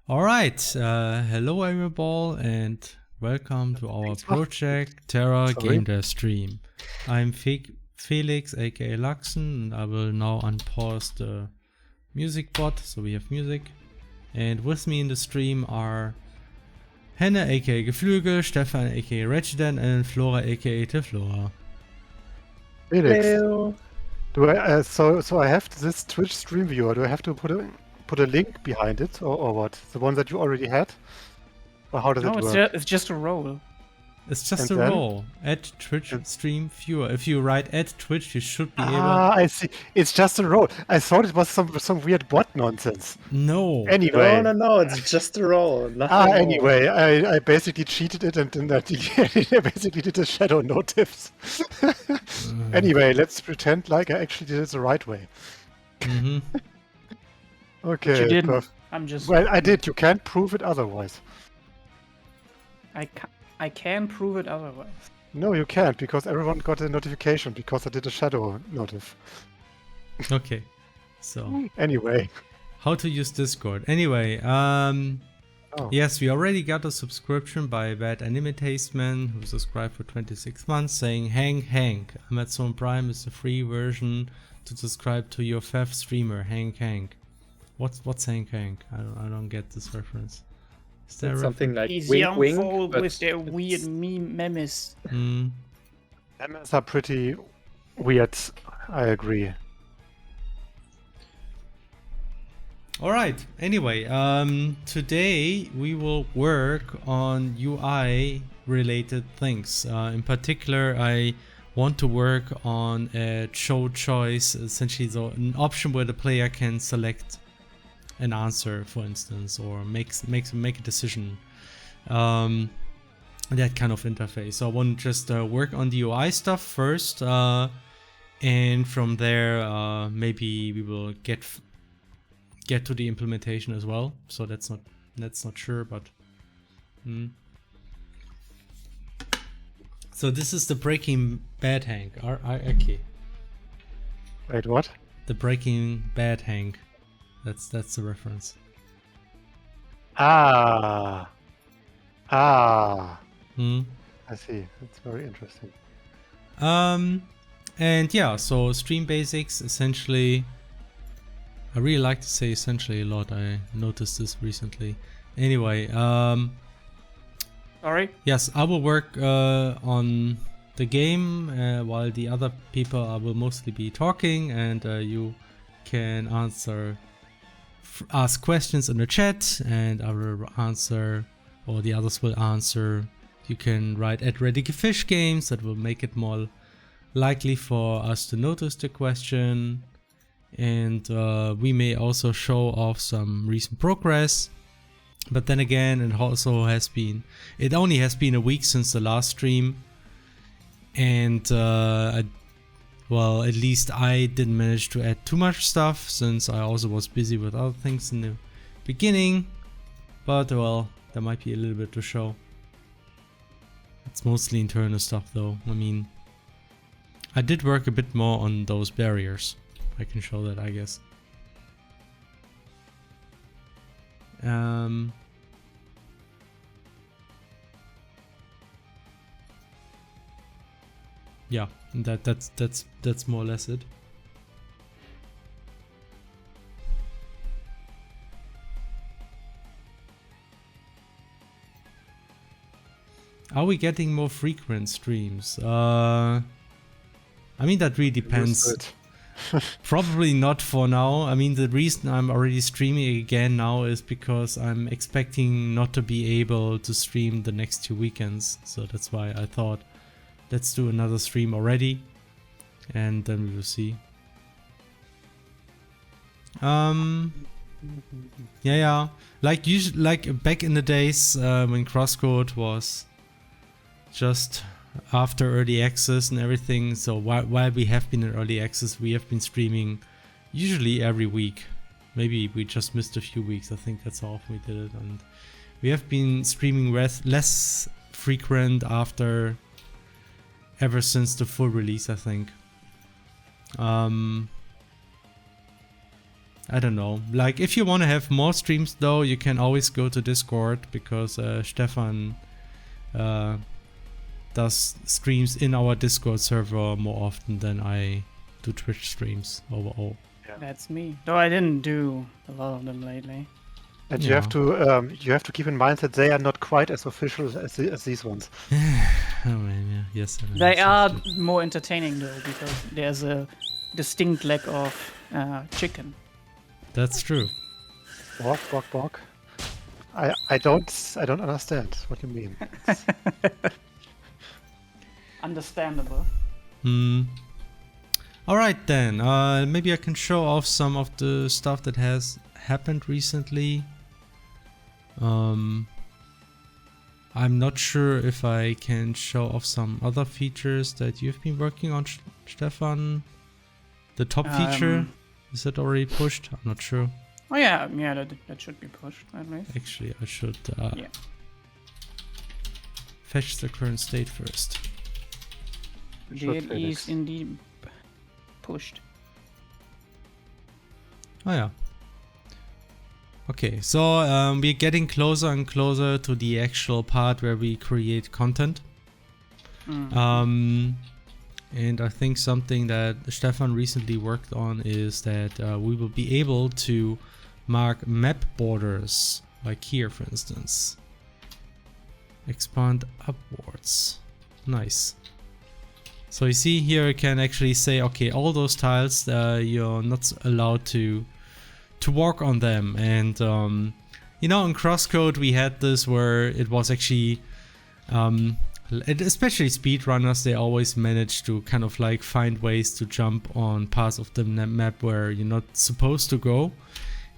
Alright, hello everyball and welcome to our project Terra Gamedev stream. I'm Felix aka Luxen and I will now unpause the music bot so we have music. And with me in the stream are Henne aka Geflügel, Stefan aka Regidan and Flora aka Teflora. Felix, Hello. do I so I have this Twitch stream viewer. Do I have to put a link behind it or what? The one that you already had? Or how does it work? It's just a role. It's just And a then? role. Add Twitch stream viewer. If you write add Twitch, you should be able. I see. It's just a role. I thought it was some weird bot nonsense. No. Anyway. No, it's just a roll. Nothing more. Anyway, I basically cheated it and then I basically did a shadow notice. Anyway, let's pretend like I actually did it the right way. Mm-hmm. Okay. But you didn't. Perfect. I'm just. Well, I did. You can't prove it otherwise. I can prove it otherwise. No, you can't, because everyone got a notification because I did a shadow notif. Okay. So Anyway. how to use Discord. Anyway, yes, we already got a subscription by Bad Anime Tasteman who subscribed for 26 months saying Hank, Amazon Prime is the free version to subscribe to your fav streamer, Hank. What's Hank? I don't get this reference. Is there It's something like These wink young wink, folk but with their it's- weird memes. Memes are pretty weird, I agree. Alright, anyway, today we will work on UI related things. In particular, I want to work on a show choice, essentially so an option where the player can select an answer, for instance, or make a decision. That kind of interface. So I want to just work on the UI stuff first, and from there maybe we will get to the implementation as well. So that's not sure, but so this is the Breaking Bad Hank. Okay. Wait, what? The Breaking Bad Hank. That's the reference. I Hmm. see. That's very interesting. And yeah, so stream basics essentially. I really like to say essentially a lot. I noticed this recently. Anyway, Sorry. yes, I will work on the game while the other people I will mostly be talking, and you can ask questions in the chat, and I will answer, or the others will answer. You can write at readyfish games, that will make it more likely for us to notice the question. And we may also show off some recent progress, but then again it only has been a week since the last stream, and well, at least I didn't manage to add too much stuff since I also was busy with other things in the beginning, but well, there might be a little bit to show. It's mostly internal stuff though. I mean, I did work a bit more on those barriers. I can show that, I guess. Yeah, that's more or less it. Are we getting more frequent streams? I mean, that really depends. Probably not for now. I mean, the reason I'm already streaming again now is because I'm expecting not to be able to stream the next 2 weekends. So that's why I thought, let's do another stream already, and then we will see. Yeah. Like back in the days when Crosscode was just after early access and everything. So while we have been in early access, we have been streaming usually every week. Maybe we just missed a few weeks. I think that's how often we did it, and we have been streaming less frequent ever since the full release, I think. I don't know. Like, if you want to have more streams though, you can always go to Discord, because Stefan does streams in our Discord server more often than I do Twitch streams overall. That's me. Though I didn't do a lot of them lately. And Yeah. you have to keep in mind that they are not quite as official as these ones. Oh man, yeah, yes. They are more entertaining though, because there's a distinct lack of chicken. That's true. Bork, bork, bork. I don't understand what you mean. Understandable. Alright then, maybe I can show off some of the stuff that has happened recently. I'm not sure if I can show off some other features that you've been working on, Stefan. The top feature, is that already pushed? I'm not sure. Oh yeah, that should be pushed at least. Actually, I should Yeah. fetch the current state first. Should It finish. is indeed pushed. Oh yeah. Okay, so we're getting closer and closer to the actual part where we create content. And I think something that Stefan recently worked on is that we will be able to mark map borders, like here for instance. Expand upwards. Nice. So you see here you can actually say, okay, all those tiles, you're not allowed to walk on them. And you know, in Crosscode we had this where it was actually especially speedrunners, they always manage to kind of like find ways to jump on parts of the map where you're not supposed to go.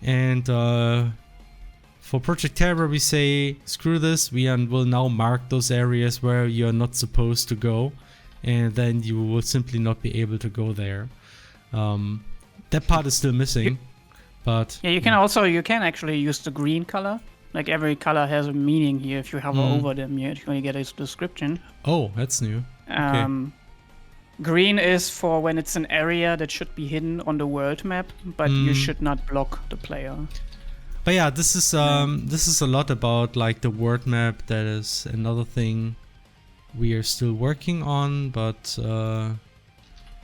And for Project Terra we say, screw this, we will now mark those areas where you're not supposed to go, and then you will simply not be able to go there. That part is still missing, but Yeah, you can actually use the green color. Like every color has a meaning here. If you hover over them, you actually get a description. oh, that's new. Okay. Green is for when it's an area that should be hidden on the world map, but you should not block the player. But yeah, this is a lot about like the world map. That is another thing we are still working on, but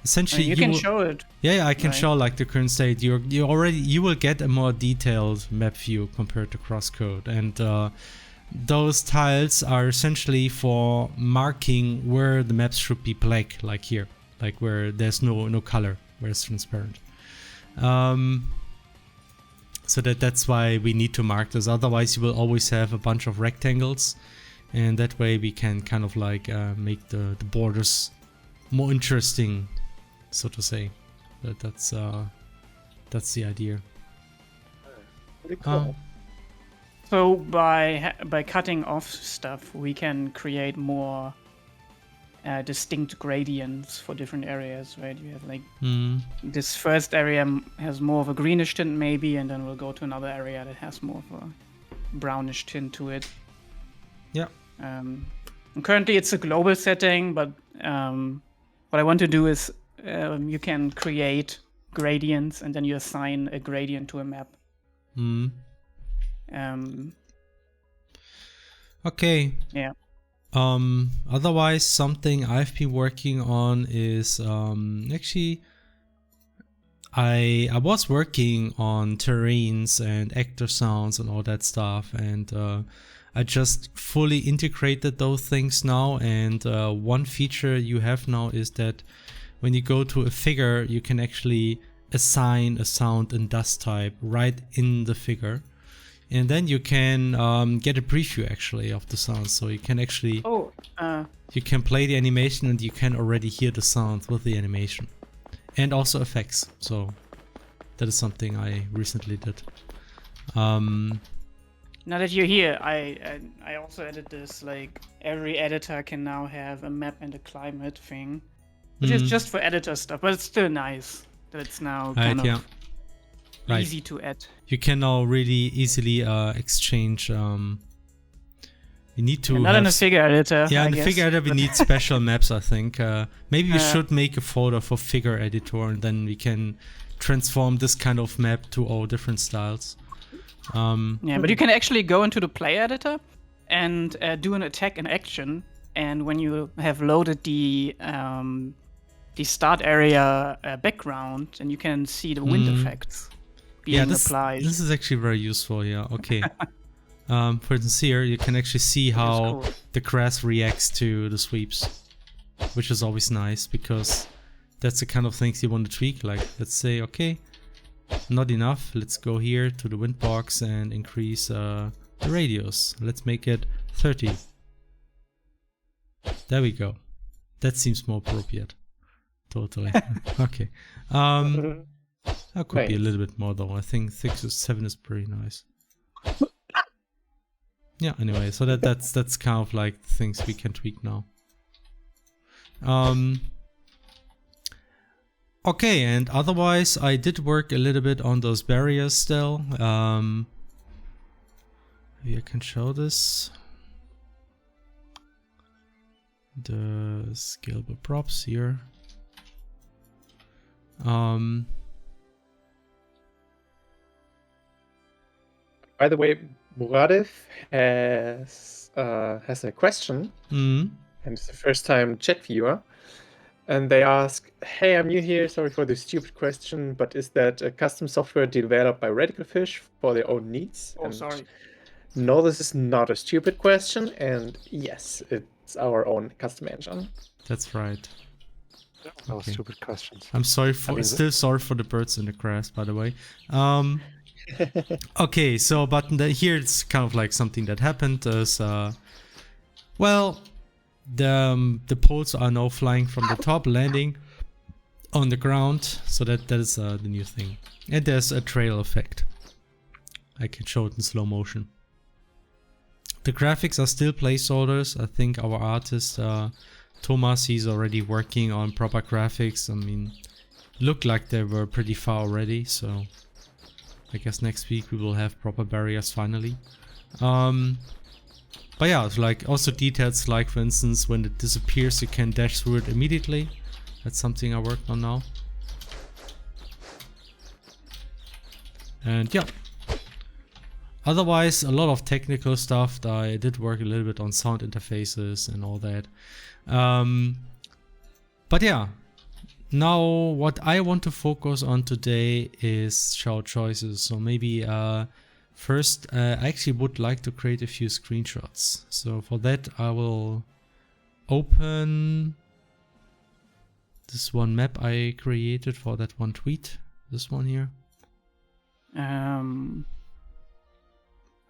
essentially You can show it. Yeah, I can right? show like the current state. You will get a more detailed map view compared to Crosscode, and those tiles are essentially for marking where the maps should be black, like here, like where there's no color, where it's transparent. So that's why we need to mark this. Otherwise, you will always have a bunch of rectangles, and that way we can kind of like make the borders more interesting, so to say. That's the idea. Pretty cool. So by cutting off stuff, we can create more distinct gradients for different areas, right? You have like this first area has more of a greenish tint maybe, and then we'll go to another area that has more of a brownish tint to it. Yeah. And currently it's a global setting, but what I want to do is you can create gradients and then you assign a gradient to a map. Okay. Yeah. Otherwise, something I've been working on is actually I was working on terrains and actor sounds and all that stuff, and I just fully integrated those things now. And one feature you have now is that when you go to a figure, you can actually assign a sound and dust type right in the figure. And then you can get a preview actually of the sounds, so you can actually you can play the animation and you can already hear the sound with the animation, and also effects. So that is something I recently did. Now that you're here, I also added this, like every editor can now have a map and a climate thing, which is just for editor stuff, but it's still nice that it's now kind of easy to add. You can now really easily exchange. You need to not in a figure editor. Yeah, I in the guess. figure editor we need special maps, I think. Maybe we should make a folder for figure editor, and then we can transform this kind of map to all different styles. Yeah, but you can actually go into the play editor and do an attack in action. And when you have loaded the start area background, and you can see the wind effects being applied. This is actually very useful. Yeah. Okay. For instance, here you can actually see how the grass reacts to the sweeps, which is always nice because that's the kind of things you want to tweak. Like, let's say, okay, not enough. Let's go here to the wind box and increase the radius. Let's make it 30. There we go. That seems more appropriate. Totally. Okay. That could be a little bit more though. I think 6 or 7 is pretty nice. Yeah, anyway, so that's kind of like things we can tweak now. Okay, and otherwise I did work a little bit on those barriers still. Maybe I can show this. The scalable props here. By the way, Muradev has a question, and it's the first time chat viewer, and they ask, "Hey, I'm new here. Sorry for the stupid question, but is that a custom software developed by Radical Fish for their own needs?" Oh, sorry. No, this is not a stupid question, and yes, it's our own custom engine. That's right. No Okay. stupid questions. I'm sorry for still sorry for the birds in the grass, by the way. Okay, so but here it's kind of like something that happened is well, the poles are now flying from the top, landing on the ground, so that is the new thing. And there's a trail effect. I can show it in slow motion. The graphics are still placeholders. I think our artist Thomas, he's already working on proper graphics. I mean, looked like they were pretty far already, so I guess next week we will have proper barriers finally. But yeah, it's like also details like, for instance, when it disappears you can dash through it immediately. That's something I worked on now. And yeah. Otherwise, a lot of technical stuff. I did work a little bit on sound interfaces and all that. But yeah, now what I want to focus on today is shout choices. So maybe first I actually would like to create a few screenshots. So for that I will open this one map I created for that one tweet. This one here.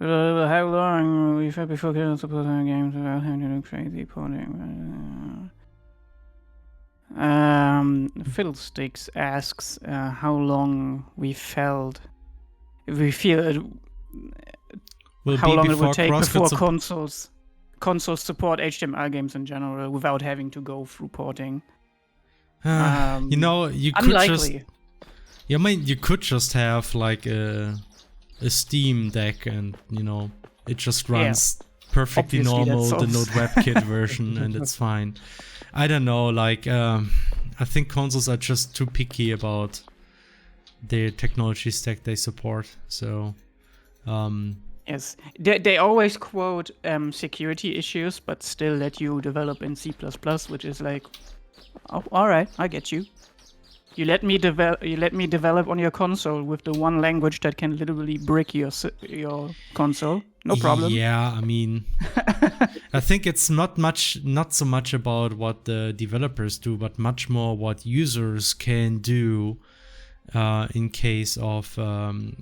How long we've had before getting support on games without having to do crazy porting? Fiddlesticks asks how long we feel it how long it will take before consoles support HTML games in general without having to go through porting. You know, you could unlikely. just. Yeah, I mean, you could just have like a Steam Deck, and you know, it just runs perfectly Obviously, normal, that the solves- Node WebKit version, and it's fine. I don't know, like I think consoles are just too picky about the technology stack they support. So Yes, they always quote security issues, but still let you develop in C++, which is like, oh, all right, I get you. You let me develop on your console with the one language that can literally brick your console. No problem. Yeah, I mean, I think it's not so much about what the developers do, but much more what users can do in case of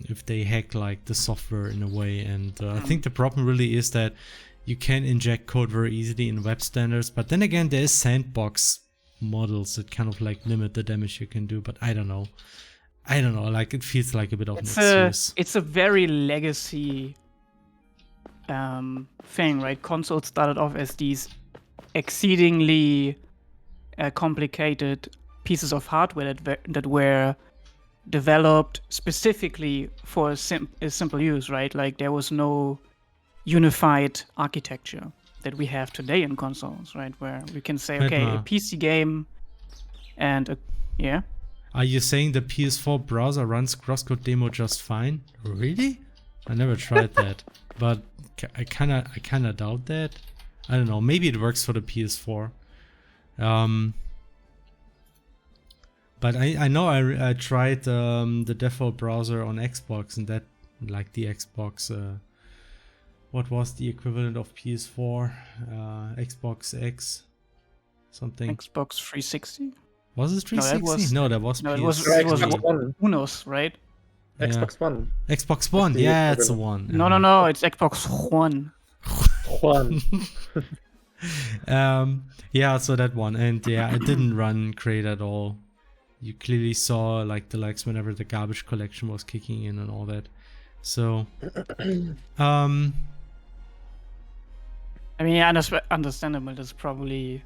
if they hack like the software in a way. And I think the problem really is that you can inject code very easily in web standards, but then again, there is sandbox models that kind of like limit the damage you can do. But I don't know, like it feels like a bit of an excuse. It's a very legacy thing, right? Consoles started off as these exceedingly complicated pieces of hardware that were developed specifically for simple use, right? Like there was no unified architecture that we have today in consoles, right? Where we can say, okay, a PC game and Are you saying the PS4 browser runs crosscode demo just fine? Really? I never tried that, but I kinda doubt that. I don't know. Maybe it works for the PS4. But I know I tried the default browser on Xbox, and that, like the Xbox, what was the equivalent of PS4? Xbox X something. Xbox 360? Was it 360? No, that was no, PS. it was Xbox One. Unos, right? Yeah. Xbox One. Xbox One, the yeah, it's the equivalent. one. No, it's Xbox One. One. Yeah, so that one, and yeah, it didn't run great at all. You clearly saw like the lags whenever the garbage collection was kicking in and all that. So, I mean, yeah, understandable. That's probably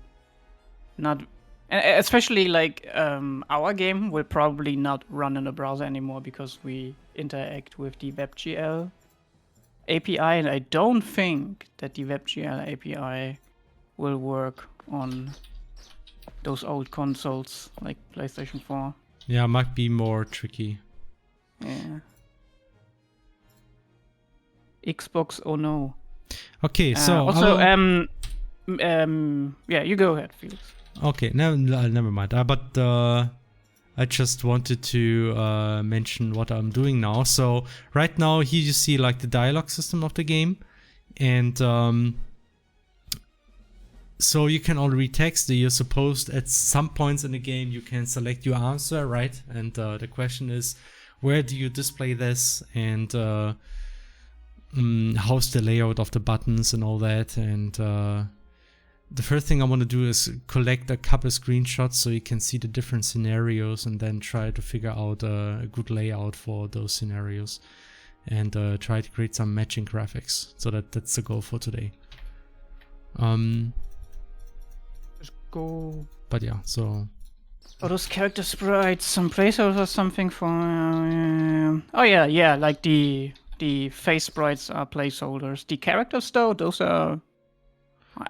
not, especially like our game will probably not run in a browser anymore because we interact with the WebGL API, and I don't think that the WebGL API will work on those old consoles like PlayStation 4. yeah, might be more tricky. Yeah. Xbox, oh no. Okay, so also, yeah, you go ahead, Felix. okay, never mind. But I just wanted to mention what I'm doing now. So right now here you see like the dialogue system of the game, and so you can already text. You're supposed at some points in the game you can select your answer, right? And the question is, where do you display this, and how's the layout of the buttons and all that. And the first thing I want to do is collect a couple screenshots so you can see the different scenarios, and then try to figure out a good layout for those scenarios, and try to create some matching graphics. So that's the goal for today. Just go. But yeah, so Oh, those character sprites, some placeholders or something for. Oh yeah, like the face sprites are placeholders. The characters though, those are.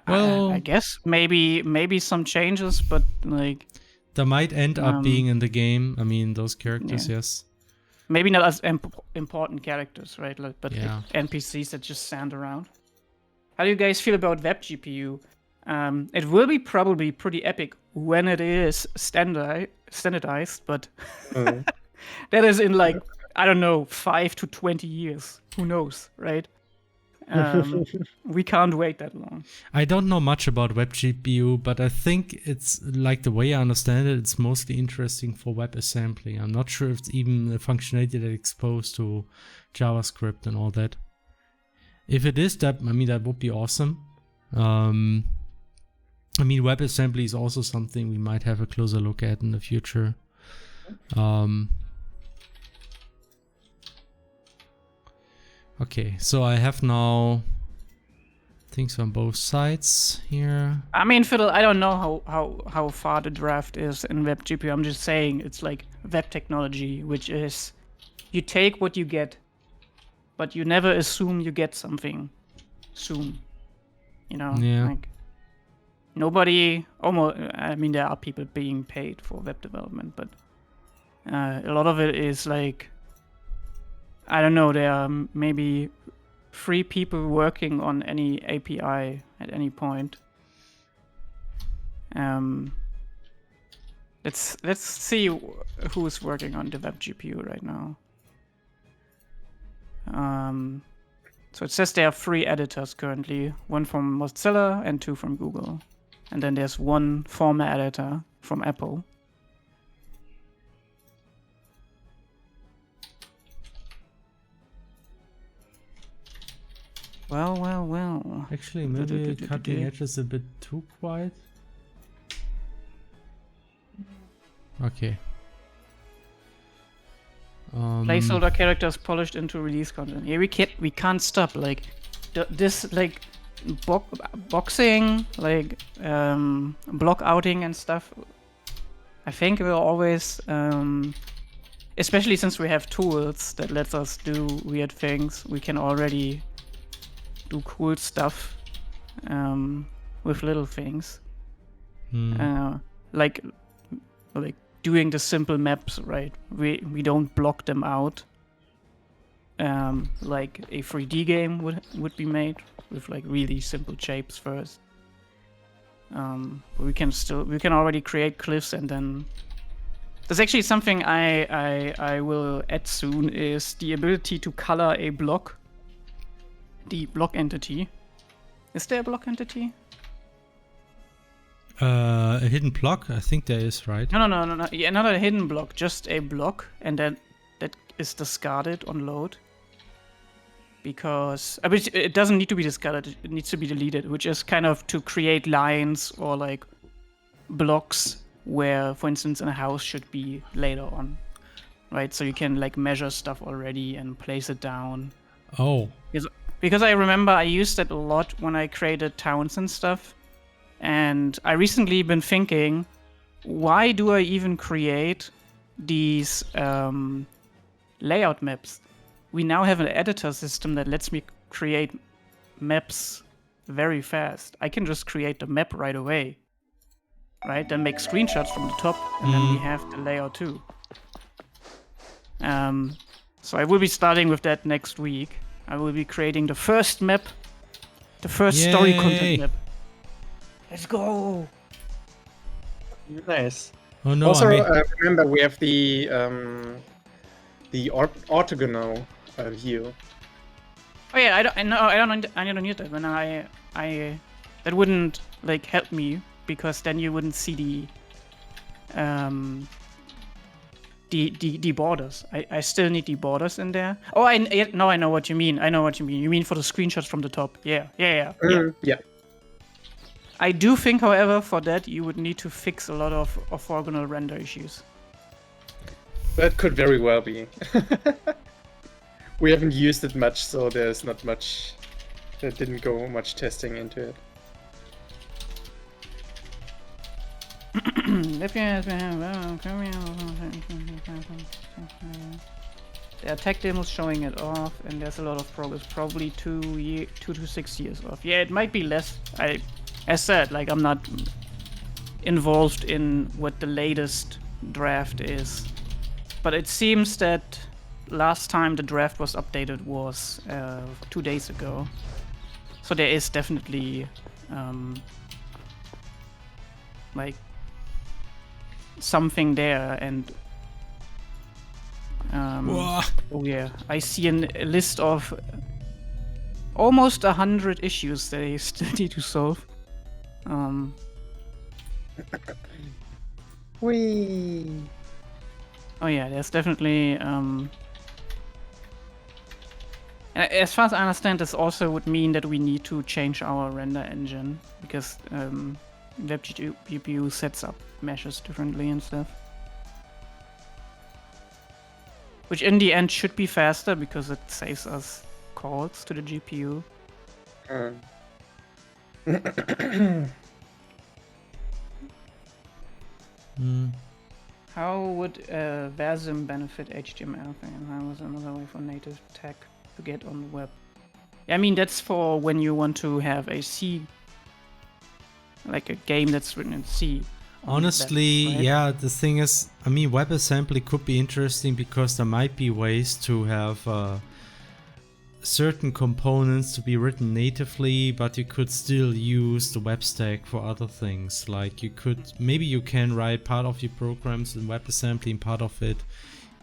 Well, I guess maybe some changes, but like that might end up being in the game. I mean, those characters, yeah. yes. Maybe not as important characters, right? Like, but Yeah. like NPCs that just stand around. How do you guys feel about web GPU? It will be probably pretty epic when it is standardized, but that is in like, I don't know, 5 to 20 years. Who knows, right? We can't wait that long. I don't know much about web GPU, but I think it's like, the way I understand it, it's mostly interesting for WebAssembly. I'm not sure if it's even a functionality that exposed to JavaScript and all that. If it is, that would be awesome. I mean, WebAssembly is also something we might have a closer look at in the future. Okay, so I have now things on both sides here. I mean, Fiddle, I don't know how far the draft is in web GPU. I'm just saying it's like web technology, which is you take what you get, but you never assume you get something soon. You know, Yeah. like nobody. Almost. I mean, there are people being paid for web development, but a lot of it is like, I don't know. There are maybe 3 people working on any API at any point. Let's see who's working on the web GPU right now. So it says there are 3 editors currently, 1 from Mozilla and 2 from Google, and then there's 1 former editor from Apple. Well. Actually, maybe cutting edge is a bit too quiet. Okay. Placeholder characters polished into release content. Yeah, we can't stop. Like this, like boxing, like block outing and stuff. I think we'll always, especially since we have tools that lets us do weird things, we can already do cool stuff with little things. Like doing the simple maps, right? We don't block them out. Like a 3D game would be made with like really simple shapes first. But we can already create cliffs, and then there's actually something I will add soon, is the ability to color a block. The block entity. Is there a block entity? A hidden block? I think there is, right? No. Yeah, not a hidden block, just a block, and then that is discarded on load. Because it doesn't need to be discarded; it needs to be deleted, which is kind of to create lines or like blocks where, for instance, in a house should be later on, right? So you can like measure stuff already and place it down. Oh. Because I remember I used it a lot when I created towns and stuff. And I recently been thinking, why do I even create these layout maps? We now have an editor system that lets me create maps very fast. I can just create the map right away, right? Then make screenshots from the top, and then we have the layout too. So I will be starting with that next week. I will be creating the first map, the first story content map. Let's go! Nice. Oh no! Also, remember we have the orthogonal view. Oh yeah, I don't need that. When that wouldn't like help me, because then you wouldn't see the borders. I still need the borders in there. Oh, I know what you mean. You mean for the screenshots from the top? Yeah. Yeah. I do think, however, for that you would need to fix a lot of orthogonal render issues. That could very well be. We haven't used it much, so there's not much. There didn't go much testing into it. There are tech demos showing it off, and there's a lot of progress. Probably 2 to 6 years off. Yeah, it might be less. As said, like, I'm not involved in what the latest draft is, but it seems that last time the draft was updated was 2 days ago. So there is definitely like something there, and oh yeah, I see a list of almost 100 issues that they still need to solve. Whee! Oh yeah, there's definitely as far as I understand, this also would mean that we need to change our render engine, because WebGPU sets up meshes differently and stuff. Which in the end should be faster, because it saves us calls to the GPU. How would VASM benefit HTML thing, and how is another way for native tech to get on the web? I mean, that's for when you want to have a C, like a game that's written in C. Honestly, right? yeah, the thing is, I mean, WebAssembly could be interesting because there might be ways to have certain components to be written natively, but you could still use the web stack for other things. Like maybe you can write part of your programs in WebAssembly and part of it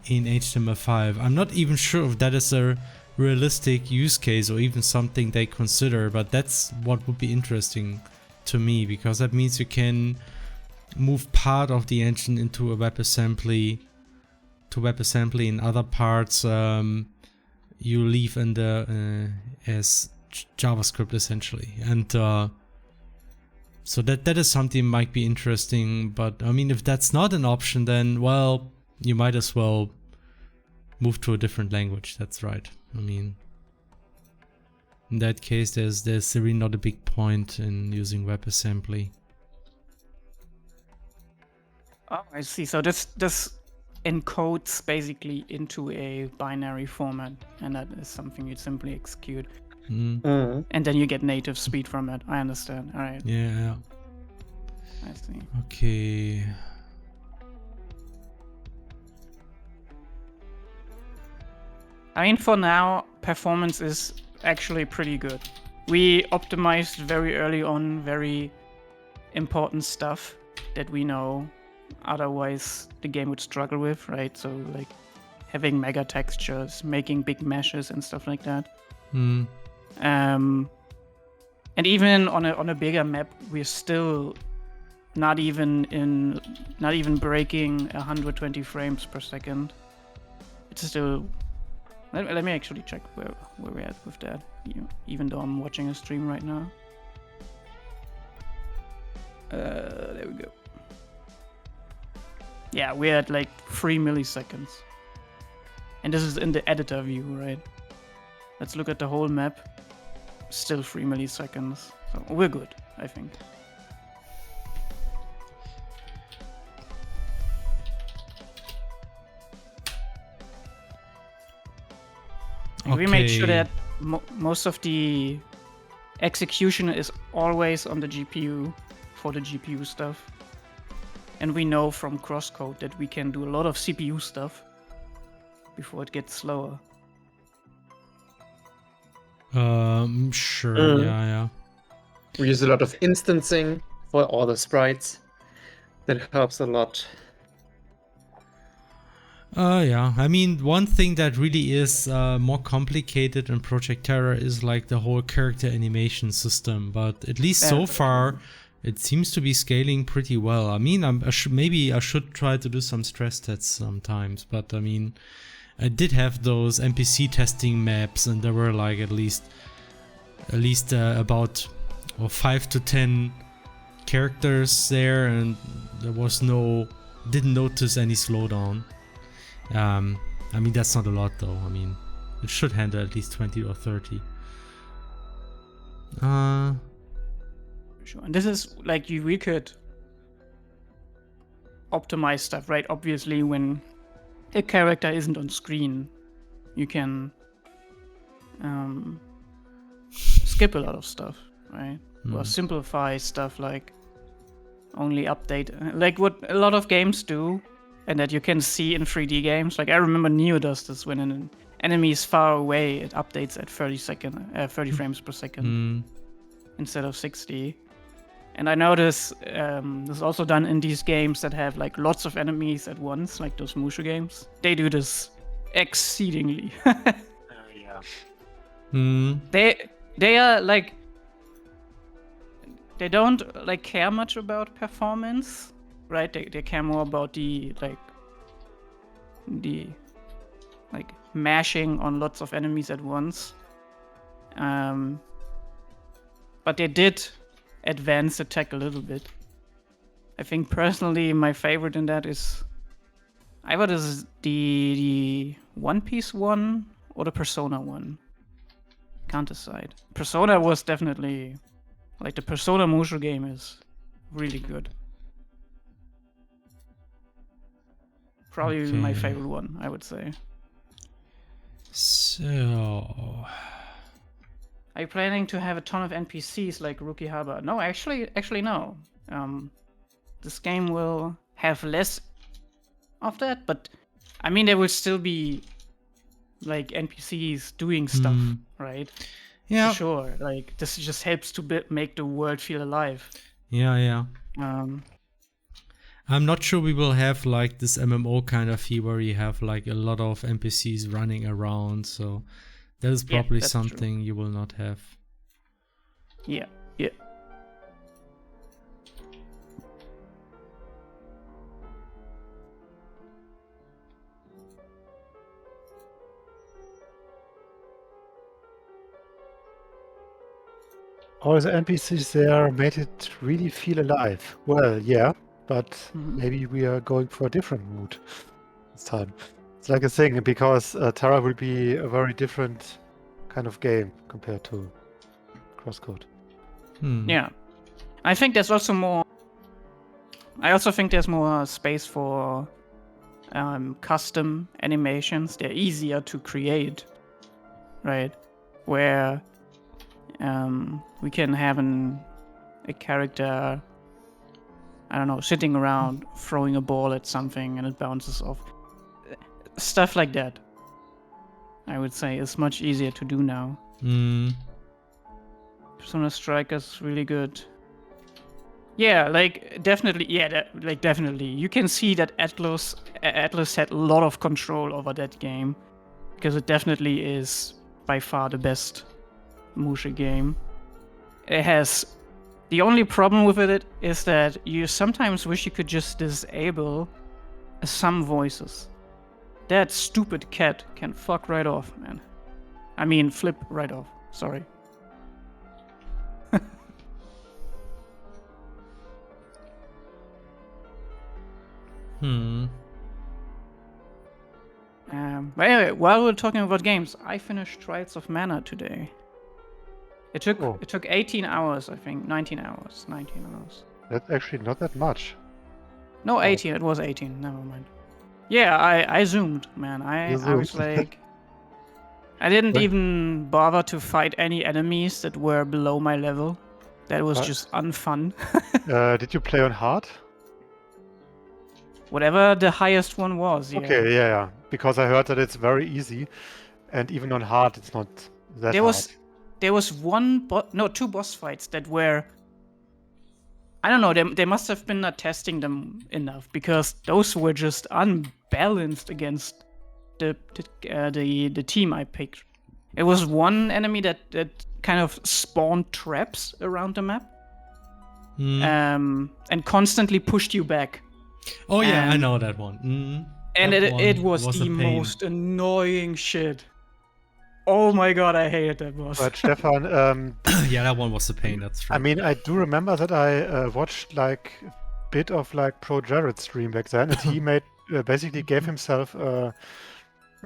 in HTML5. I'm not even sure if that is a realistic use case or even something they consider, but that's what would be interesting to me, because that means you can move part of the engine into a WebAssembly, and other parts you leave in the as JavaScript essentially, and so that is something might be interesting. But I mean, if that's not an option, then well, you might as well move to a different language. That's right. I mean, in that case, there's really not a big point in using WebAssembly. Oh, I see. So this encodes basically into a binary format, and that is something you simply execute. And then you get native speed from it. I understand. All right. Yeah. I see. Okay. I mean, for now, performance is actually pretty good. We optimized very early on very important stuff that we know otherwise the game would struggle with, right? So like having mega textures, making big meshes and stuff like that. And even on a bigger map, we're still not even breaking 120 frames per second. It's still. Let me actually check where we're at with that. Even though I'm watching a stream right now. There we go. Yeah, we're at like 3 milliseconds. And this is in the editor view, right? Let's look at the whole map. Still 3 milliseconds. So we're good, I think. Okay. We made sure that most of the execution is always on the GPU for the GPU stuff. And we know from crosscode that we can do a lot of CPU stuff before it gets slower. Sure, yeah. We use a lot of instancing for all the sprites. That helps a lot. Yeah. I mean, one thing that really is more complicated in Project Terra is like the whole character animation system. But at least so far, it seems to be scaling pretty well. I mean, maybe I should try to do some stress tests sometimes. But I mean, I did have those NPC testing maps, and there were like at least about 5 to 10 characters there, and there was didn't notice any slowdown. I mean, that's not a lot though. I mean, it should handle at least 20 or 30. Sure. And this is like we could optimize stuff, right? Obviously, when a character isn't on screen, you can skip a lot of stuff, right? Or simplify stuff like only update, like what a lot of games do. And that you can see in 3D games. Like I remember Neo does this when an enemy is far away, it updates at 30 frames per second instead of 60. And I notice this is also done in these games that have like lots of enemies at once, like those Mushu games. They do this exceedingly. They are like they don't like care much about performance. Right, they care more about the mashing on lots of enemies at once. But they did advance attack a little bit. I think personally my favorite in that is either this is the One Piece one or the Persona one. Can't decide. Persona was definitely like the Persona Mushu game is really good. Probably my favorite one, I would say. So, are you planning to have a ton of NPCs like Rookie Harbor? No, actually no. This game will have less of that, but I mean there will still be like NPCs doing stuff, right? Yeah, for sure. Like this just helps to make the world feel alive. Yeah. I'm not sure we will have like this MMO kind of feel where you have like a lot of NPCs running around, so that is probably something you will not have. Yeah. All the NPCs there made it really feel alive. Well, yeah, but maybe we are going for a different mood this time. It's like a thing, because Terra will be a very different kind of game compared to Crosscode. Yeah. I think there's also more... I also think there's more space for custom animations. They're easier to create, right? Where we can have a character, I don't know, sitting around throwing a ball at something and it bounces off. Stuff like that. I would say, is much easier to do now. Persona Striker's really good. Yeah, like definitely. Yeah, definitely. You can see that Atlas had a lot of control over that game, because it definitely is by far the best Musha game. It has. The only problem with it is that you sometimes wish you could just disable some voices. That stupid cat can fuck right off, man. I mean, flip right off. Sorry. But anyway, while we're talking about games, I finished Trials of Mana today. It took 18 hours, I think. 19 hours. That's actually not that much. No, 18. It was 18. Never mind. Yeah, I zoomed, man. I was like... I didn't even bother to fight any enemies that were below my level. That was just unfun. Did you play on hard? Whatever the highest one was, yeah. Okay, yeah. Because I heard that it's very easy, and even on hard, it's not that hard. There was two boss fights that were... I don't know, they must have been not testing them enough, because those were just unbalanced against the team I picked. It was one enemy that kind of spawned traps around the map, and constantly pushed you back. Oh yeah, I know that one. And it was the most annoying shit. Oh my god, I hated that boss. But Stefan, yeah, that one was a pain. That's true. I mean, I do remember that I watched like a bit of like Pro Jared's stream back then, and he basically gave himself a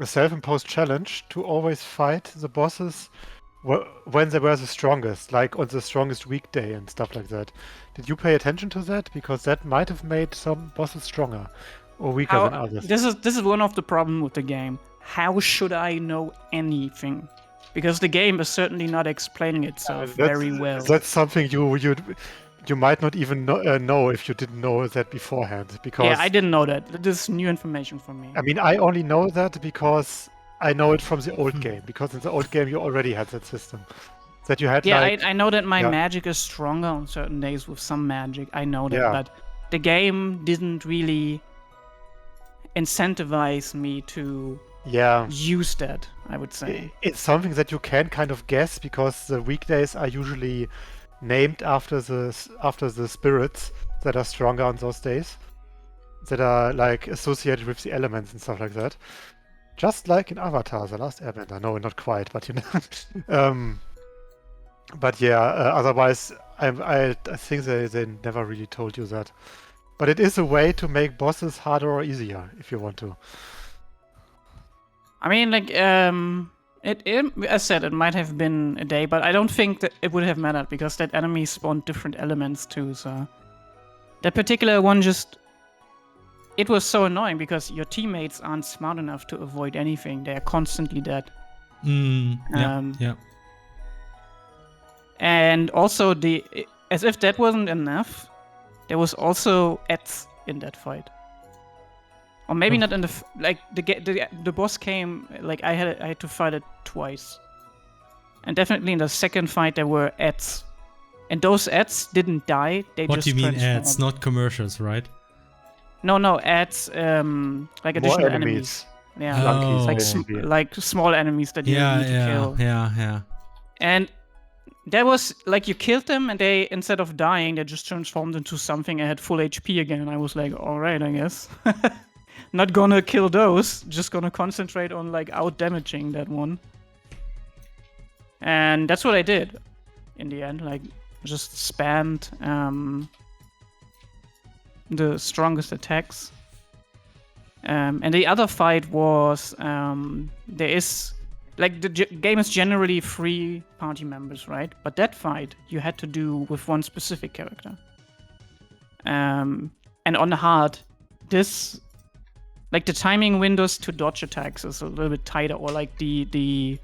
self-imposed challenge to always fight the bosses when they were the strongest, like on the strongest weekday and stuff like that. Did you pay attention to that? Because that might have made some bosses stronger or weaker than others. This is one of the problems with the game. How should I know anything? Because the game is certainly not explaining itself very well. That's something you might not even know if you didn't know that beforehand. Because yeah, I didn't know that. This is new information for me. I mean, I only know that because I know it from the old game. Because in the old game you already had that system. That you had. Yeah, I know that my magic is stronger on certain days with some magic. I know that, but the game didn't really incentivize me to use that, I would say. It's something that you can kind of guess, because the weekdays are usually named after the spirits that are stronger on those days, that are like associated with the elements and stuff like that. Just like in Avatar, The Last Airbender. No, not quite, but you know. But yeah, otherwise, I think they never really told you that. But it is a way to make bosses harder or easier if you want to. I mean, like, as I said, it might have been a day, but I don't think that it would have mattered, because that enemy spawned different elements too, so... That particular one it was so annoying, because your teammates aren't smart enough to avoid anything. They are constantly dead. Yeah. And also, as if that wasn't enough, there was also ads in that fight. Or maybe not in the boss came, like I had to fight it twice. And definitely in the second fight there were ads. And those ads didn't die, they what just do you mean transformed. ads, not commercials, right? No, ads, like additional enemies. Yeah, like small enemies that you need to kill. Yeah. And that was like, you killed them and they, instead of dying, they just transformed into something and had full HP again. And I was like, alright, I guess. Not gonna kill those, just gonna concentrate on like out-damaging that one. And that's what I did in the end, like just spammed the strongest attacks. And the other fight was, there is, like, the game is generally 3 party members, right? But that fight you had to do with one specific character. And on the hard, this, like, the timing windows to dodge attacks is a little bit tighter, or like the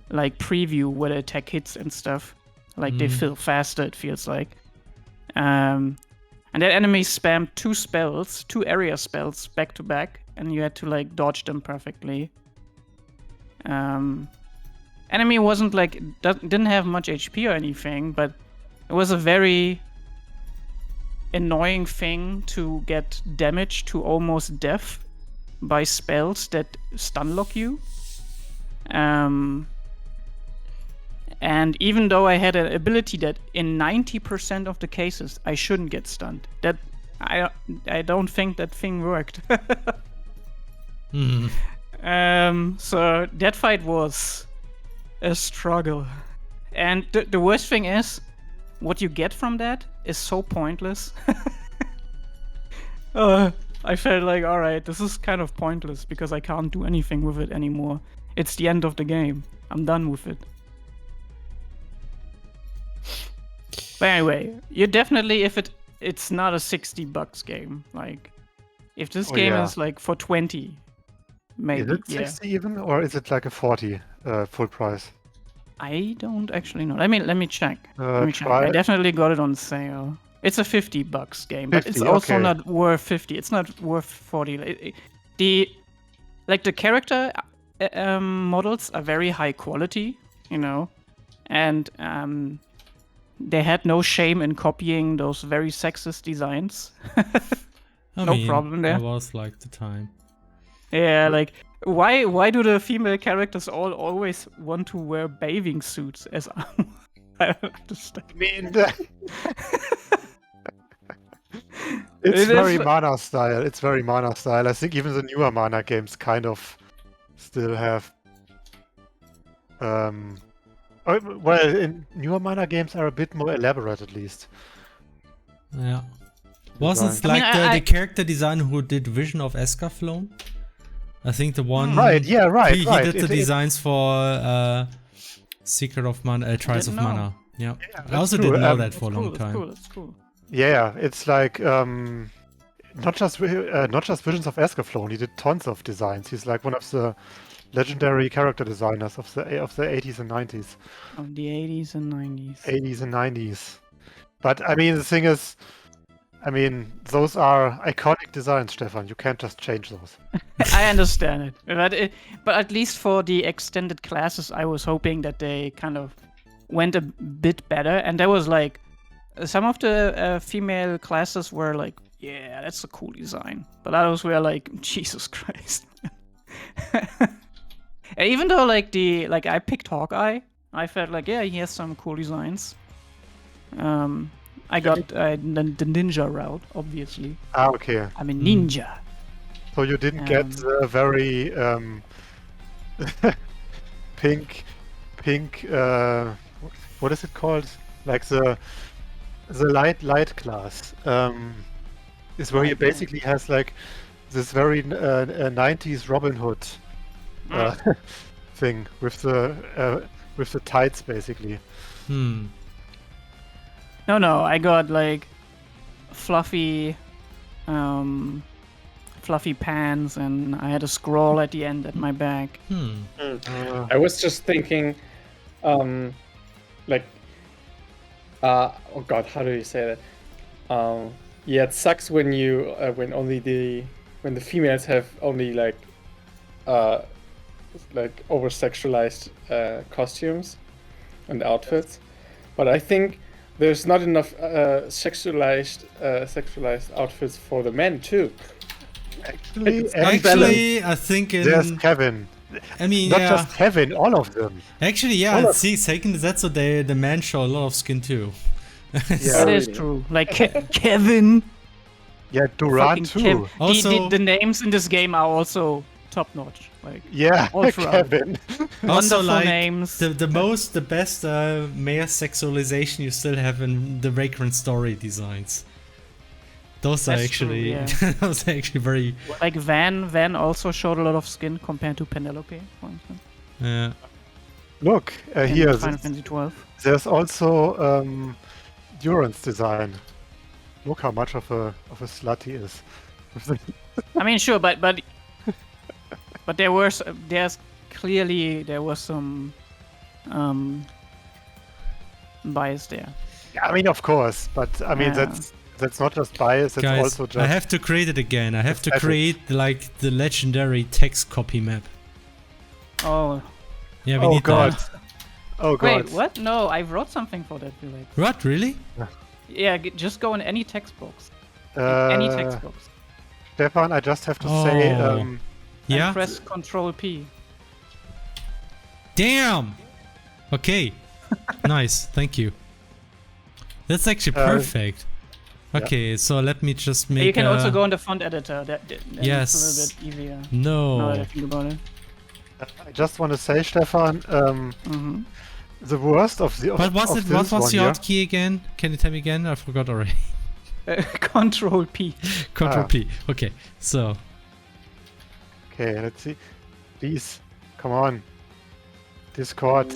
like preview where the attack hits and stuff. Like they feel faster, it feels like. And that enemy spammed 2 area spells back to back, and you had to like dodge them perfectly. Enemy wasn't like didn't have much HP or anything, but it was a very annoying thing to get damage to almost death by spells that stun lock you. And even though I had an ability that in 90% of the cases I shouldn't get stunned, that I don't think that thing worked. So that fight was a struggle. And the worst thing is, what you get from that is so pointless. I felt like, alright, this is kind of pointless because I can't do anything with it anymore. It's the end of the game. I'm done with it. But anyway, you definitely, if it's not a $60 game, like if this game is like for 20, maybe. Is it 60 even, or is it like a 40 full price? I don't actually know. Let me check. Let me check. Try I it. definitely got it on sale. It's a $50 game, but 50, it's also okay. not worth 50. It's not worth 40. The character models are very high quality, you know, and they had no shame in copying those very sexist designs. No problem there. It was like the time. Yeah, like why do the female characters always want to wear bathing suits as armor? I don't understand. I mean, it's very mana style. It's very mana style. I think even the newer mana games kind of still have. Well, in newer mana games are a bit more elaborate, at least. Yeah. Wasn't it I like mean, the character designer who did Vision of Escaflowne? I think the one. Right. Yeah. Right. He right. did the designs for Secret of Mana, Trials of Didn't know. Mana. Yeah. Yeah, I also that's didn't true. know that for a long time. That's cool. Yeah, it's like not just Visions of Escaflowne. He did tons of designs. He's like one of the legendary character designers of the 80s and 90s. Of the 80s and 90s. 80s and 90s. But I mean, the thing is, I mean, those are iconic designs, Stefan. You can't just change those. I understand it, but at least for the extended classes, I was hoping that they kind of went a bit better. And there was like some of the female classes were like, yeah, that's a cool design, but others were like, Jesus Christ. And even though I picked Hawkeye, I felt like, yeah, he has some cool designs. I got the ninja route, obviously. Ah, okay. I'm a ninja. So you didn't get the very pink. What is it called? Like the light class. Is where he basically has like this very 90s Robin Hood thing with the tights, basically. No, I got like fluffy pants, and I had a scroll at the end at my back. I was just thinking, oh god, how do you say that? Yeah, it sucks when you when the females have only like over sexualized costumes and outfits, but I think there's not enough sexualized outfits for the men too. Actually, I think there's Kevin. I mean, not yeah. just Kevin, all of them. Actually, yeah. See, taking that, so the men show a lot of skin too. Yeah, That is true. Like Kevin. Yeah, Duran too. Also, the names in this game are also top notch. Like yeah, all throughout. Kevin. also Wonderful like names. the best male sexualization you still have in the Vagrant story designs. Those are That's actually true, yeah. those are actually very. Like Van also showed a lot of skin compared to Penelope, for instance. Yeah. Look in here. Final Fantasy 12. There's also Duran's design. Look how much of a slut he is. I mean, sure, but there was some bias there. Yeah, I mean, of course, but I mean Yeah. that's not just bias. It's Guys, also just. I have to create it again. I have to aesthetic. create like the legendary text copy map. Oh. Yeah, we Oh need god. that. Oh god. Wait, what? No, I wrote something for that. Like. What, really? Yeah, just go in any text box. Any text box. Stefan, I just have to say, And Yeah? press Control P. Damn! Okay. Nice, thank you. That's actually perfect. Okay, so let me just make You can also go in the font editor. That Yes. it's a little bit easier. No. Now that I think about it. I just want to say, Stefan, the worst of the But what was one the here, hotkey again? Can you tell me again? I forgot already. Control P. Control P. Okay, so. Okay, let's see. Please, come on. Discord.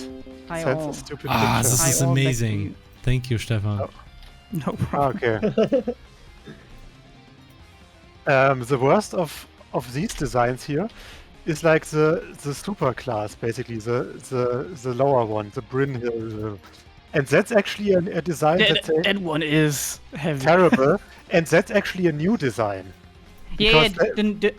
Hi Send all. a stupid Ah, picture. this is Hi, all, back to amazing. you. Thank you, Stefan. Oh. No problem. Okay. The worst of these designs here is like the super class, basically the lower one, the Brynhild, and that's actually a design that's That one is heavy. terrible, and that's actually a new design. Yeah, Because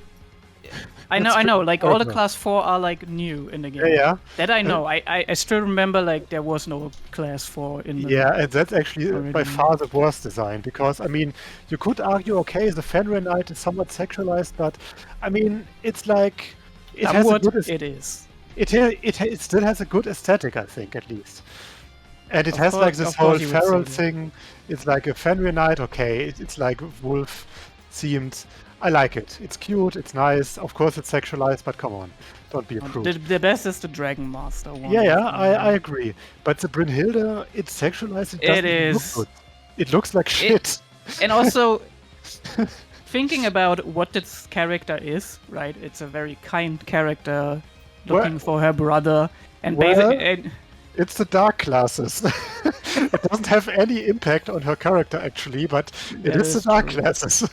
I That's know. Like all the terrible. class 4 are like new in the game. Yeah. That I know. I still remember like there was no class 4 in the Yeah, and that's actually by Already. far the worst design, because I mean, you could argue, okay, the Fenrir Knight is somewhat sexualized, but I mean, it's like it has a Somewhat good it is. it still has a good aesthetic, I think, at least. And it Of has course- like this of course whole you would say feral that. thing. It's like a Fenrir Knight, okay, it's like wolf themed. I like it. It's cute, it's nice. Of course, it's sexualized, but come on, don't be a prude. The best is the Dragon Master one. Yeah, I agree. But the Brynhilde, it's sexualized. It doesn't even is. look good. It looks like shit. And also, thinking about what this character is, right? It's a very kind character looking Well- for her brother, and well- basically, It's the dark classes. It doesn't have any impact on her character, actually, but it That is the is dark true. classes.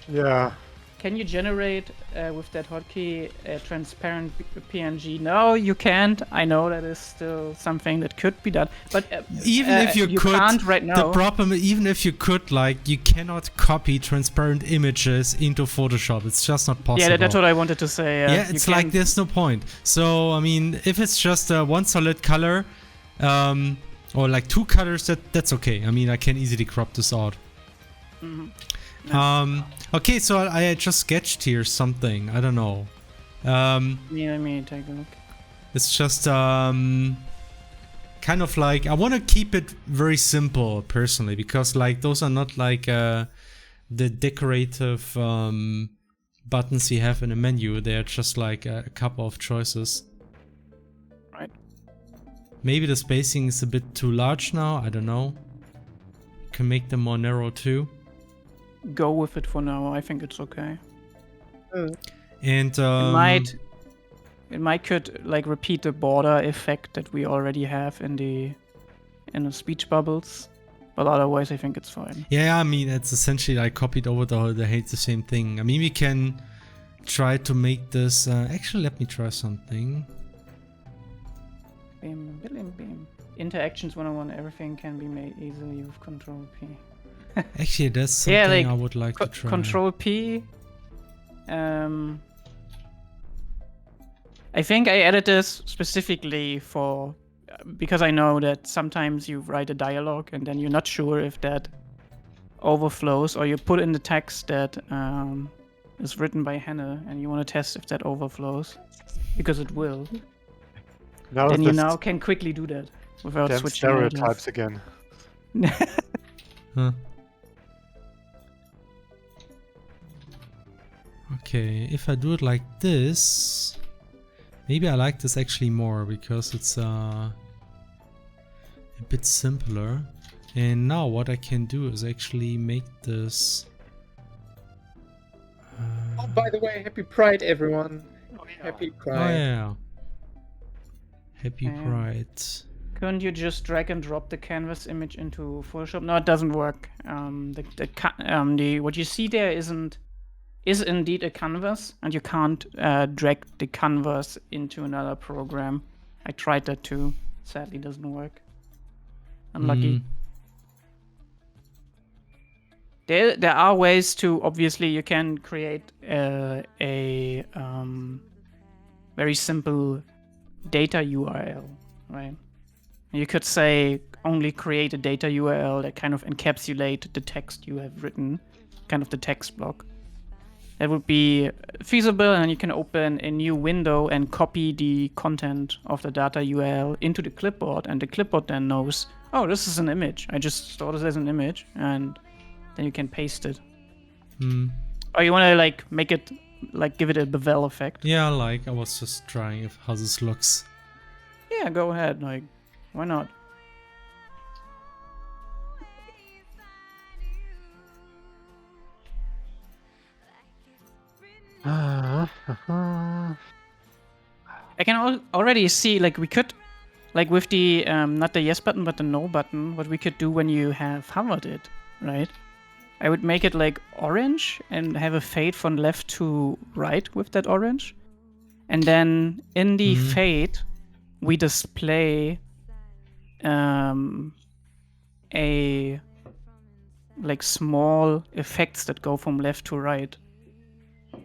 Yeah. Can you generate with that hotkey a transparent PNG? No, you can't. I know that is still something that could be done, but Even if you could, can't right now. the problem, even if you could, like, you cannot copy transparent images into Photoshop. It's just not possible. Yeah, that's what I wanted to say. Yeah, you it's like can't- there's no point. So, I mean, if it's just one solid color, or like two colors, that's okay. I mean, I can easily crop this out. Okay, so I just sketched here something. I don't know. Yeah, let me take a look. It's just kind of like, I want to keep it very simple personally, because like those are not like the decorative buttons you have in a menu. They're just like a couple of choices. Right. Maybe the spacing is a bit too large now. I don't know. Can make them more narrow too. Go with it for now. I think it's okay. And It might could like repeat the border effect that we already have in the speech bubbles, but otherwise I think it's fine. yeah, I mean, it's essentially I copied over the same thing. I mean, we can try to make this. Actually, let me try something. Bim, bim, bim. Interactions 101. Everything can be made easily with Control P. Actually, that's something Yeah, like, I would like to try. Control P. I think I added this specifically for because I know that sometimes you write a dialogue and then you're not sure if that overflows, or you put in the text that is written by Hannah and you want to test if that overflows, because it will. Now Then you this now can quickly do that without damn switching stereotypes again. Huh. Okay, if I do it like this, maybe I like this actually more because it's a bit simpler. And now what I can do is actually make this. Oh, by the way, happy Pride, everyone. Happy Oh Pride. yeah. Happy Yeah. Pride. Couldn't you just drag and drop the canvas image into Photoshop? No, it doesn't work. What you see there is indeed a canvas, and you can't drag the canvas into another program. I tried that too. Sadly, doesn't work. Unlucky. There are ways to, obviously, you can create a very simple data URL, right? You could say only create a data URL that kind of encapsulate the text you have written, kind of the text block. That would be feasible, and you can open a new window and copy the content of the data URL into the clipboard, and the clipboard then knows, oh, this is an image. I just store this as an image, and then you can paste it. Or you want to like make it, like give it a bevel effect. Yeah, like I was just trying how this looks. Yeah, go ahead. Like, why not? I can already see, like, we could, like, with the not the yes button but the no button, what we could do when you have hovered it, right? I would make it like orange and have a fade from left to right with that orange. And then in the fade, we display a like small effects that go from left to right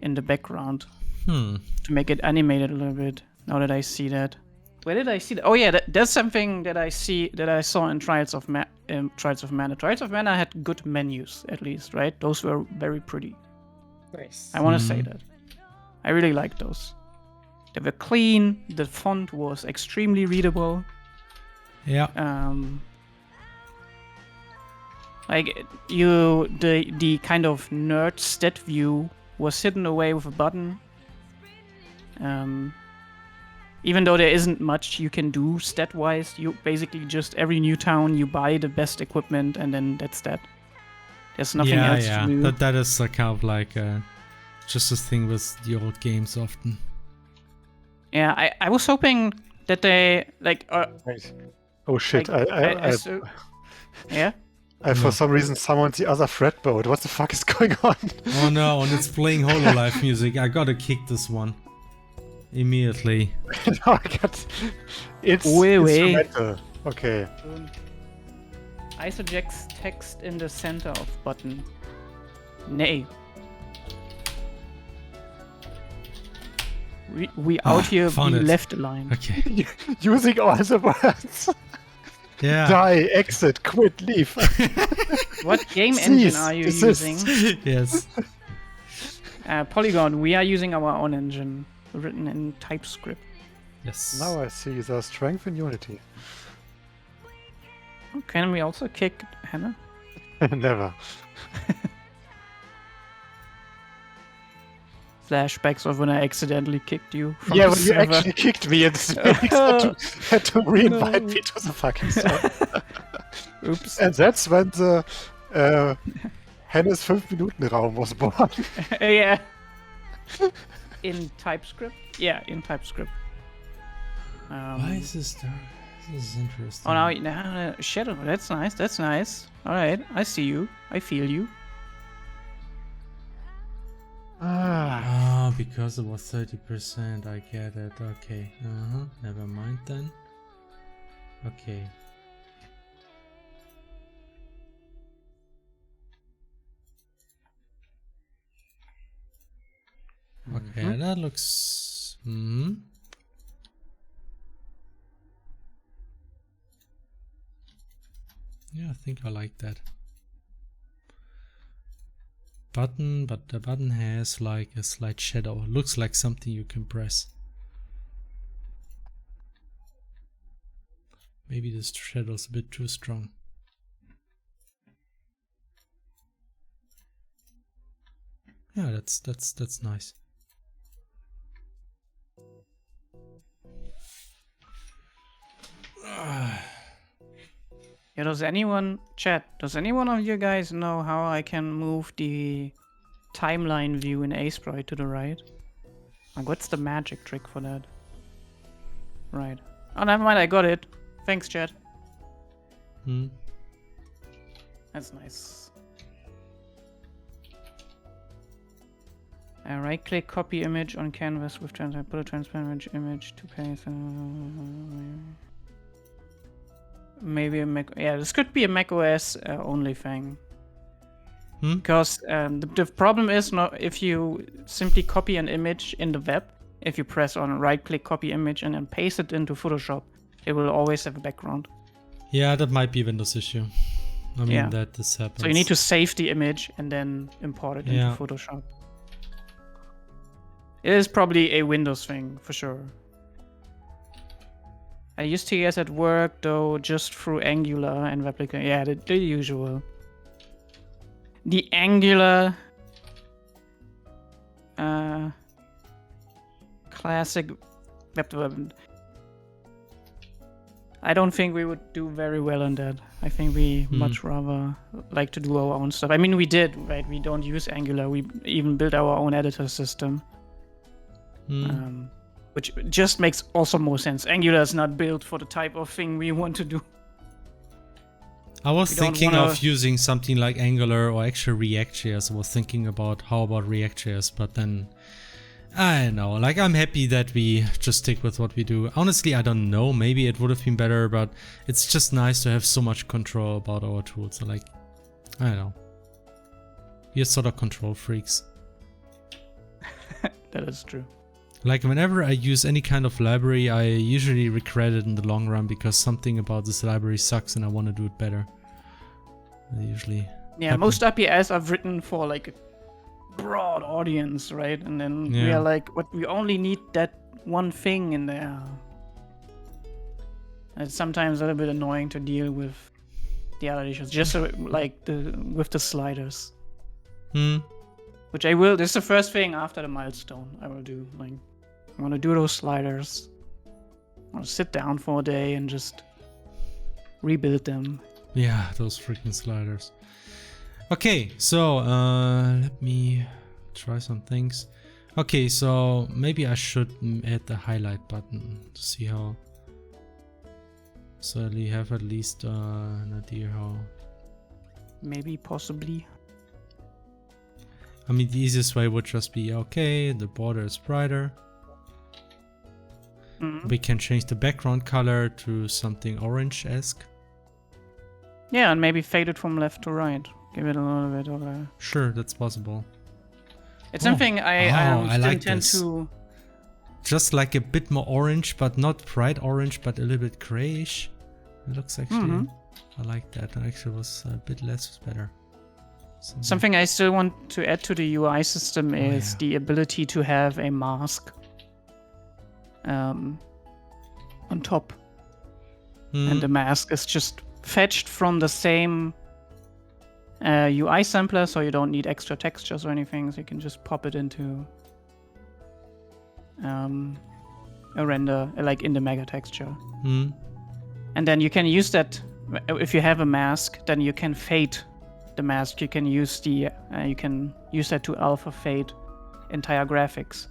in the background to make it animated a little bit. Now that I see that, where did I see that? Oh yeah, that's something that I saw in Trials of Mana. Trials of Mana had good menus, at least, right? Those were very pretty. Nice. I want to say that. I really liked those. They were clean. The font was extremely readable. Yeah. Like the kind of nerd stat view was hidden away with a button. Even though there isn't much you can do stat-wise, you basically just every new town you buy the best equipment and then that's that. There's nothing else to do. That is kind of like just a thing with the old games often. Yeah, I was hoping that they like. Right. Oh shit! Like, yeah. I for some reason summoned the other fretboard. What the fuck is going on? Oh no! And it's playing Hololive music. I gotta kick this one immediately. No, I got it's instrumental. Okay. I suggest text in the center of button. Nay. We out here be left aligned. Okay. Using all the words. Yeah. Die, exit, quit, leave. What game engine are you using? Yes. Polygon. We are using our own engine, written in TypeScript. Yes. Now I see the strength in Unity. Oh, can we also kick Hannah? Never. Flashbacks of when I accidentally kicked you from yeah, the when you server. actually kicked me and had to re-invite me to the fucking server. Oops. And that's when the Hennes 5-Minuten-Raum was born. Yeah. In TypeScript? Yeah, in TypeScript. Why is this dark? This is interesting. Oh, now Shadow. That's nice. That's nice. All right, I see you. I feel you. Ah, because it was 30%. I get it. Okay. Never mind then. Okay. Okay, that looks. Yeah, I think I like that. Button, but the button has like a slight shadow. Looks like something you can press. Maybe this shadow's a bit too strong. Yeah, that's nice. Yeah, does anyone of you guys know how I can move the timeline view in Aseprite to the right? Like, what's the magic trick for that? Right. Oh, never mind, I got it. Thanks, chat. That's nice. Right-click, copy image on canvas with transparent. Put a transparent image to paste. Maybe a Mac. Yeah, this could be a macOS only thing. Because the problem is not if you simply copy an image in the web, if you press on right-click copy image and then paste it into Photoshop, it will always have a background. Yeah, that might be a Windows issue. I mean, Yeah. that this happens. So you need to save the image and then import it into Photoshop. It is probably a Windows thing, for sure. I used TS at work, though, just through Angular and Replica. Yeah, the usual. The Angular classic web development. I don't think we would do very well on that. I think we much rather like to do our own stuff. I mean, we did, right? We don't use Angular. We even built our own editor system. Which just makes also more sense. Angular is not built for the type of thing we want to do. I was thinking of using something like Angular or actually React.js. I was thinking about how about React.js, but then I don't know. Like, I'm happy that we just stick with what we do. Honestly, I don't know. Maybe it would have been better, but it's just nice to have so much control about our tools. Like, I don't know. We're sort of control freaks. That is true. Like, whenever I use any kind of library, I usually regret it in the long run because something about this library sucks and I want to do it better. Most APIs are written for like a broad audience, right? And then we are like, we only need that one thing in there. It's sometimes a little bit annoying to deal with the other issues, just so, like with the sliders. Which I will. This is the first thing after the milestone I will do. Like, I want to do those sliders. I want to sit down for a day and just rebuild them. Yeah, those freaking sliders. Okay, so let me try some things. Okay, so maybe I should add the highlight button to see how. So you have at least an idea how. Maybe, possibly. I mean, the easiest way would just be, okay, the border is brighter. We can change the background color to something orange-esque. Yeah, and maybe fade it from left to right. Give it a little bit of a... Sure, that's possible. It's something I like intend this. to... Just like a bit more orange, but not bright orange, but a little bit grayish. It looks actually... I like that. Actually, was a bit less was better. Something I still want to add to the UI system is the ability to have a mask on top. And the mask is just fetched from the same UI sampler, so you don't need extra textures or anything, so you can just pop it into a render, like in the mega texture. And then you can use that, if you have a mask, then you can fade the mask. You can use that to alpha fade entire graphics.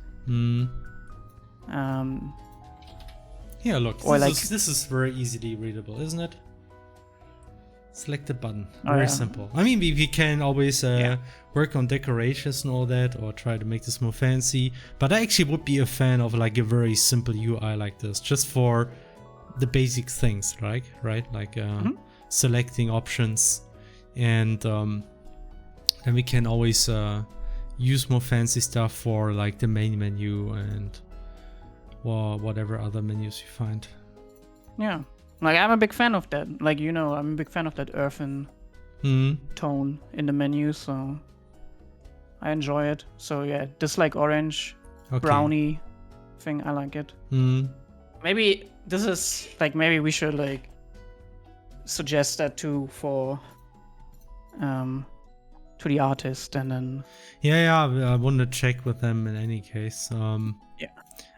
Yeah, look, this is very easily readable, isn't it? Select the button. Very simple. I mean, we can always work on decorations and all that, or try to make this more fancy. But I actually would be a fan of like a very simple UI like this, just for the basic things, right? Like selecting options, and then we can always use more fancy stuff for like the main menu and or whatever other menus you find. Yeah. Like, I'm a big fan of that. Like, you know, I'm a big fan of that earthen tone in the menu, so I enjoy it. So yeah, this like orange brownie thing, I like it. Maybe this is like, maybe we should like suggest that too for to the artist, and then I want to check with them in any case.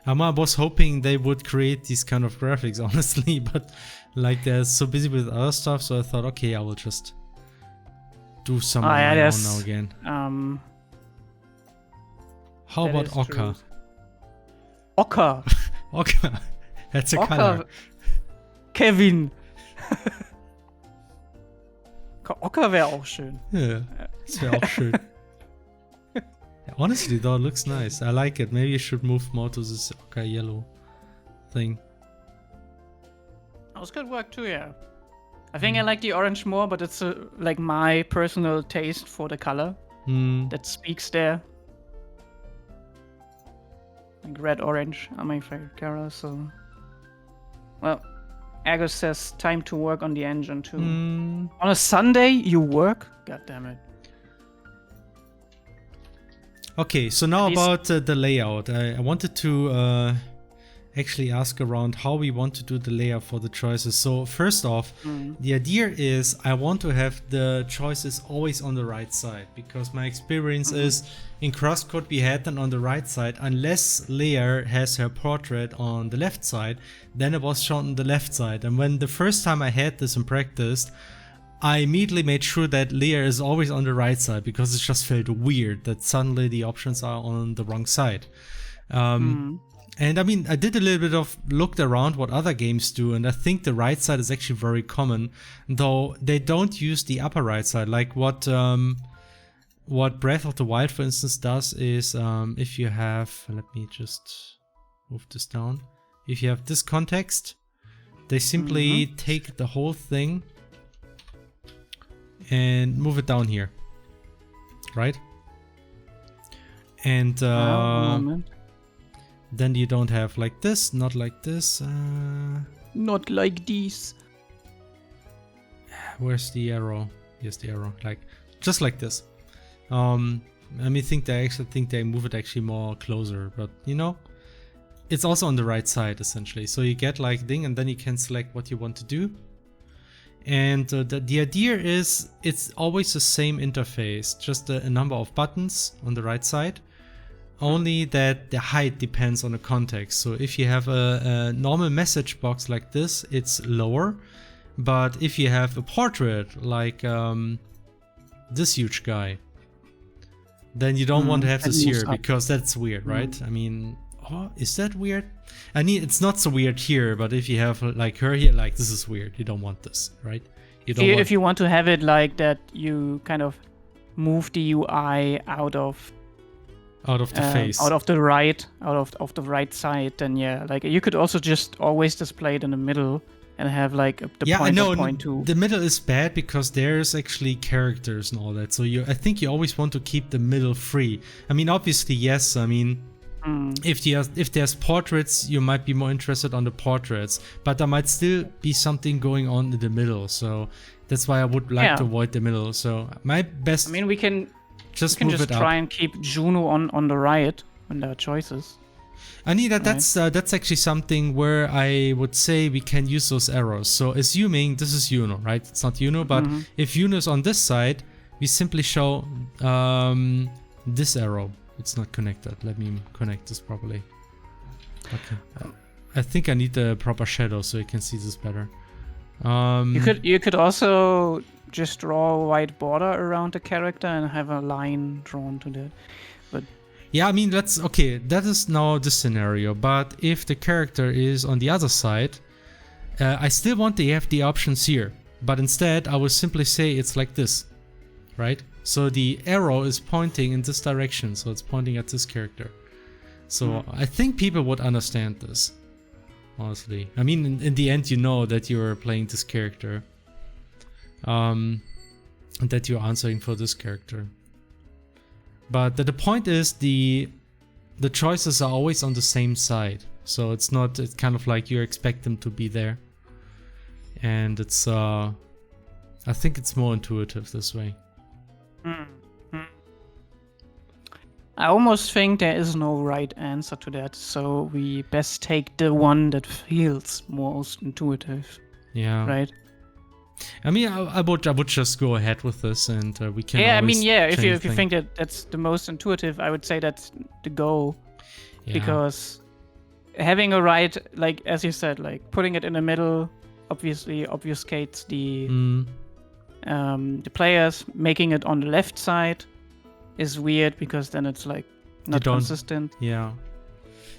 I was hoping they would create these kind of graphics, honestly, but like they're so busy with other stuff, so I thought, okay, I will just do some on my own now again. How about Ochre? Ochre. Ochre. That's a color. Kevin. Ochre wäre auch schön. Ja, das wäre auch schön. Honestly, though, it looks nice. I like it. Maybe you should move more to this ochre yellow thing. That was good work too, yeah. I think I like the orange more, but it's like my personal taste for the color that speaks there. Like red, orange are my favorite colors. So, well, Agus says time to work on the engine too. On a Sunday, you work? God damn it. Okay, so now about the layout. I wanted to actually ask around how we want to do the layout for the choices. So first off, the idea is I want to have the choices always on the right side, because my experience is in Crosscode we had them on the right side unless Leia has her portrait on the left side, then it was shown on the left side. And when the first time I had this in practice, I immediately made sure that Leia is always on the right side, because it just felt weird that suddenly the options are on the wrong side. And I mean, I did a little bit of looked around what other games do, and I think the right side is actually very common, though they don't use the upper right side. Like what Breath of the Wild, for instance, does is if you have, let me just move this down. If you have this context, they simply take the whole thing and move it down here, right? And then you don't have like this, not like this. Not like these. Where's the arrow? Here's the arrow. Like just like this. I mean, think they move it actually more closer, but you know, it's also on the right side essentially. So you get like thing, and then you can select what you want to do. And the idea is it's always the same interface, just a number of buttons on the right side. Only that the height depends on the context. So if you have a normal message box like this, it's lower. But if you have a portrait like this huge guy, then you don't want to have this here, because that's weird, right? I mean, is that weird? I mean, it's not so weird here, but if you have like her here, like this is weird. You don't want this, right? You don't if you want to have it like that, you kind of move the UI out of the face, out of the right side, then yeah, like you could also just always display it in the middle and have like the point to. The middle is bad because there's actually characters and all that. So I think you always want to keep the middle free. I mean, obviously, yes. I mean, if there's portraits, you might be more interested on the portraits, but there might still be something going on in the middle. So that's why I would like to avoid the middle. So my best. I mean, we can just try and keep Juno on the right when there are choices. I need that's actually something where I would say we can use those arrows. So assuming this is Juno, right? It's not Juno, but if Juno is on this side, we simply show this arrow. It's not connected. Let me connect this properly. Okay. I think I need the proper shadow so you can see this better. You could also just draw a white border around the character and have a line drawn to that. But yeah, I mean, that is now the scenario. But if the character is on the other side, I still want to have the options here. But instead, I will simply say it's like this, right? So the arrow is pointing in this direction, so it's pointing at this character. So I think people would understand this, honestly. I mean, in the end, you know that you're playing this character. And that you're answering for this character. But the point is the choices are always on the same side. So it's kind of like you expect them to be there. And it's I think it's more intuitive this way. I almost think there is no right answer to that, so we best take the one that feels most intuitive. Yeah. Right? I mean, I would just go ahead with this, and we can. Yeah, I mean, yeah. If you think that that's the most intuitive, I would say that's the goal, because having a right, like as you said, like putting it in the middle, obviously obfuscates the players. Making it on the left side is weird because then it's like not consistent. Yeah.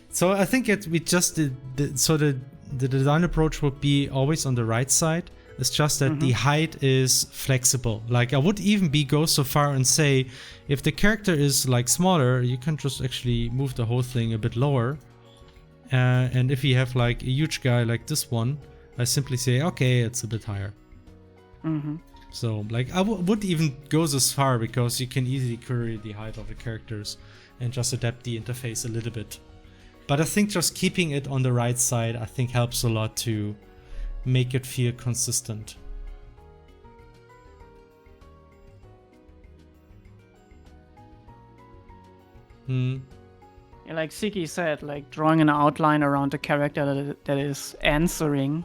So I think we just did. The design approach would be always on the right side. It's just that the height is flexible. Like I would even go so far and say, if the character is like smaller, you can just actually move the whole thing a bit lower. And if you have like a huge guy like this one, I simply say, okay, it's a bit higher. So like I would even go this far, because you can easily query the height of the characters and just adapt the interface a little bit. But I think just keeping it on the right side, I think, helps a lot to make it feel consistent. Yeah, like Siki said, like drawing an outline around a character that is answering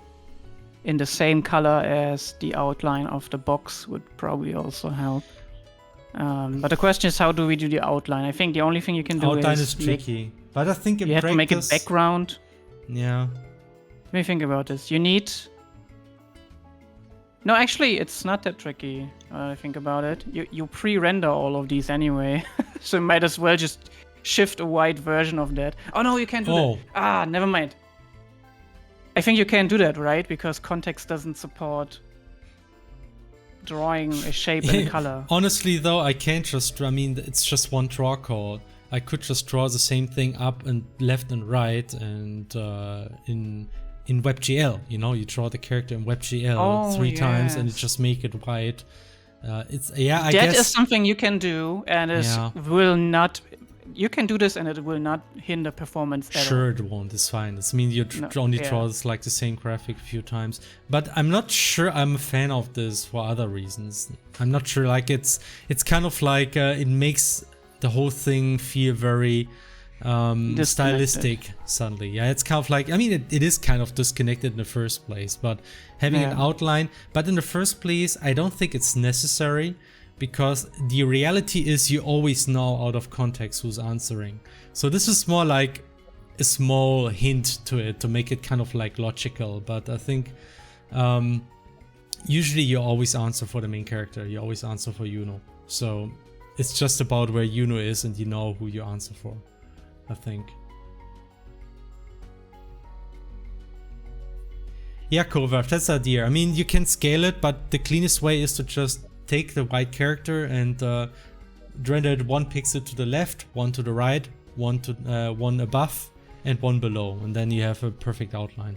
in the same color as the outline of the box would probably also help. But the question is, how do we do the outline? I think the only thing you can do outline is tricky, but I think you have to make a background. Yeah. Let me think about this. You need... No, actually, it's not that tricky. I think about it. You pre-render all of these anyway, so you might as well just shift a white version of that. Oh no, you can't do that. Ah, never mind. I think you can do that, right? Because context doesn't support drawing a shape and a color. Honestly, though, I can't just... I mean, it's just one draw code. I could just draw the same thing up and left and right, and in WebGL, you know, you draw the character in WebGL 3 times and you just make it white. I guess that is something you can do, and will not... You can do this and it will not hinder performance at all. Sure, it won't. It's fine. It's mean you only draw like the same graphic a few times. But I'm not sure I'm a fan of this for other reasons. I'm not sure. Like it's kind of like it makes the whole thing feel very stylistic suddenly. Yeah, it's kind of like, I mean, it is kind of disconnected in the first place. But having an outline. But in the first place, I don't think it's necessary. Because the reality is you always know out of context who's answering. So this is more like a small hint to it to make it kind of like logical. But I think usually you always answer for the main character. You always answer for Yuno. So it's just about where Yuno is and you know who you answer for, I think. Yeah, Covert, that's the idea. I mean, you can scale it, but the cleanest way is to just take the white character and render it 1 pixel to the left, 1 to the right, 1 above, and 1 below, and then you have a perfect outline.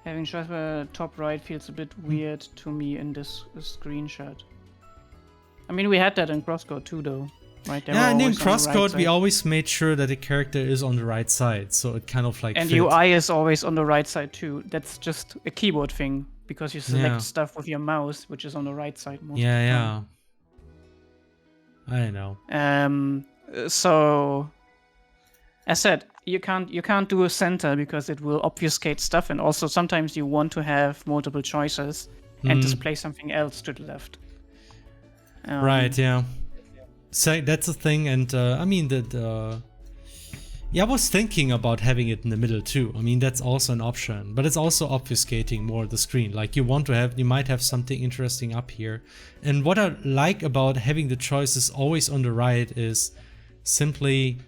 Having choice top right feels a bit weird to me in this screenshot. I mean, we had that in Crosscode too, though. Right, yeah, and in Crosscode we always made sure that the character is on the right side, so it kind of like and UI is always on the right side too. That's just a keyboard thing, because you select stuff with your mouse, which is on the right side most of the time. I know. So, as said, you can't do a center because it will obfuscate stuff, and also sometimes you want to have multiple choices and display something else to the left. Right, yeah. So that's the thing, and I mean that. I was thinking about having it in the middle too. I mean, that's also an option, but it's also obfuscating more the screen. Like you might have something interesting up here. And what I like about having the choices always on the right is simply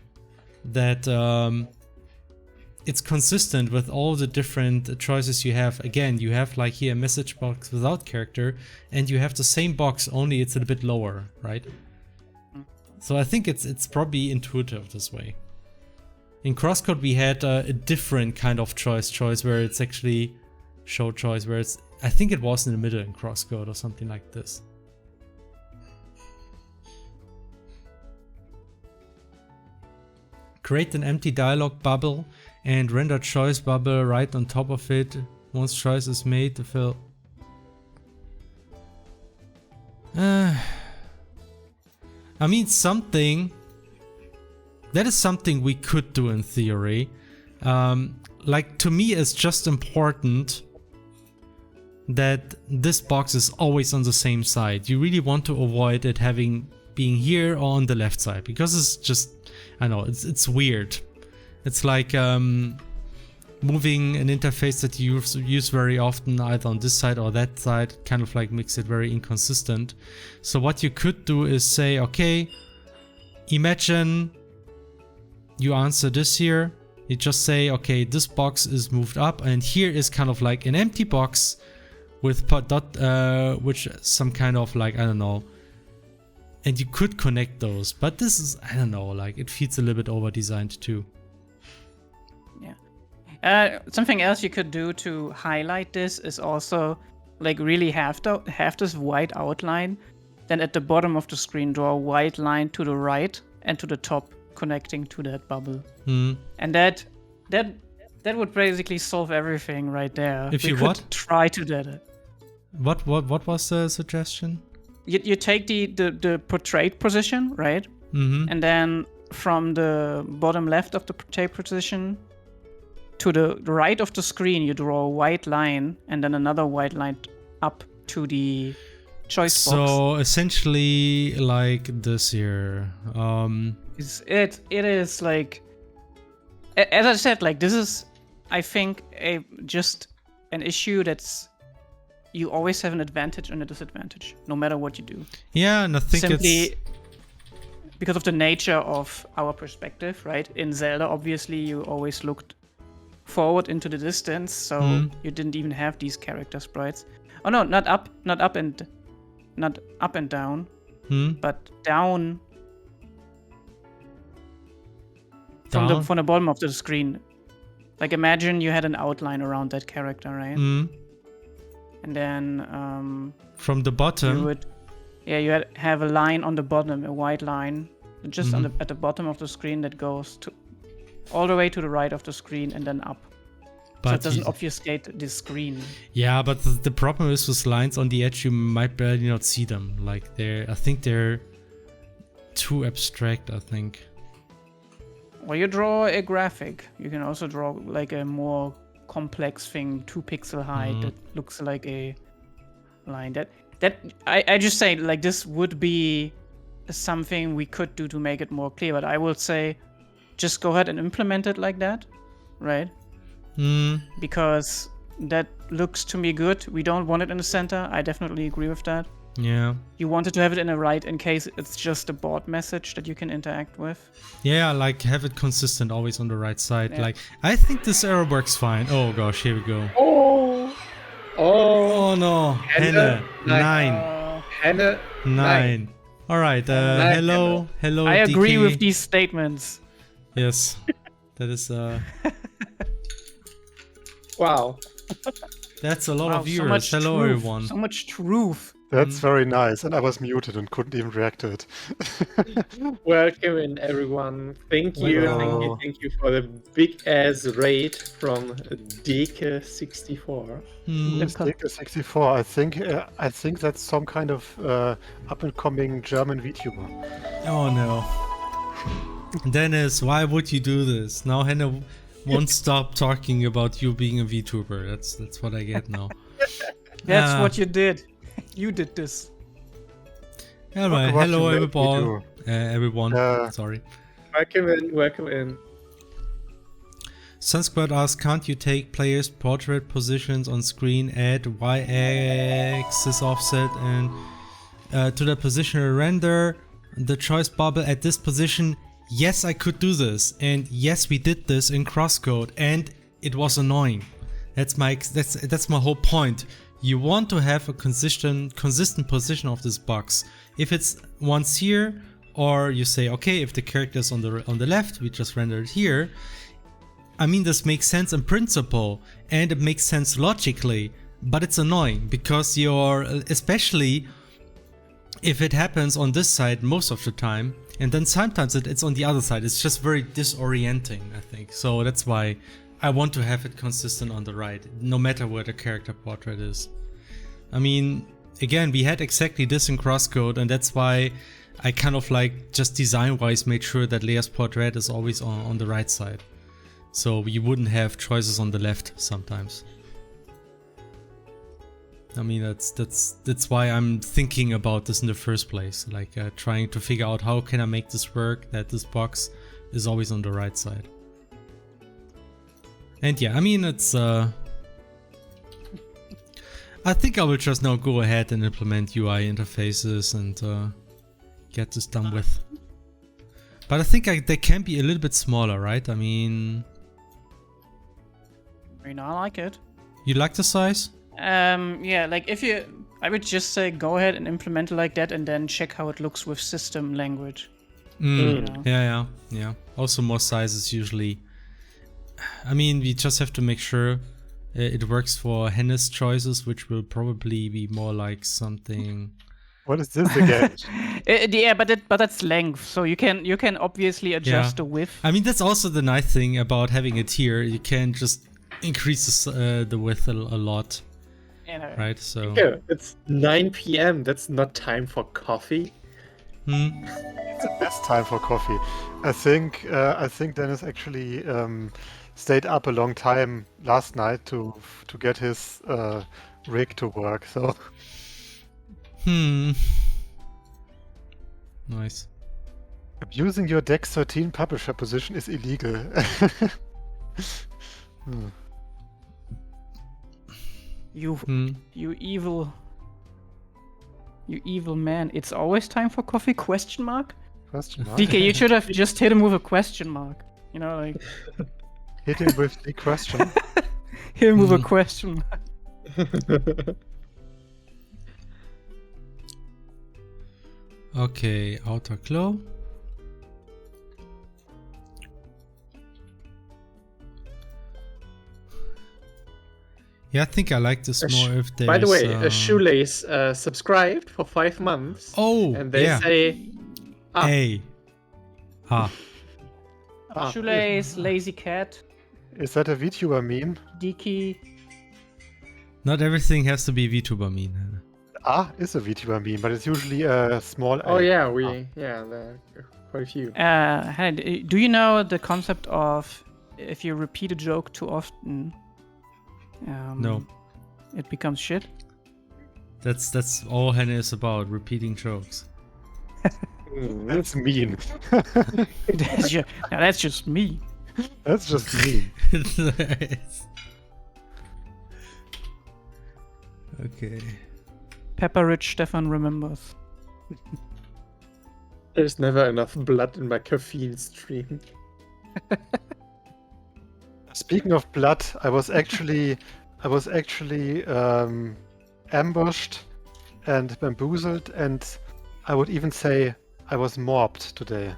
that it's consistent with all the different choices you have. Again, you have like here a message box without character, and you have the same box, only it's a bit lower, right? So I think it's probably intuitive this way. In Crosscode we had a different kind of choice where it's actually show choice, where it's, I think it was in the middle in Crosscode or something like this. Create an empty dialog bubble and render choice bubble right on top of it once choice is made to fill. I mean, that is something we could do in theory. Like, to me, it's just important that this box is always on the same side. You really want to avoid it being here or on the left side, because it's just, I know, it's weird. It's like moving an interface that you use very often either on this side or that side, kind of like makes it very inconsistent. So what you could do is say, okay, imagine you answer this here. You just say, okay, this box is moved up, and here is kind of like an empty box with which some kind of like, I don't know. And you could connect those, but this is, I don't know, like it feels a little bit over designed too. Something else you could do to highlight this is also like really have this white outline. Then at the bottom of the screen, draw a white line to the right and to the top, connecting to that bubble. And that would basically solve everything right there. If we you could what? try to do it. What was the suggestion? You take the portrait position, right? And then from the bottom left of the portrait position to the right of the screen, you draw a white line and then another white line up to the choice box. So essentially like this here. It is like, as I said, like this is, I think, just an issue that's, you always have an advantage and a disadvantage, no matter what you do. Yeah, and I think simply because of the nature of our perspective, right? In Zelda, obviously, you always looked forward into the distance, so you didn't even have these character sprites. Oh no, not up and down, but down. From the bottom of the screen. Like imagine you had an outline around that character, right? And then from the bottom, you have a line on the bottom, a white line, just at the bottom of the screen that goes all the way to the right of the screen and then up. But so it doesn't obfuscate the screen. Yeah, but the problem is with lines on the edge, you might barely not see them. Like I think they're too abstract, I think. Well, you draw a graphic. You can also draw like a more complex thing, 2 pixel high, that looks like a line. I just say like this would be something we could do to make it more clear. But I would say, just go ahead and implement it like that, right? Because that looks to me good. We don't want it in the center. I definitely agree with that. Yeah. You wanted to have it in the right in case it's just a board message that you can interact with. Yeah, like have it consistent, always on the right side. Yeah. Like I think this arrow works fine. Oh gosh, here we go. Oh no, Henne, 9. Henne, 9. All right. Hello. I agree DK. with these statements. Yes, that is. Wow. That's a lot of viewers. Hello, everyone. So much truth. That's very nice, and I was muted and couldn't even react to it. Welcome in, everyone. Thank you for the big ass raid from Deke64. Deke64. I think that's some kind of up and coming German VTuber. Oh no, Dennis, why would you do this? Now Hannah won't stop talking about you being a VTuber. That's what I get now. That's what you did. You did this. All right. Hello, everyone. Sorry. Welcome in. Sunsquad asks, can't you take players' portrait positions on screen, add y-axis offset and to the positional render the choice bubble at this position? Yes, I could do this, and yes, we did this in crosscode, and it was annoying. That's my whole point. You want to have a consistent position of this box. If it's once here, or you say, okay, if the character is on the left, we just render it here. I mean, this makes sense in principle, and it makes sense logically, but it's annoying because especially if it happens on this side most of the time, and then sometimes it's on the other side. It's just very disorienting, I think. So that's why I want to have it consistent on the right, no matter where the character portrait is. I mean, again, we had exactly this in crosscode, and that's why I kind of like just design-wise made sure that Lea's portrait is always on the right side. So you wouldn't have choices on the left sometimes. I mean, that's why I'm thinking about this in the first place, like trying to figure out how can I make this work, that this box is always on the right side. And yeah, I mean, it's I think I will just now go ahead and implement UI interfaces and get this done with. But I think they can be a little bit smaller, right? I mean, I like it. You like the size? Yeah, like I would just say go ahead and implement it like that and then check how it looks with system language. You know? Yeah. Also more size is usually I mean, we just have to make sure it works for Hennes choices, which will probably be more like something. What is this again? Yeah, but that's length, so you can obviously adjust the width. I mean, that's also the nice thing about having a tier. You can just increase the width a lot, right? So Yeah, it's 9 p.m. That's not time for coffee. It's the best time for coffee. I think Dennis actually stayed up a long time last night to get his rig to work. So nice. abusing your Dex 13 publisher position is illegal. You evil man. It's always time for coffee? Question mark? Question mark. DK, you should have just hit him with a question mark. You know, like Hit him with the question. hit him with a question mark. Okay, outer claw. Yeah, I think I like this more if there's... By the way, a shoelace subscribed for 5 months. Oh, and they say... Hey. Shoelace, lazy cat, Is that a VTuber meme? DK. Not everything has to be VTuber meme. Is a VTuber meme, but it's usually a small Oh A. yeah, there are quite a few. Hanny, do you know the concept of if you repeat a joke too often, No. it becomes shit? That's all Hannah is about, repeating jokes. That's mean. That's just me. That's just mean. Okay. Pepper Rich Stefan remembers. There's never enough blood in my caffeine stream. Speaking of blood, I was actually ambushed and bamboozled, and I would even say I was mobbed today.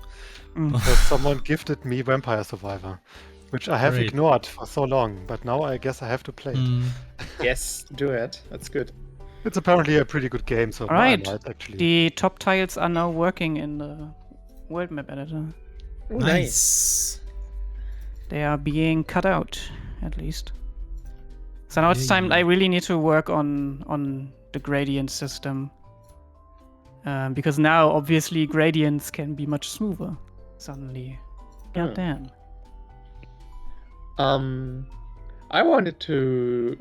Because someone gifted me Vampire Survivor, which I have Great. ignored for so long, but now I guess I have to play it. Yes, do it. That's good. It's apparently a pretty good game, so Alright. I might actually. The top tiles are now working in the world map editor. Oh, Nice. They are being cut out, at least. So now it's time. I really need to work on the gradient system. Because now, obviously, gradients can be much smoother. Suddenly. God damn. I wanted to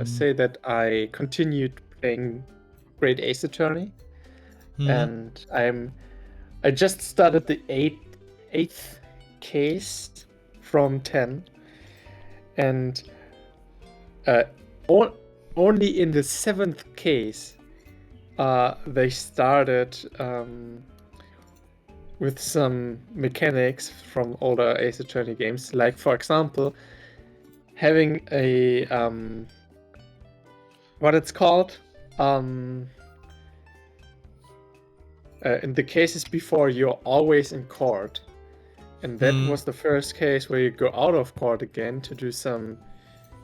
say that I continued playing Great Ace Attorney, and I just started the eighth case from 10, and only in the 7th case they started with some mechanics from older Ace Attorney games, like for example having a what it's called in the cases before, you're always in court, and that was the first case where you go out of court again to do some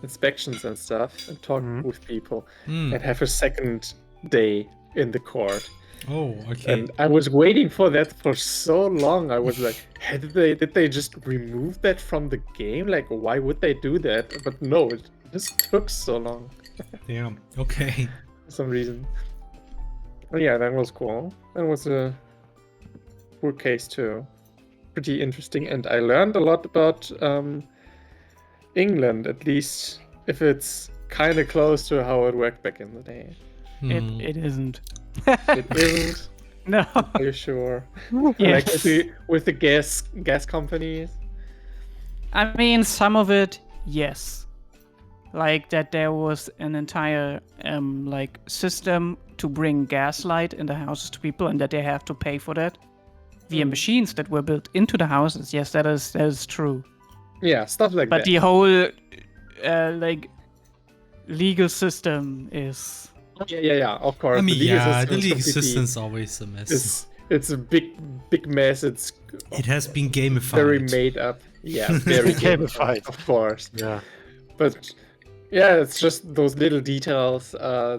inspections and stuff and talk with people and have a second day in the court. Oh, okay. And I was waiting for that for so long. I was like, did they just remove that from the game? Like, why would they do that? But no, it just took so long. Damn. Okay. For some reason. Oh yeah, that was cool. That was a cool case too. Pretty interesting, and I learned a lot about England, at least if it's kind of close to how it worked back in the day. It isn't. It isn't. No. Are you sure? Yes. Like with the gas companies. I mean, some of it, yes. Like that there was an entire like system to bring gaslight in the houses to people, and that they have to pay for that via machines that were built into the houses. Yes, that is true. Yeah, stuff like But that. the whole like legal system is. Yeah, of course. I mean, the legal the legal completely- system's always a mess. It's a big mess. It's It has been gamified. very made up. Yeah, very gamified, of course. Yeah. But yeah, it's just those little details.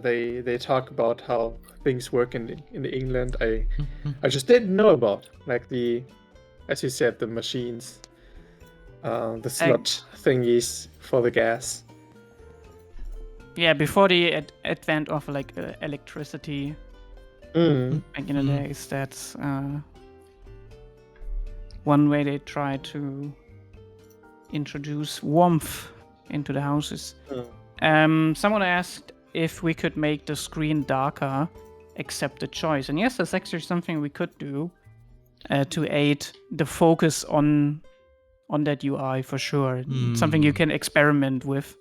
They talk about how things work in England. I just didn't know about, like as you said, the machines, the slot thingies for the gas. Yeah, before the advent of like electricity back in the days, that's one way they try to introduce warmth into the houses. Someone asked if we could make the screen darker, accept the choice. And yes, that's actually something we could do to aid the focus on that UI for sure. Something you can experiment with.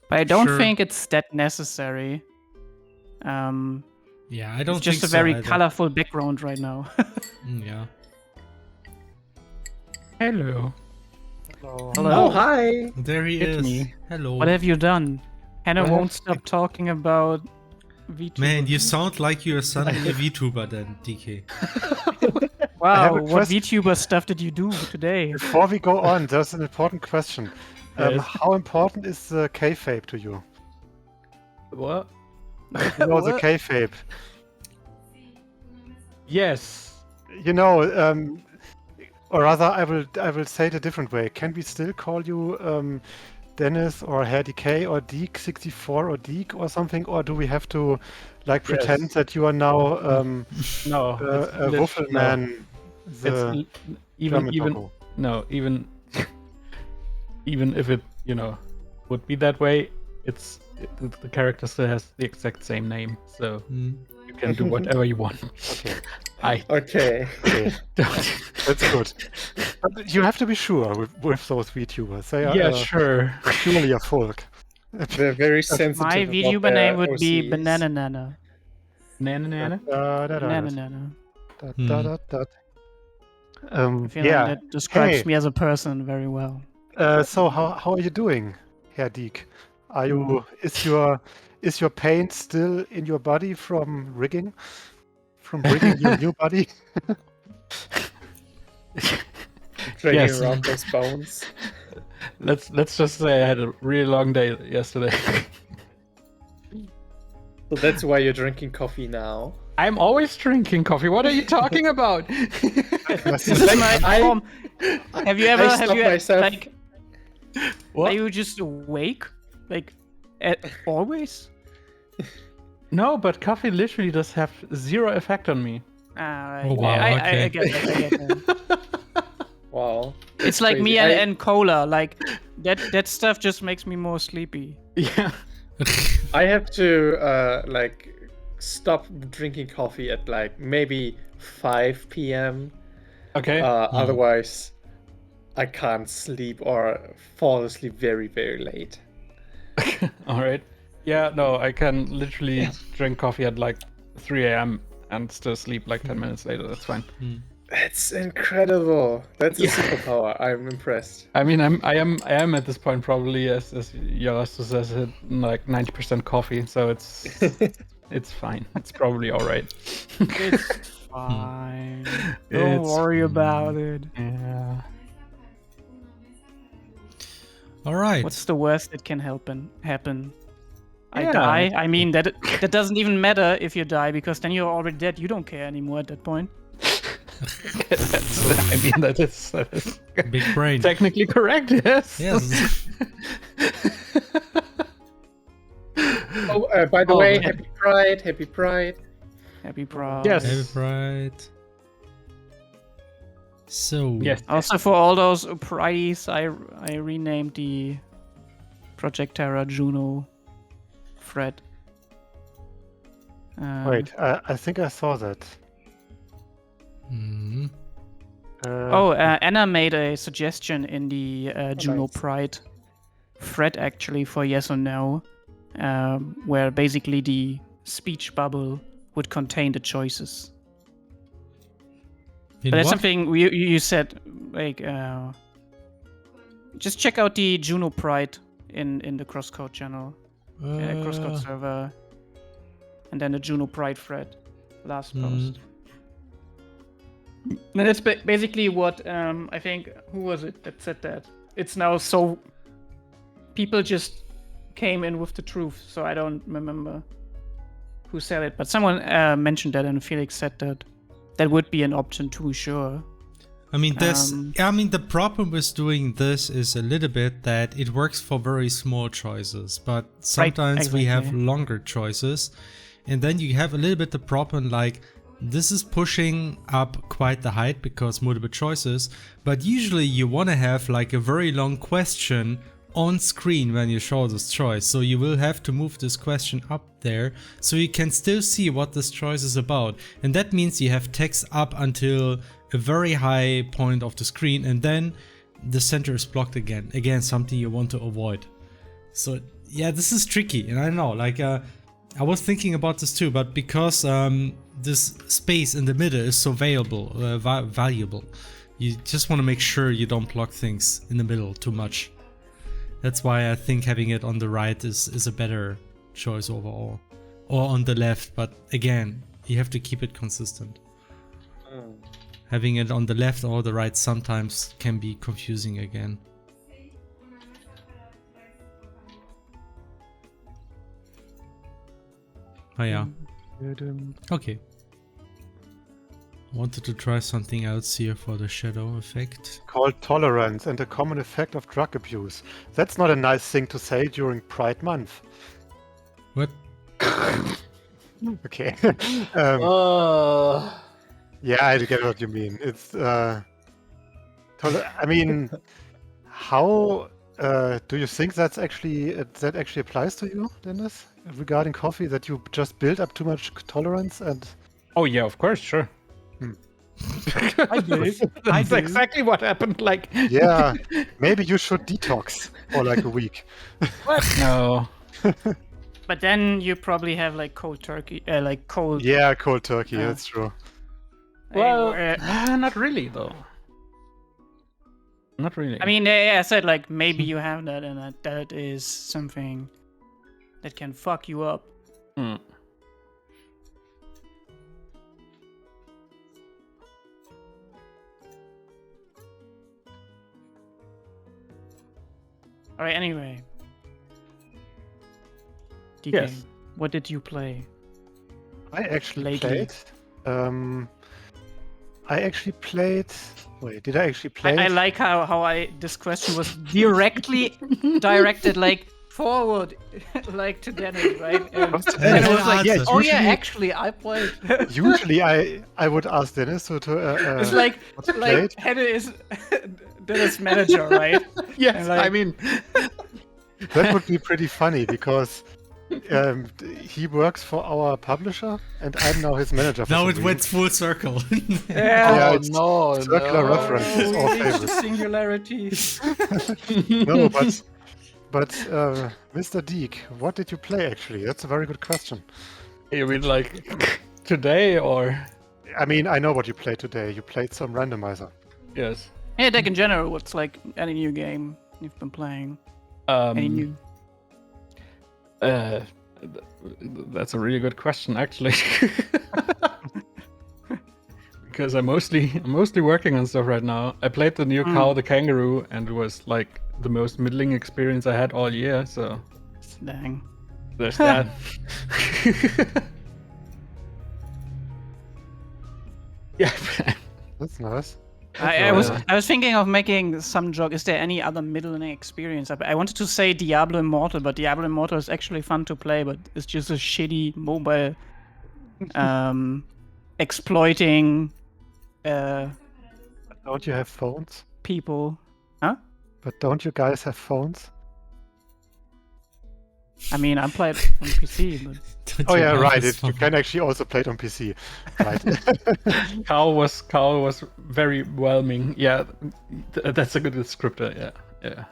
But I don't think it's that necessary. Yeah, I don't It's just think a very so colorful background right now. Yeah. Hello. Hello. Oh, hi! There he It's is. me. Hello. What have you done? Hannah What won't have- stop talking about VTuber. Man, you sound like you're suddenly a VTuber then, DK. I have Wow, a what question. VTuber stuff did you do today? Before we go on, there's an important question. Yes. How important is the kayfabe to you? What? You know the What? kayfabe. Yes. You know, or rather, I will say it a different way. Can we still call you Dennis or Herr DK or Deek64 or Deek or something, or do we have to like pretend Yes. that you are now No. a Wuffelman? The German even doggo? no even even if it would be that way, the character still has the exact same name, so you can do whatever you want. Okay. Okay. Okay. That's good. But you have to be sure with those VTubers. They are Yeah, sure. purely a folk. They're very sensitive. My about VTuber their name would be OCs. Banana Nana. Nana. Banana Nana. I feel Yeah. like that describes Hey. me as a person very well. So how are you doing, Herr Deek? Are you is your paint still in your body from rigging? From rigging your new body? Dragging Yes. around those bones. Let's just say I had a really long day yesterday. So that's why you're drinking coffee now. I'm always drinking coffee. What are you talking about? This is my form. Have you ever stopped myself. like What? are you just awake? Like always? No, but coffee literally does have zero effect on me. Right. Oh, wow, I okay. get that. I get that. Wow. It's like me crazy. and cola. Like that stuff just makes me more sleepy. Yeah. I have to like stop drinking coffee at like maybe 5 p.m. Okay. Otherwise, I can't sleep or fall asleep very, very late. All right. Yeah, no, I can literally drink coffee at like 3 a.m. and still sleep like 10 minutes later. That's fine. That's incredible. That's a superpower. I'm impressed. I mean, I am at this point probably as Yarastu says it, like 90% coffee, so it's fine. It's probably all right. It's fine. Don't It's worry about it. Yeah. All right. What's the worst that can happen? I Yeah. die. I mean that doesn't even matter if you die because then you're already dead. You don't care anymore at that point. I mean that is Big brain. technically correct. Yes. Yes. Oh, by the Oh, way, yeah. happy Pride, happy Pride. Happy Pride. Yes. Happy Pride. So. Yes. Also for all those prides, I renamed the Project Terra Juno Fred. Wait, I think I saw that. Mhm. Anna made a suggestion in the Juno nice. Pride thread actually for yes or no, where basically the speech bubble would contain the choices. In But that's what? something you said, like, just check out the Juno Pride in the Crosscode channel, Crosscode server, and then the Juno Pride thread, last post. And that's basically what I think. Who was it that said that? It's now so. People just came in with the truth, so I don't remember who said it, but someone mentioned that, and Felix said that that would be an option too. Sure. I mean, the problem with doing this is a little bit that it works for very small choices, but sometimes we have longer choices, and then you have a little bit the problem like this is pushing up quite the height because multiple choices, but usually you want to have like a very long question on screen when you show this choice, so you will have to move this question up there so you can still see what this choice is about, and that means you have text up until a very high point of the screen, and then the center is blocked again something you want to avoid. So yeah, this is tricky, and I know, like I was thinking about this too, but because this space in the middle is so valuable, you just want to make sure you don't block things in the middle too much. That's why I think having it on the right is a better choice overall, or on the left, but again, you have to keep it consistent. Having it on the left or the right sometimes can be confusing again. Oh yeah. Okay. Wanted to try something else here for the shadow effect. Called tolerance and a common effect of drug abuse. That's not a nice thing to say during Pride Month. What? Okay. Yeah, I get what you mean. It's I mean, how do you think that actually applies to you, Dennis, regarding coffee? That you just build up too much tolerance and? Oh yeah, of course, sure. I do. That's exactly what happened. Like, yeah, maybe you should detox for like a week. What? No. But then you probably have like cold turkey, like cold. Yeah, cold turkey. That's true. Well, not really though. Not really. I mean, I said like maybe you have that, and that is something that can fuck you up. All right. Anyway, DK, Yes. what did you play? I actually Lately. played. Wait, did I actually play? I like how this question was directly directed like forward, like to Dennis, right? And Was to and it Dennis. was like, Yes, oh yeah, usually- actually I played. Usually, I would ask Dennis to. It's like what you played? Henne is Dennis' manager, right? yes, and like- I mean, That would be pretty funny because he works for our publisher and I'm now his manager. For Now some it went reason. full circle. Yeah, oh it's no, circular no. references, all We reached favorites. singularity. No, but Mr. Deek, what did you play actually? That's a very good question. You mean like today or? I mean, I know what you played today. You played some randomizer. Yes. Yeah, deck in general. What's like any new game you've been playing? Any new? That's a really good question, actually. Because I'm mostly working on stuff right now. I played the new Cow the Kangaroo, and it was like the most middling experience I had all year. So Dang. there's that. Yeah. That's nice. I was thinking of making some joke. Is there any other middling experience? I wanted to say Diablo Immortal, but Diablo Immortal is actually fun to play, but it's just a shitty mobile exploiting Don't you have phones? people. Huh? But don't you guys have phones? I mean, I played on PC, but Oh yeah, right. You can actually also play it on PC. Right. Cow was very whelming. Yeah, that's a good descriptor. Yeah.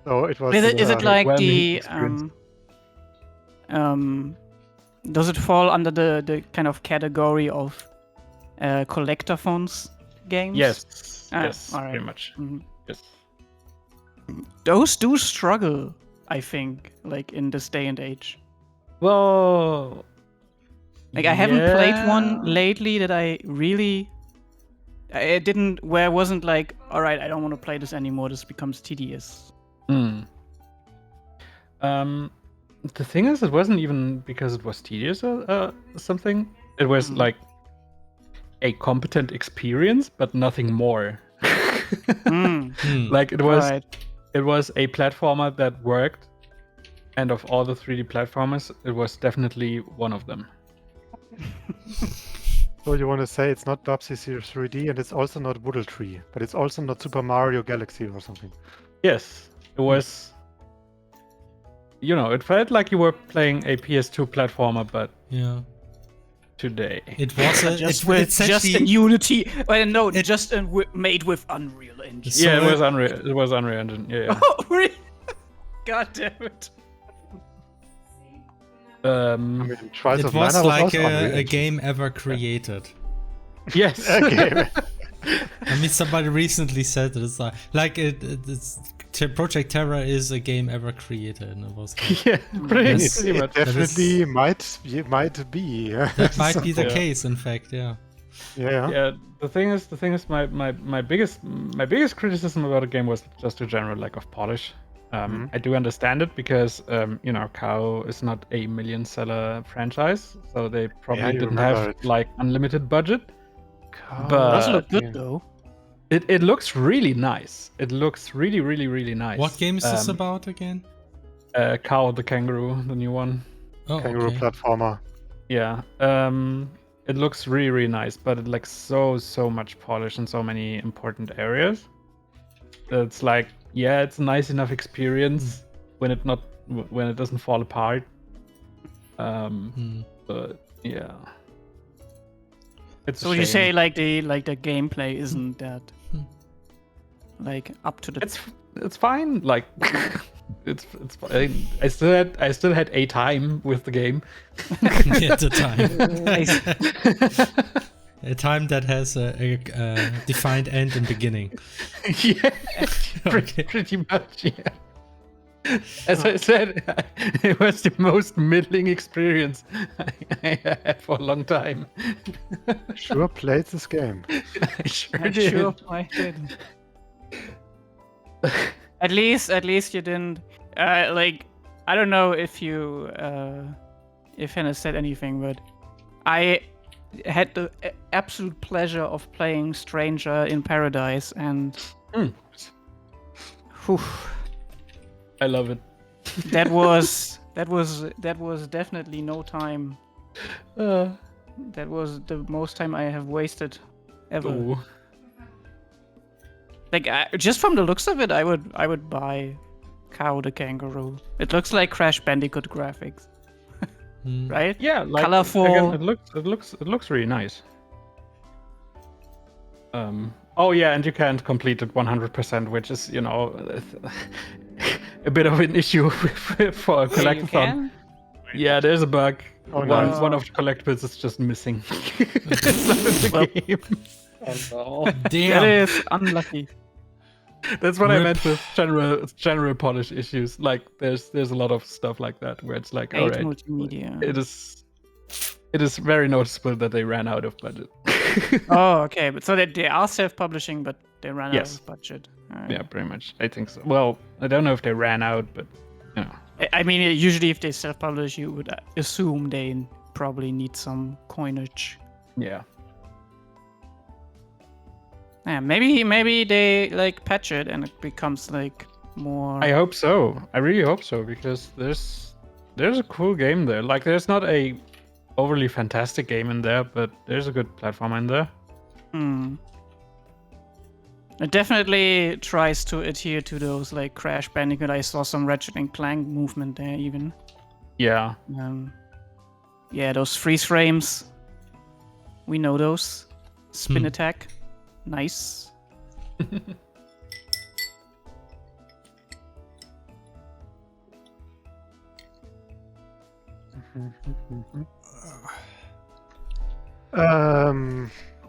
So it was. is it like whelming the experience. does it fall under the kind of category of collector phones games? Yes. Ah, Yes. all right. Pretty much. Mhm. Yes. Those do struggle, I think, like in this day and age. Well. Like I haven't played one yeah. lately that I really It didn't. Where it wasn't like, all right, I don't want to play this anymore. This becomes tedious. The thing is, it wasn't even because it was tedious or something. It was like a competent experience, but nothing more. Like it was, it was a platformer that worked, and of all the 3D platformers, it was definitely one of them. So you want to say it's not Bubsy 3D, and it's also not Woodle Tree, but it's also not Super Mario Galaxy or something. Yes, it was. You know, it felt like you were playing a PS2 platformer, but today. It was just in Unity. No, just made with Unreal Engine. So it was Unreal. It was Unreal Engine. Yeah. Oh, really? God damn it. I mean, Trials it of was Mana like also a game ever created. Yes. Okay. I mean, somebody recently said that it's it's Project Terra is a game ever created, and it was yeah, pretty it much. definitely might be. That might be the case, in fact. Yeah. The thing is, my biggest criticism about the game was just a general lack of polish. I do understand it because you know, Cow is not a million seller franchise, so they probably didn't have like unlimited budget. But it does look good though. It looks really nice. It looks really nice. What game is this about again? Cow the Kangaroo, the new one. Oh, Kangaroo platformer. Yeah. It looks really nice, but it lacks so much polish in so many important areas. It's like, yeah, it's a nice enough experience when it doesn't fall apart. But yeah. So you say like the gameplay isn't that like up to the. It's fine. Like it's fine. I still had a time with the game. At the time. A time that has a defined end and beginning. Yeah, pretty much. Yeah. As I said, it was the most middling experience I had for a long time. Sure played this game. I sure did. At least you didn't. Like, I don't know if you if Hannah said anything, but I had the absolute pleasure of playing Stranger in Paradise, and I love it. that was definitely no time. That was the most time I have wasted ever. Ooh. Like just from the looks of it, I would buy Cow the Kangaroo. It looks like Crash Bandicoot graphics, right? Yeah, like colorful. Again, it looks really nice. Oh yeah, and you can't complete it 100%, which is, you know, a bit of an issue for a collectathon. Yeah, there's a bug. Oh, nice. One of the collectibles is just missing. It's not in the game. Oh no. Damn. That is unlucky. That's what I meant with general polish issues. Like there's a lot of stuff like that where it's like, all right, multimedia. It is very noticeable that they ran out of budget. Oh, okay. But so they are self-publishing, but they ran out of budget. Right. Yeah, pretty much. I think so. Well, I don't know if they ran out, but you know. I mean, usually if they self-publish, you would assume they probably need some coinage. Yeah. Yeah, maybe they like patch it and it becomes like more. I hope so. I really hope so, because there's a cool game there. Like there's not a overly fantastic game in there, but there's a good platform in there. It definitely tries to adhere to those like Crash Bandicoot. I saw some Ratchet and Clank movement there even. Yeah. Yeah, those freeze frames. We know those. Spin attack. Nice.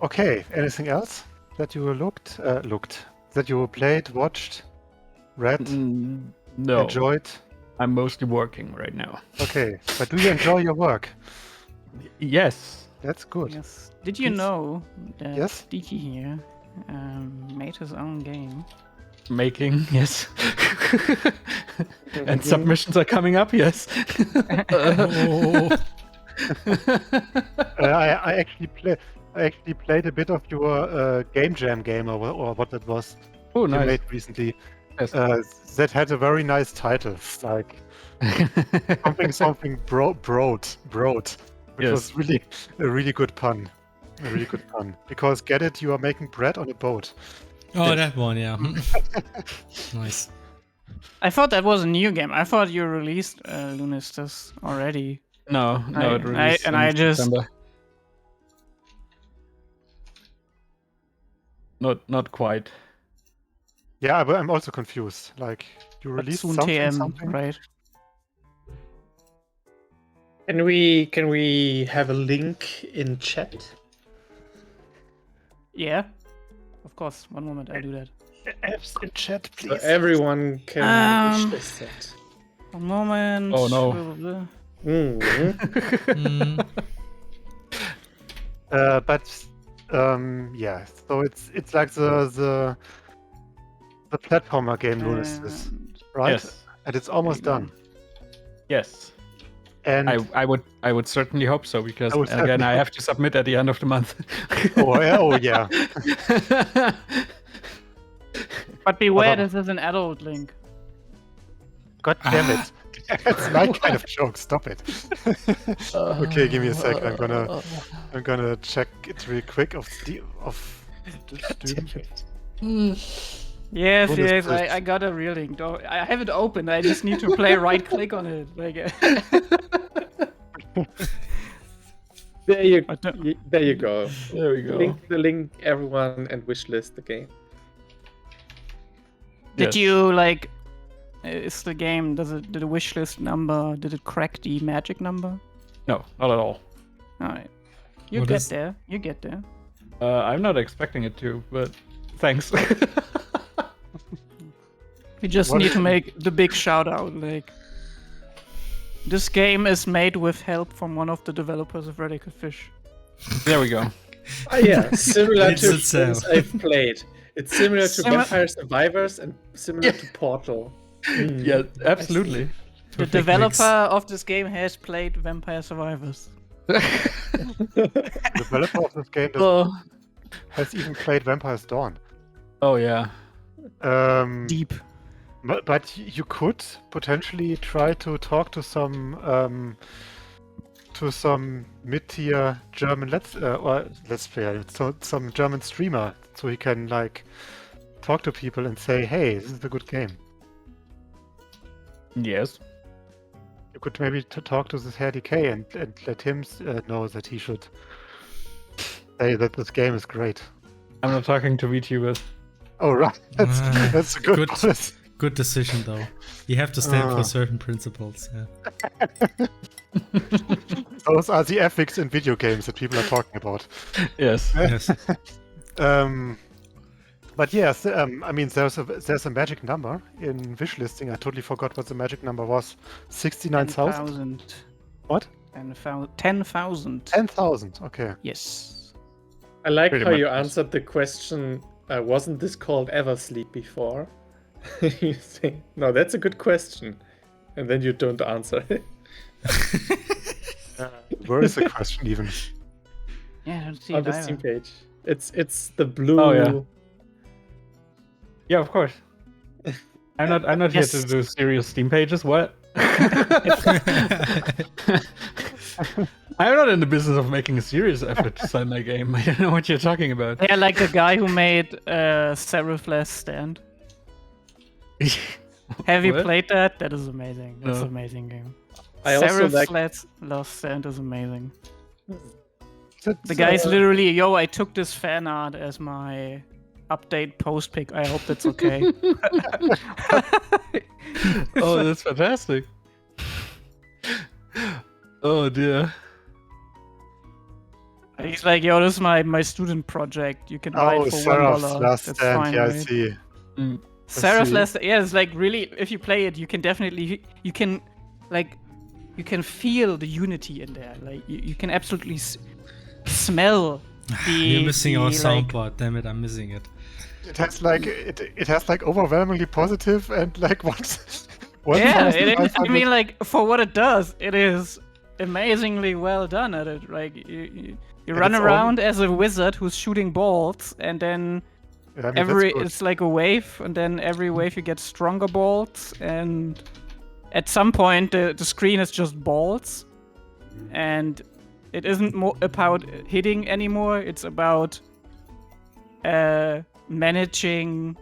Okay. Anything else that you looked that you played, watched, read, No. enjoyed? I'm mostly working right now. Okay, but do you enjoy your work? Yes. That's good. Yes. Did you Please. know that Yes? Diki here made his own game? Making, yes. And submissions are coming up, yes. Oh. I actually played a bit of your Game Jam game or what it was Oh, you nice. made recently. Yes. That had a very nice title, like something broad, which Yes. was really a really good pun. A really good pun. Because get it, you are making bread on a boat. Oh, that one, yeah. Nice. I thought that was a new game. I thought you released Lunistus already. No, it released in September. Not quite. Yeah, but I'm also confused. Like, you But released soon something, TM, right? Can we have a link in chat? Yeah. Of course. One moment, I'll do that. Apps in chat, So please. everyone can wishlist it. One moment. Oh, no. Mhm. But yeah, so it's like the platformer game Lunistus, right? Yes. And it's almost There you done. Yes. And I would certainly hope so, because I would again certainly I have to submit at the end of the month. oh yeah. But beware, Although- this is an adult link. God damn it. That's my kind of joke. Stop it. Okay, give me a sec. I'm gonna check it real quick of Steam. Yes, Bonus yes, test. I got a real link. I have it open. I just need to play right click on it. Like, There you I don't- go. There we go. Link the link, everyone, and wishlist the game. Did Yes. you like? Is the game? Did the wishlist number? Did it crack the magic number? No, not at all. All right, you What get is- there. You get there. I'm not expecting it to, but thanks. We just What need is- to make the big shout out. Like, this game is made with help from one of the developers of Radical Fish. There we go. Oh yeah, similar It's to itself. things I've played. It's similar to Simi- Vampire Survivors and similar to Portal. Yeah, absolutely. The Perfect developer of this game has played Vampire Survivors. The developer of this game has even played Vampire's Dawn. Oh yeah. Deep. But you could potentially try to talk to some mid-tier German let's player, so some German streamer, so he can like talk to people and say, "Hey, this is a good game." Yes. You could maybe talk to this Herr DK and let him know that he should say that this game is great. I'm not talking to VTubers. Oh right, that's a good policy. Good decision, though. You have to stand for certain principles. Yeah. Those are the ethics in video games that people are talking about. Yes. Yes. But yes, I mean, there's a magic number in wish listing. I totally forgot what the magic number was. 69,000. 10,000. What? 10,000. 10,000. Okay. Yes. I like Pretty how much. you answered the question. Wasn't this called Eversleep before? You say, no, that's a good question, and then you don't answer it. Where is the question even? Yeah, I don't see On it the either. Steam page. It's the blue. Oh, yeah. Yeah, of course. I'm not Yes. here to do serious Steam pages. What? I'm not in the business of making a serious effort to sell my game. I don't know what you're talking about. Yeah, like the guy who made Seraph Last Stand. Have you What? played that? That is amazing. That's No. an amazing game. I also Seraph's like. Last Stand is amazing. That's, The guy's literally, yo, I took this fan art as my update post pic. I hope that's okay. Oh, that's fantastic. Oh dear. He's like, yo, this is my student project. You can buy Oh, it for Seraph's $1. Last That's Stand. fine, Yeah, I right? see. Seraph's see. Last Stand. Yeah, it's like really, if you play it, you can definitely, you can feel the unity in there. Like you can absolutely smell. You're missing our like- soundboard. Damn it, I'm missing it. It has like overwhelmingly positive and like once. Yeah, it is. I mean, like for what it does, it is amazingly well done at it. Like you run around as a wizard who's shooting balls, and then it's like a wave, and then every wave you get stronger balls, and at some point the screen is just balls, and it isn't more about hitting anymore. It's about managing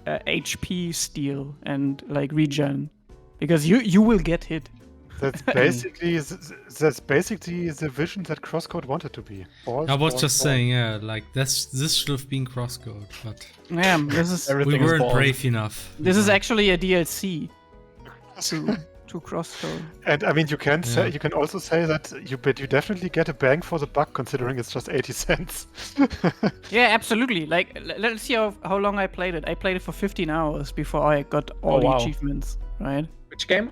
HP steal and like regen, because you will get hit. That's basically the vision that Crosscode wanted to be. Balls, I was balls, just balls. saying, yeah, like this should have been Crosscode, but Yeah, this is we weren't brave enough. this is actually a DLC to Crosscode. And I mean, you can also say that you definitely get a bang for the buck, considering it's just 80 cents. Yeah, absolutely. Like, let's see how long I played it. I played it for 15 hours before I got all the achievements. Right? Which game?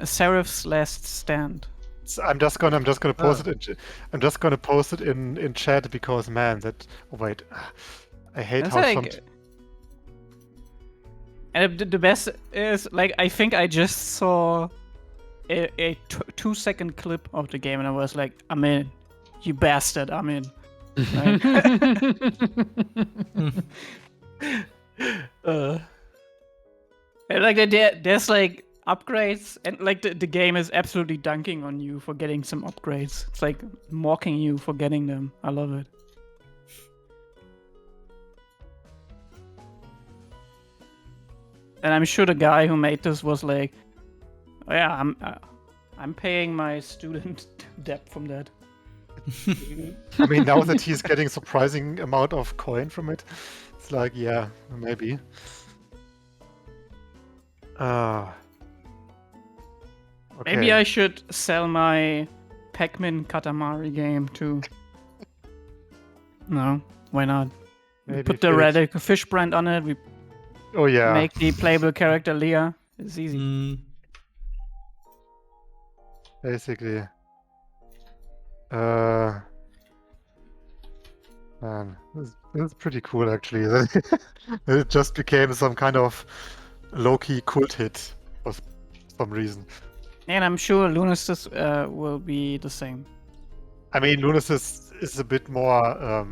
Seraph's Last Stand. So I'm just gonna post it. I'm just gonna post it in chat because man, I hate That's how like, and the best is like I think I just saw a 2-second clip of the game and I was like, I'm in, you bastard, I'm in. Right? And like there's like upgrades, and like the game is absolutely dunking on you for getting some upgrades. It's like mocking you for getting them. I love it. And I'm sure the guy who made this was like, oh, yeah, I'm paying my student debt from that. I mean, now that he's getting surprising amount of coin from it, it's like, yeah, maybe. Okay. Maybe I should sell my Pac-Man Katamari game too. No, why not? Maybe Put the red fish brand on it. We make the playable character Leah. It's easy. Basically. Man, this is pretty cool actually. It just became some kind of low-key cult hit for some reason. And I'm sure Lunasis will be the same. I mean, Lunasis is a bit more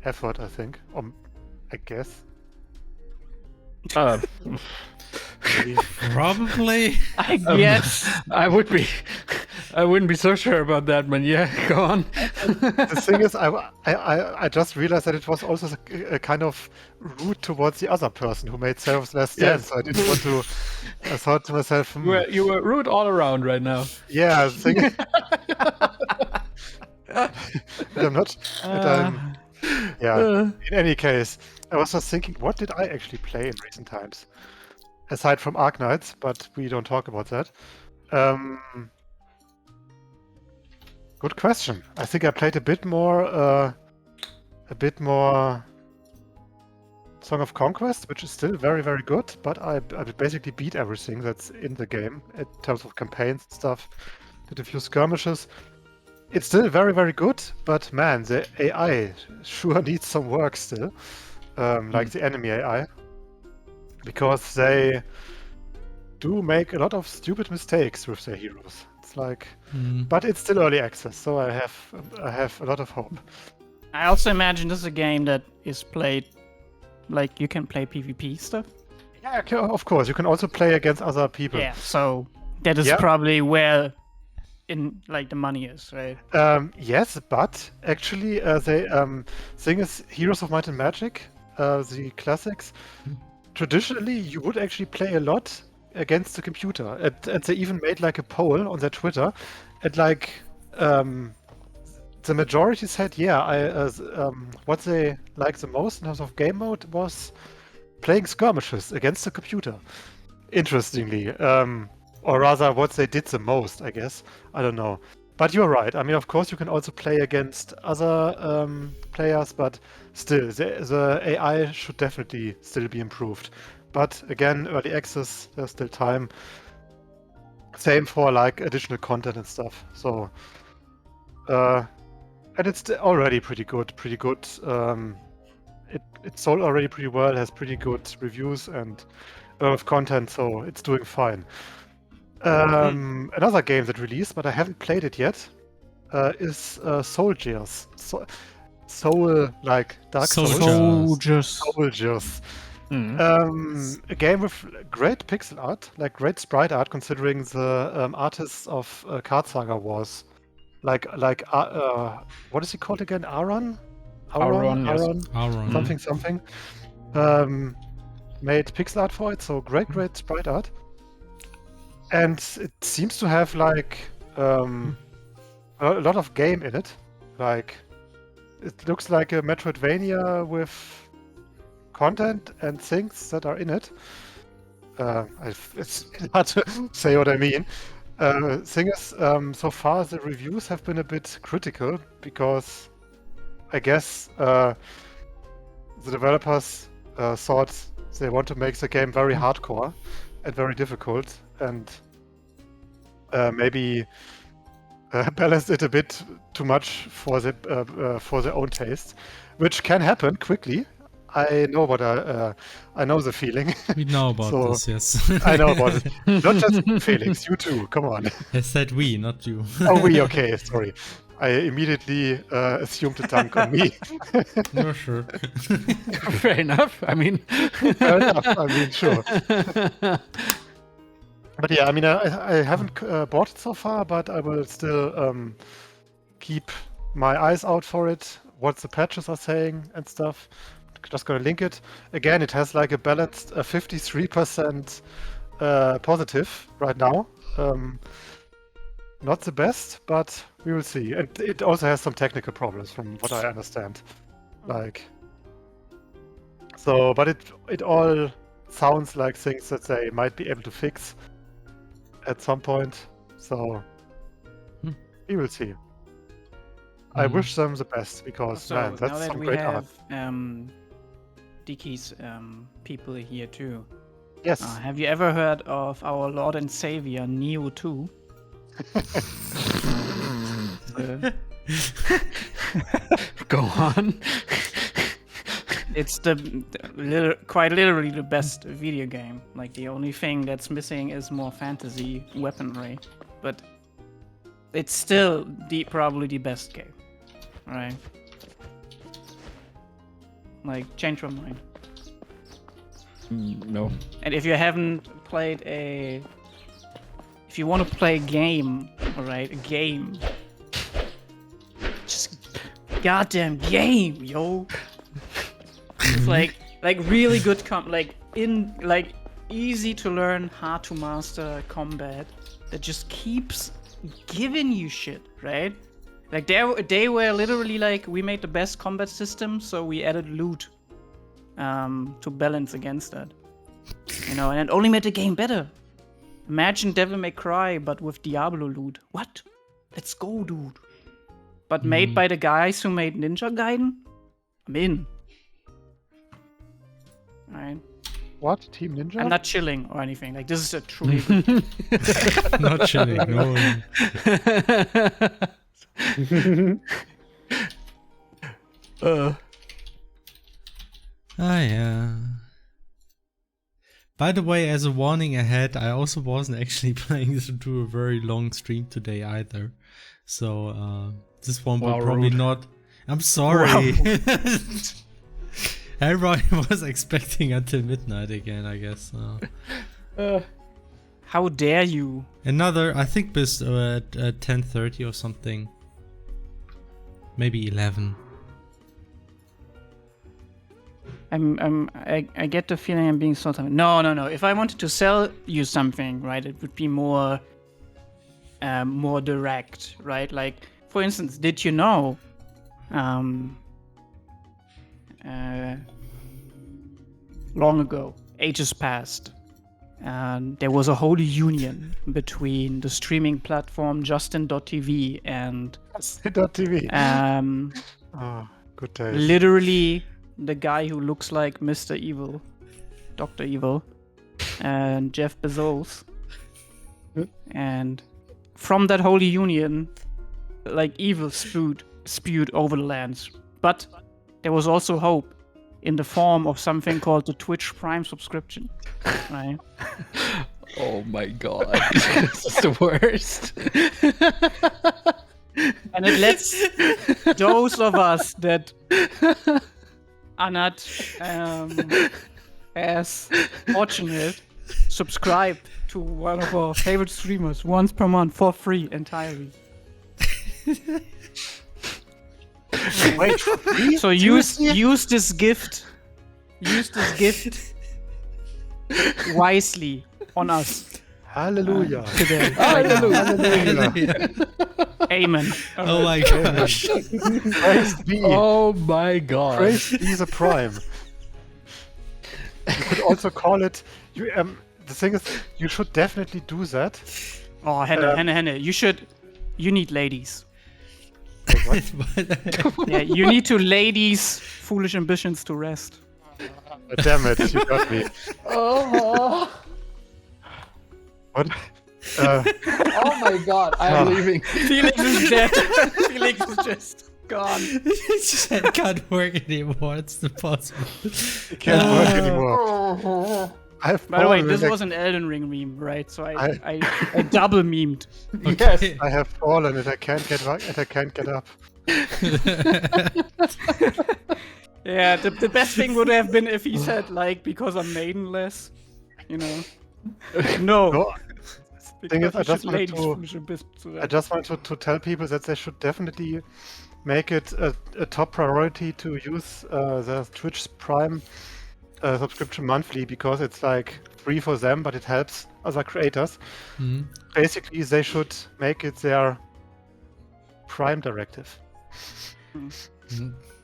effort, I think. I guess. Probably. I guess. I wouldn't be so sure about that, but yeah, go on. The thing is, I just realized that it was also a kind of rude towards the other person who made Seraph's Last Stand. Yes. So I didn't want to. I thought to myself, You were rude all around right now. yeah, the thing is, I'm not. Yeah. In any case, I was just thinking, what did I actually play in recent times? Aside from Arknights, but we don't talk about that. Good question. I think I played a bit more Song of Conquest, which is still very, very good, but I basically beat everything that's in the game in terms of campaigns and stuff. Did a few skirmishes. It's still very, very good, but man, the AI sure needs some work still. Like the enemy AI. Because they do make a lot of stupid mistakes with their heroes. It's like, but it's still early access, so I have a lot of hope. I also imagine this is a game that is played, like you can play PvP stuff. Yeah, of course. You can also play against other people. Yeah, so that is probably where the money is, right? Yes, but actually, the thing is, Heroes of Might and Magic, the classics. Traditionally, you would actually play a lot against the computer, and they even made like a poll on their Twitter, and like the majority said, what they like the most in terms of game mode was playing skirmishes against the computer. Interestingly, or rather, what they did the most, I guess. I don't know. But you're right. I mean, of course, you can also play against other players, but still, the AI should definitely still be improved. But again, early access, there's still time. Same for like additional content and stuff. So And it's already pretty good. It sold already pretty well, has pretty good reviews and a lot of content, so it's doing fine. Another game that released, but I haven't played it yet, is Soldiers. Soul, like Dark Souls. Soldiers. A game with great pixel art, like great sprite art, considering the artists of Card Saga Wars. Like what is he called again? Aaron? Yes. Something. Made pixel art for it, so great sprite art. And it seems to have like a lot of game in it. Like it looks like a Metroidvania with content and things that are in it. It's hard to say what I mean. Thing is, so far the reviews have been a bit critical because I guess the developers thought they want to make the game very hardcore and very difficult, and maybe balanced it a bit too much for their own taste, which can happen quickly. I know I know the feeling. We know about this, yes. I know about it. Not just Felix, you too. Come on. I said we, not you. Oh, we. Okay, sorry. I immediately assumed the dunk on me. No, sure. Fair enough. I mean, Fair enough. I mean, sure. But yeah, I mean, I haven't bought it so far, but I will still keep my eyes out for it. What the patches are saying and stuff. Just gonna link it. Again, it has like a balanced 53% positive right now. Not the best, but we will see. And it also has some technical problems from what I understand. Like, so, but it all sounds like things that they might be able to fix at some point. So we will see. I wish them the best because So man, that's now that some we great have art. Diki's people here too. Yes. Have you ever heard of our Lord and Savior Neo 2? go on. It's quite literally the best video game. Like the only thing that's missing is more fantasy weaponry, but it's still probably the best game, right? Like, change your mind. No. And if you haven't played if you want to play a game, alright, a game, just goddamn game, yo. It's like really good easy to learn, hard to master combat that just keeps giving you shit, right? Like they were literally like, we made the best combat system, so we added loot to balance against that. You know, and it only made the game better. Imagine Devil May Cry, but with Diablo loot. What? Let's go, dude. But made by the guys who made Ninja Gaiden? I'm in. Alright. What? Team Ninja? I'm not chilling or anything. Like, this is a truly good Not chilling, no. Yeah. By the way, as a warning ahead, I also wasn't actually planning to do a very long stream today either. So this one will probably not. I'm sorry. Everybody was expecting until midnight again, I guess. How dare you? Another, I think bis at 10:30 or something. Maybe 11. I get the feeling I'm being sold something. No. If I wanted to sell you something, right, it would be more direct, right? Like, for instance, did you know, long ago, ages past, there was a holy union between the streaming platform Justin.tv and Justin.tv. Oh, good days. Literally the guy who looks like Mr. Evil, Dr. Evil, and Jeff Bezos. And from that holy union like evil spewed over the lands. But there was also hope in the form of something called the Twitch Prime subscription. Right? Oh my god. This is the worst. And it lets those of us that are not as fortunate subscribe to one of our favorite streamers once per month for free entirely. Wait, for free? So use this gift wisely on us Hallelujah. today. Hallelujah. Amen. Oh my gosh. Praise be. Oh my god. Praise be the Prime. You could also call it. The thing is, you should definitely do that. Oh, Henne, you need ladies. Yeah, you need to lay these foolish ambitions to rest. Damn it, you got me. Oh, What? oh my god, I'm leaving. Felix is dead. Felix is just gone. His head can't work anymore. It's impossible. It can't work anymore. By the way, this was an Elden Ring meme, right? So I double memed. Yes. I have fallen and I can't get up. Yeah, the best thing would have been if he said, like, because I'm maidenless, you know. No. Thing is, I Because just you should wanted lay these foolish ambitions to I rest. just want to tell people that they should definitely make it a top priority to use the Twitch Prime subscription monthly, because it's like free for them, but it helps other creators. Mhm. Basically, they should make it their Prime directive.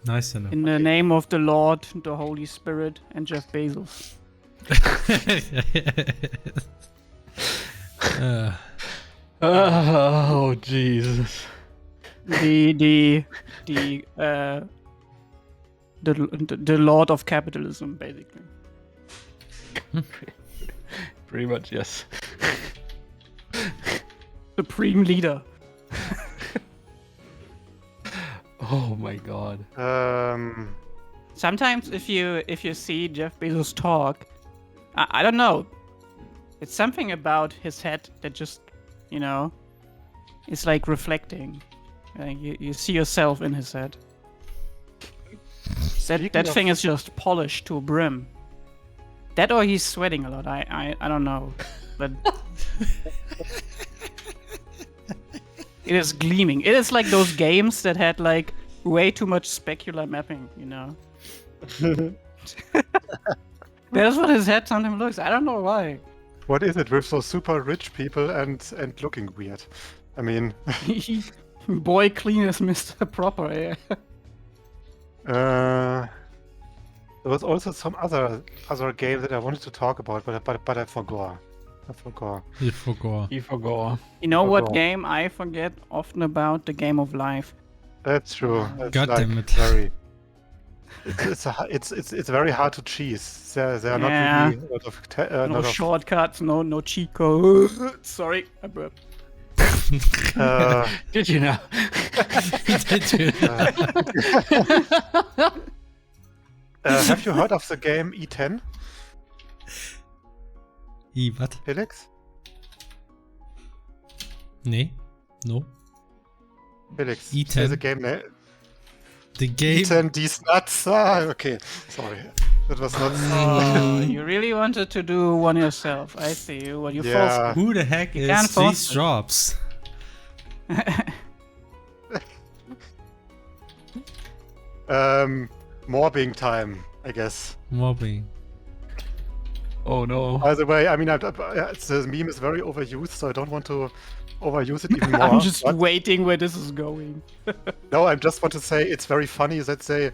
Nice to know. In the name of the Lord, the Holy Spirit, and Jeff Bezos. Oh Jesus. The Lord of capitalism, basically. Pretty much, yes. Supreme leader. Oh my god. Sometimes if you see Jeff Bezos talk, I don't know. It's something about his head that just, you know, it's like reflecting. You see yourself in his head. That thing is just polished to a brim. That or he's sweating a lot. I don't know, but it is gleaming. It is like those games that had like way too much specular mapping, you know. That's what his head sometimes looks. I don't know why. What is it with those super rich people and looking weird? I mean, Boy clean as Mr. Proper, yeah. there was also some other game that I wanted to talk about, but I forgot. You forgot. You forgot. You know what Forgot. game I forget often about? The game of life. That's true. That's God damn it. Very. It's very hard to cheese. There are Yeah. not really a lot of No shortcuts, no cheat code. Sorry, I burped. Did you know? Have you heard of the game E10, What? Felix? Nee? No? Felix, E10? say the game name. The game? E10, these nuts. Okay. Sorry. That was not. Oh, you really wanted to do one yourself. I see. Well, you Yeah. Who the heck can't is force these it. drops? Mobbing time, I guess. Mobbing. Oh no. By the way, I mean, the meme is very overused, so I don't want to overuse it even more. I'm just but- waiting where this is going. No, I just want to say it's very funny that they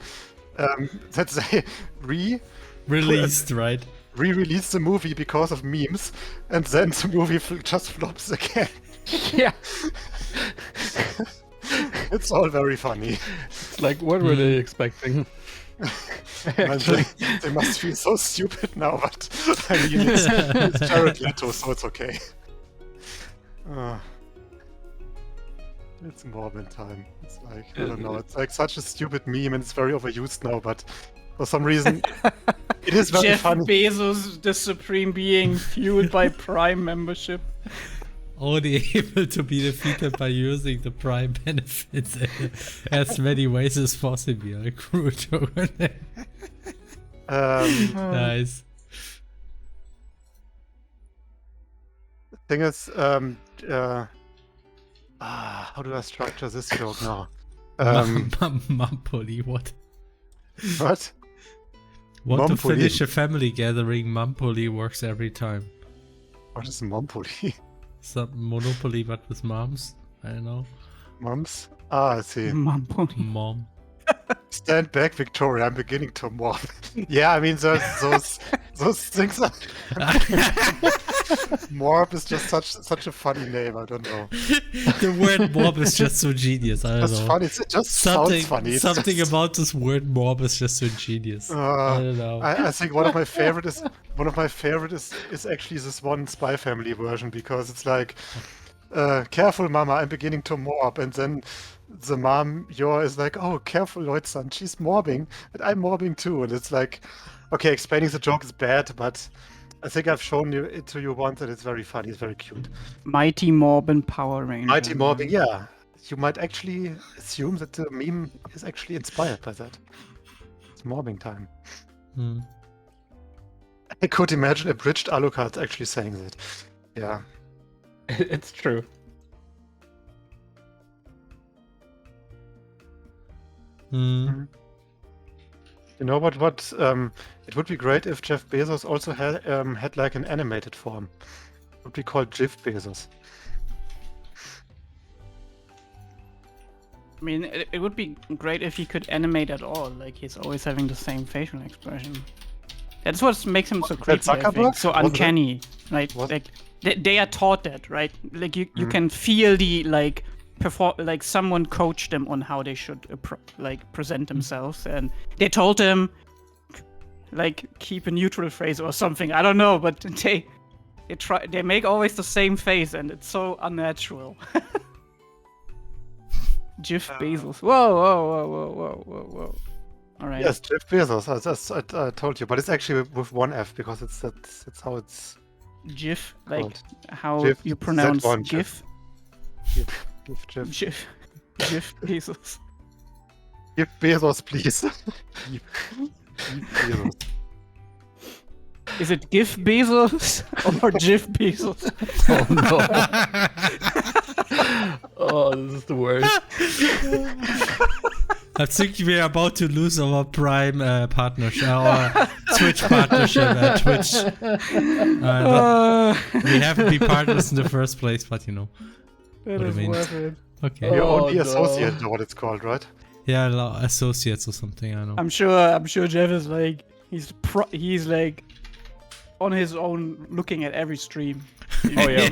Released, right? re-release the movie because of memes, and then the movie just flops again. Yeah. It's all very funny. It's like, what were they expecting? And they must feel so stupid now, but I mean, it's Jared Leto, so it's okay. It's Morbin time. It's like, I don't know, it's like such a stupid meme and it's very overused now, but for some reason it is very Jeff funny. Bezos, the supreme being, fueled by Prime membership. Only able to be defeated by using the Prime benefits in as many ways as possible. Nice. Thing is, how do I structure this joke now? Mumpoli, what? What? Want to Mumpoli. finish a family gathering, Mumpoli works every time. What is Mumpoli? Some Monopoly but with moms? I don't know. Mums? Ah, I see. Mom. Stand back, Victoria. I'm beginning to mob. Yeah, I mean those things are. Morb is just such a funny name. I don't know. The word mob is just so genius. I don't That's know. funny. It just Something, sounds funny. It's something just, about this word mob is just so genius. I don't know. I think one of my favorite is actually this one Spy Family version because it's like, careful, Mama, I'm beginning to mob, and then the mom, is like, oh, careful, Lloyd-san, she's mobbing, and I'm mobbing too, and it's like, okay, explaining the joke is bad, but I think I've shown it to you once, and it's very funny, it's very cute. Mighty Morbin Power Ranger. Mighty mobbing, yeah. You might actually assume that the meme is actually inspired by that. It's mobbing time. Hmm. I could imagine a bridged Alucard actually saying that. Yeah. It's true. Hmm. You know what? It would be great if Jeff Bezos also had like an animated form. It would be called Jeff Bezos. I mean, it would be great if he could animate at all. Like, he's always having the same facial expression. That's what makes him so creepy, I think. Zuckerberg? So Wasn't it? uncanny. Right? Was- Like, they are taught that, right? Like, you can feel the, like, like someone coached them on how they should present themselves, and they told them, like, keep a neutral phrase or something. I don't know, but they make always the same face, and it's so unnatural. Jeff Bezos. Whoa. All right. Yes, Jeff Bezos. I told you, but it's actually with one F because that's how it's Jeff, like called. how Jeff, you pronounce Z1, GIF. Jeff. Jeff Bezos. Jeff Bezos, please. Jeff Bezos. Is it GIF Bezos or Jeff Bezos? Oh, this is the worst. I think we are about to lose our Prime partnership, our Twitch partnership. Twitch. We haven't been partners in the first place, but you know. That What is I mean. worth it. Okay. You're Oh, only no. associate, know what it's called, right? Yeah, associates or something. I know. I'm sure Jeff is like he's like on his own looking at every stream. Oh yeah,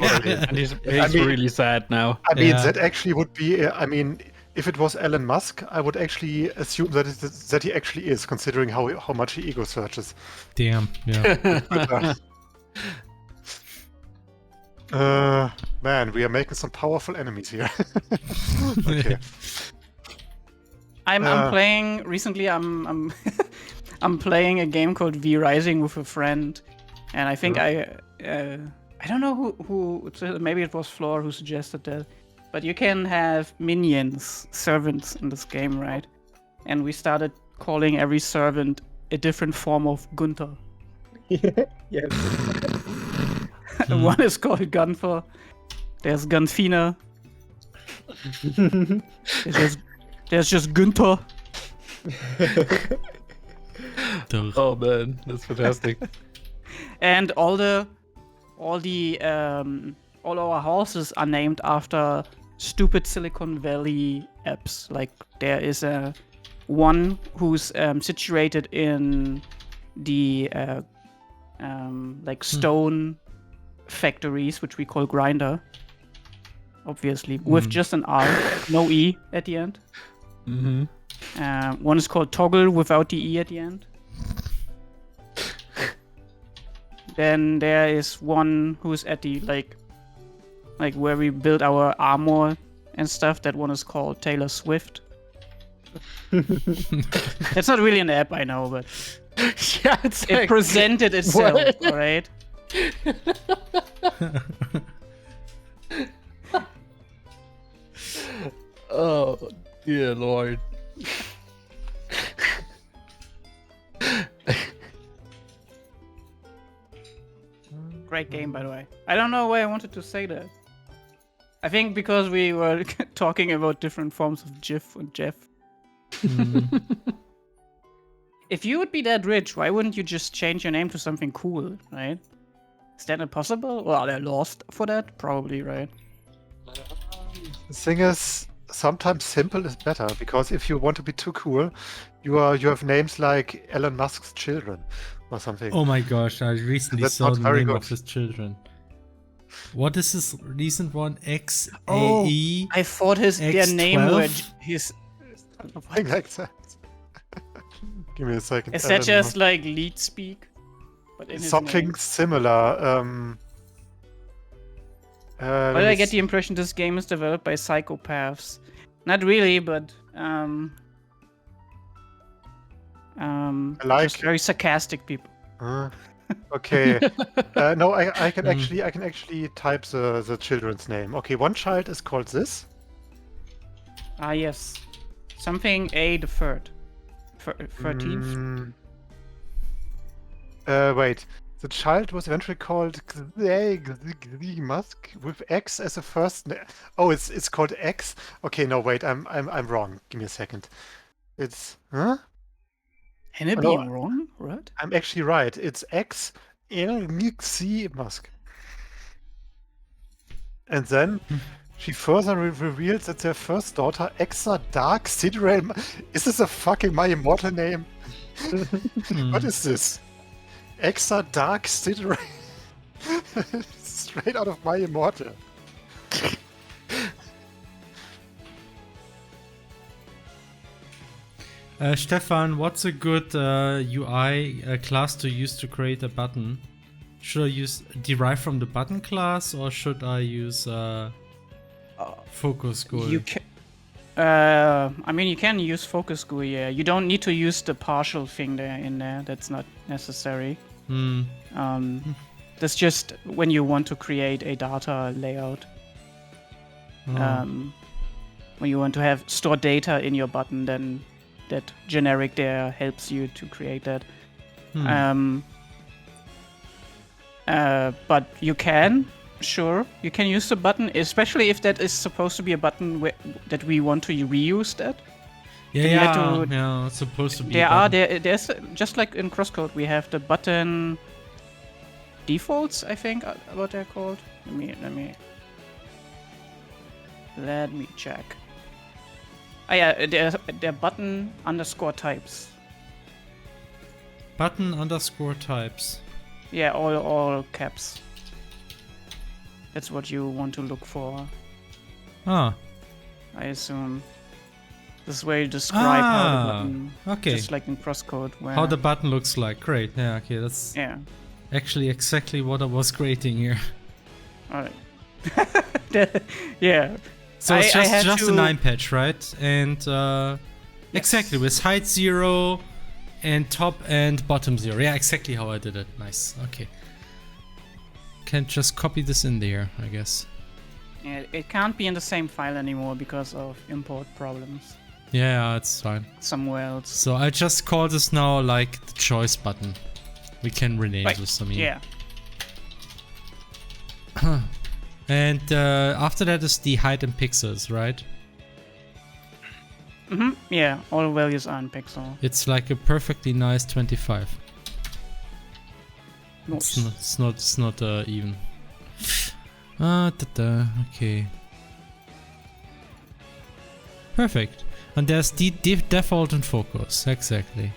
and he's mean- really sad now. I mean, Yeah. that actually would be. I mean, if it was Elon Musk, I would actually assume that he actually is, considering how much he ego searches. Damn. Yeah. Man, we are making some powerful enemies here. Okay. I'm playing recently. I'm I'm playing a game called V Rising with a friend, and I think I don't know who maybe it was Floor who suggested that, but you can have minions, servants in this game, right? And we started calling every servant a different form of Gunther. Yes. One is called Gunfer. There's Gunfina. There's just Gunther. Oh man, that's fantastic. And all our horses are named after stupid Silicon Valley apps. Like there is one who's situated in the like stone factories, which we call Grinder, obviously, with just an R, no E at the end. Mm-hmm. One is called Toggle without the E at the end. Then there is one who's at the like where we build our armor and stuff. That one is called Taylor Swift. It's not really an app, I know, but Yeah, it's it presented itself, what? all right? Oh, dear Lord. Great game, by the way. I don't know why I wanted to say that. I think because we were talking about different forms of GIF and Jeff. If you would be that rich, why wouldn't you just change your name to something cool, right? Is that impossible? Well, are they lost for that? Probably, right? The thing is, sometimes simple is better, because if you want to be too cool, you have names like Elon Musk's children or something. Oh my gosh, I recently That's saw not the very name good. of his children. What is this recent one? Oh, XAE? I thought their name X12? were his. Something like that. Give me a second. Is that Elon just Musk. like lead speak? But in his Something name? similar? Why did I get the impression this game is developed by psychopaths? Not really, but like- just very sarcastic people. Okay. No, I can Hmm. actually type the children's name. Okay, one child is called this. Ah, yes. Something A the third. 13th? Wait. The child was eventually called Musk with X as a first name. Oh, it's called X. Okay, no, wait, I'm wrong. Give me a second. It's Can it Oh, be no. wrong? What? I'm actually right. It's X Nixie Musk. And then she further reveals that their first daughter, Exa Dark Sidrael. Is this a fucking My Immortal name? What is this? Exa Dark Sidrael. Straight out of My Immortal. Stefan, what's a good UI class to use to create a button? Should I derive from the button class, or should I use focus GUI? You can. I mean, you can use focus GUI. Yeah, you don't need to use the partial thing in there. That's not necessary. That's just when you want to create a data layout. When you want to have store data in your button, then that generic there helps you to create that. But you can use the button, especially if that is supposed to be a button that we want to reuse that. Yeah, it's supposed to be. There's just like in crosscode, we have the button defaults, I think, what they're called. Let me check. Oh yeah, they're button underscore types. Button underscore types. Yeah, all caps. That's what you want to look for. Ah. I assume. This is where you describe how the button, okay. just like in crosscode, where How the button looks like. Great. Yeah. Okay. That's actually exactly what I was creating here. All right. Yeah. So it's just a 9 patch, right? And exactly with height 0 and top and bottom 0. Yeah, exactly how I did it. Nice. Okay. Can just copy this in there, I guess. Yeah, it can't be in the same file anymore because of import problems. Yeah, it's fine. Somewhere else. So I just call this now like the choice button. We can rename this, I mean. Yeah. And after that is the height in pixels, right? Yeah, all values are in pixel. It's like a perfectly nice 25. Nice. It's not even. Okay. Perfect. And there's the default and focus. Exactly.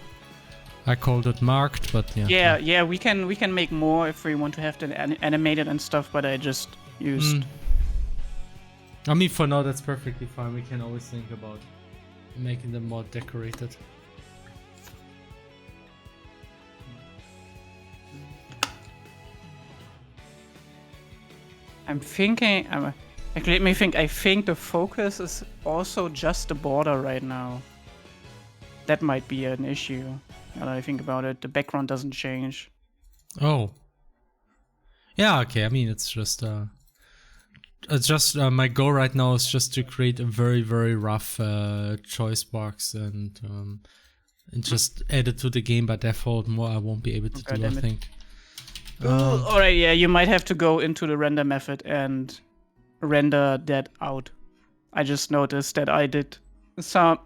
I called it marked, but yeah. Yeah, we can make more if we want to have that animated and stuff, but I just used. I mean, for now that's perfectly fine. We can always think about making them more decorated. I'm thinking. Actually, let me think. I think the focus is also just the border right now. That might be an issue. Now that I think about it, the background doesn't change. Oh. Yeah, okay. I mean, it's just my goal right now is just to create a very, very rough choice box and just add it to the game by default. More I won't be able to do, I think. Alright, yeah, you might have to go into the render method and render that out. I just noticed that I did some...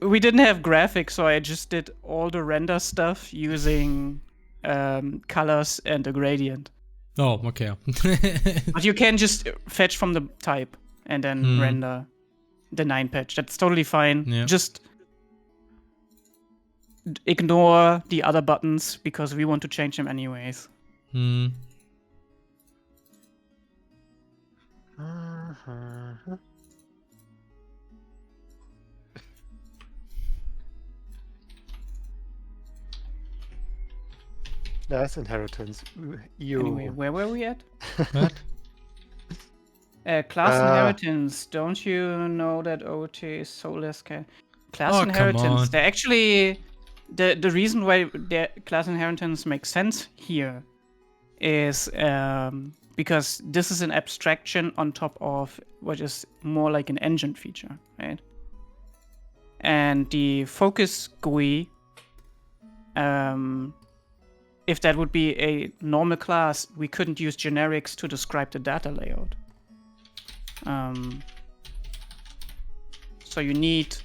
We didn't have graphics, so I just did all the render stuff using colors and a gradient. Oh, okay. But you can just fetch from the type and then render the 9 patch. That's totally fine. Yeah. Just ignore the other buttons because we want to change them anyways. That's inheritance. Anyway, where were we at? What? Class inheritance. Don't you know that OT is so less class Oh, come inheritance? on. They're actually the reason why the class inheritance makes sense here is because this is an abstraction on top of what is more like an engine feature, right? And the focus GUI, if that would be a normal class, we couldn't use generics to describe the data layout. So you need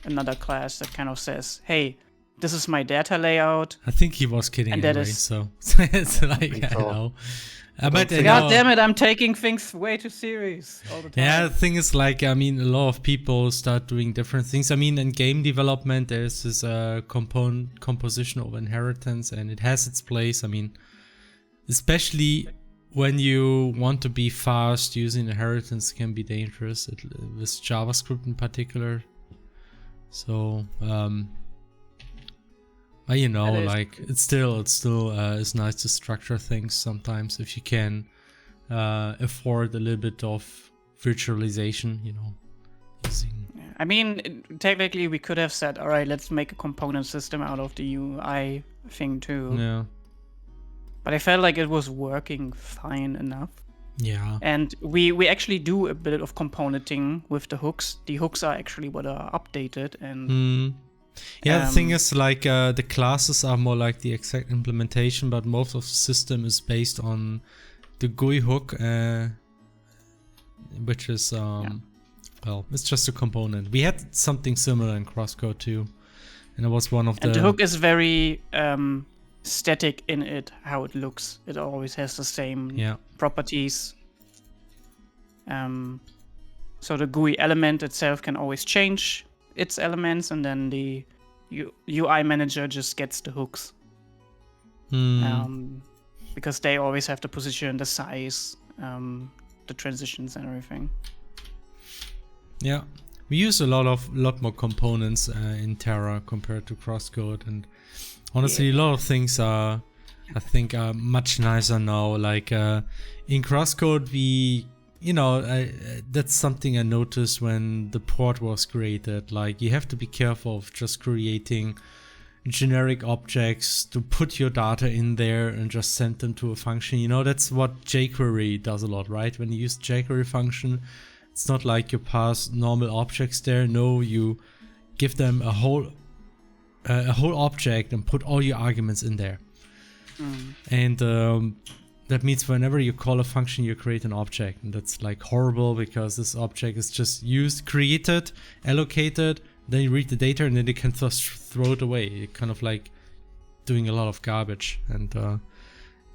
another class that kind of says, hey, this is my data layout. I think he was kidding And anyway, that is- so it's like, I don't know. But God damn it, I'm taking things way too serious all the time. Yeah, the thing is, like, I mean, a lot of people start doing different things. I mean, in game development, there's this composition of inheritance, and it has its place. I mean, especially when you want to be fast, using inheritance can be dangerous, with JavaScript in particular. So, but you know, like, it's still is nice to structure things sometimes if you can afford a little bit of virtualization, you know. I mean, technically we could have said, all right, let's make a component system out of the UI thing too. Yeah. But I felt like it was working fine enough. Yeah. And we actually do a bit of componenting with the hooks. The hooks are actually what are updated and... Yeah, the thing is, like, the classes are more like the exact implementation, but most of the system is based on the GUI hook, which is, well, it's just a component. We had something similar in Crosscode too, and it was one of the... And the hook is very static in it, how it looks. It always has the same properties. So the GUI element itself can always change its elements, and then the UI manager just gets the hooks. Because they always have the position, the size, the transitions and everything. Yeah, we use a lot more components in Terra compared to Crosscode, and honestly, a lot of things are, I think, are much nicer now. Like in Crosscode, we, you know, that's something I noticed when the port was created. Like, you have to be careful of just creating generic objects to put your data in there and just send them to a function. You know, that's what jQuery does a lot, right? When you use jQuery function, it's not like you pass normal objects there. No, you give them a whole object and put all your arguments in there. And that means whenever you call a function, you create an object, and that's like horrible because this object is just created, allocated, then you read the data, and then you can just throw it away. You're kind of like doing a lot of garbage, and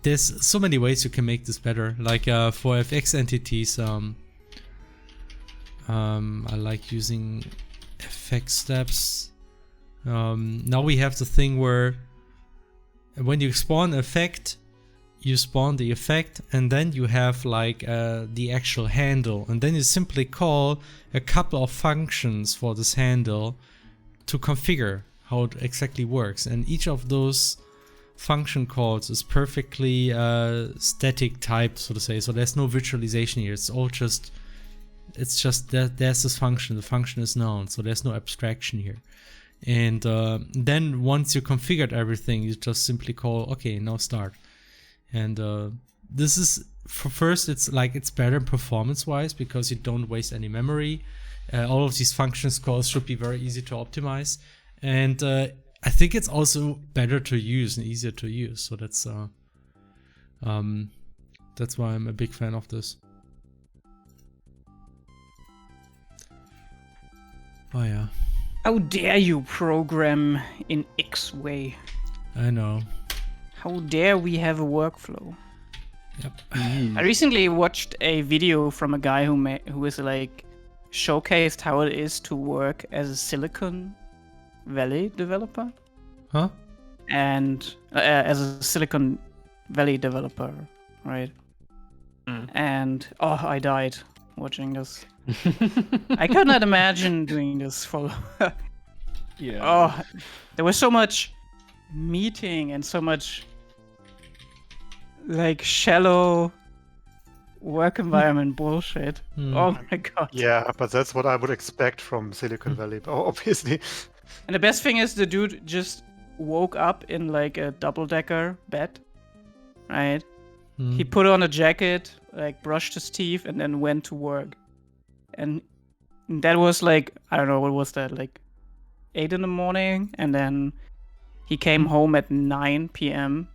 there's so many ways you can make this better. Like for FX entities, I like using effect steps. Now we have the thing where when you spawn effect, you spawn the effect, and then you have like the actual handle, and then you simply call a couple of functions for this handle to configure how it exactly works, and each of those function calls is perfectly static typed, so to say. So there's no virtualization here. It's all just, there's this function. The function is known, so there's no abstraction here. And then once you configured everything, you just simply call, okay, now start. And this is, for first, it's better performance-wise because you don't waste any memory. All of these functions calls should be very easy to optimize. And I think it's also better to use and easier to use. So that's why I'm a big fan of this. Oh yeah. How dare you program in X way? I know. How dare we have a workflow? Yep. I recently watched a video from a guy who is like showcased how it is to work as a Silicon Valley developer. Huh? And as a Silicon Valley developer, right? And I died watching this. I could not imagine doing this for. Yeah. Oh, there was so much meeting and so much like shallow work environment bullshit. Oh my god. Yeah, but that's what I would expect from Silicon Valley, obviously. And the best thing is the dude just woke up in like a double-decker bed, right? He put on a jacket, like brushed his teeth, and then went to work. And that was like, I don't know, what was that, like 8 in the morning? And then he came home at 9 p.m.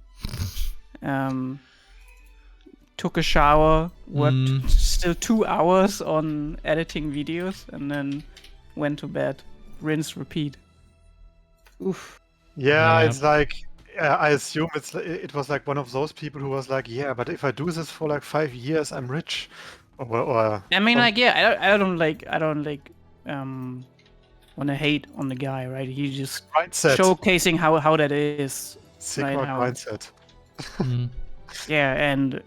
Took a shower, worked still 2 hours on editing videos, and then went to bed. Rinse, repeat. Oof. Yeah, it's like, I assume it was like one of those people who was like, yeah, but if I do this for like 5 years, I'm rich. Or I mean, like, yeah, I don't want to hate on the guy, right? He's just mindset. showcasing how that is. Sigma right, mindset. Yeah, and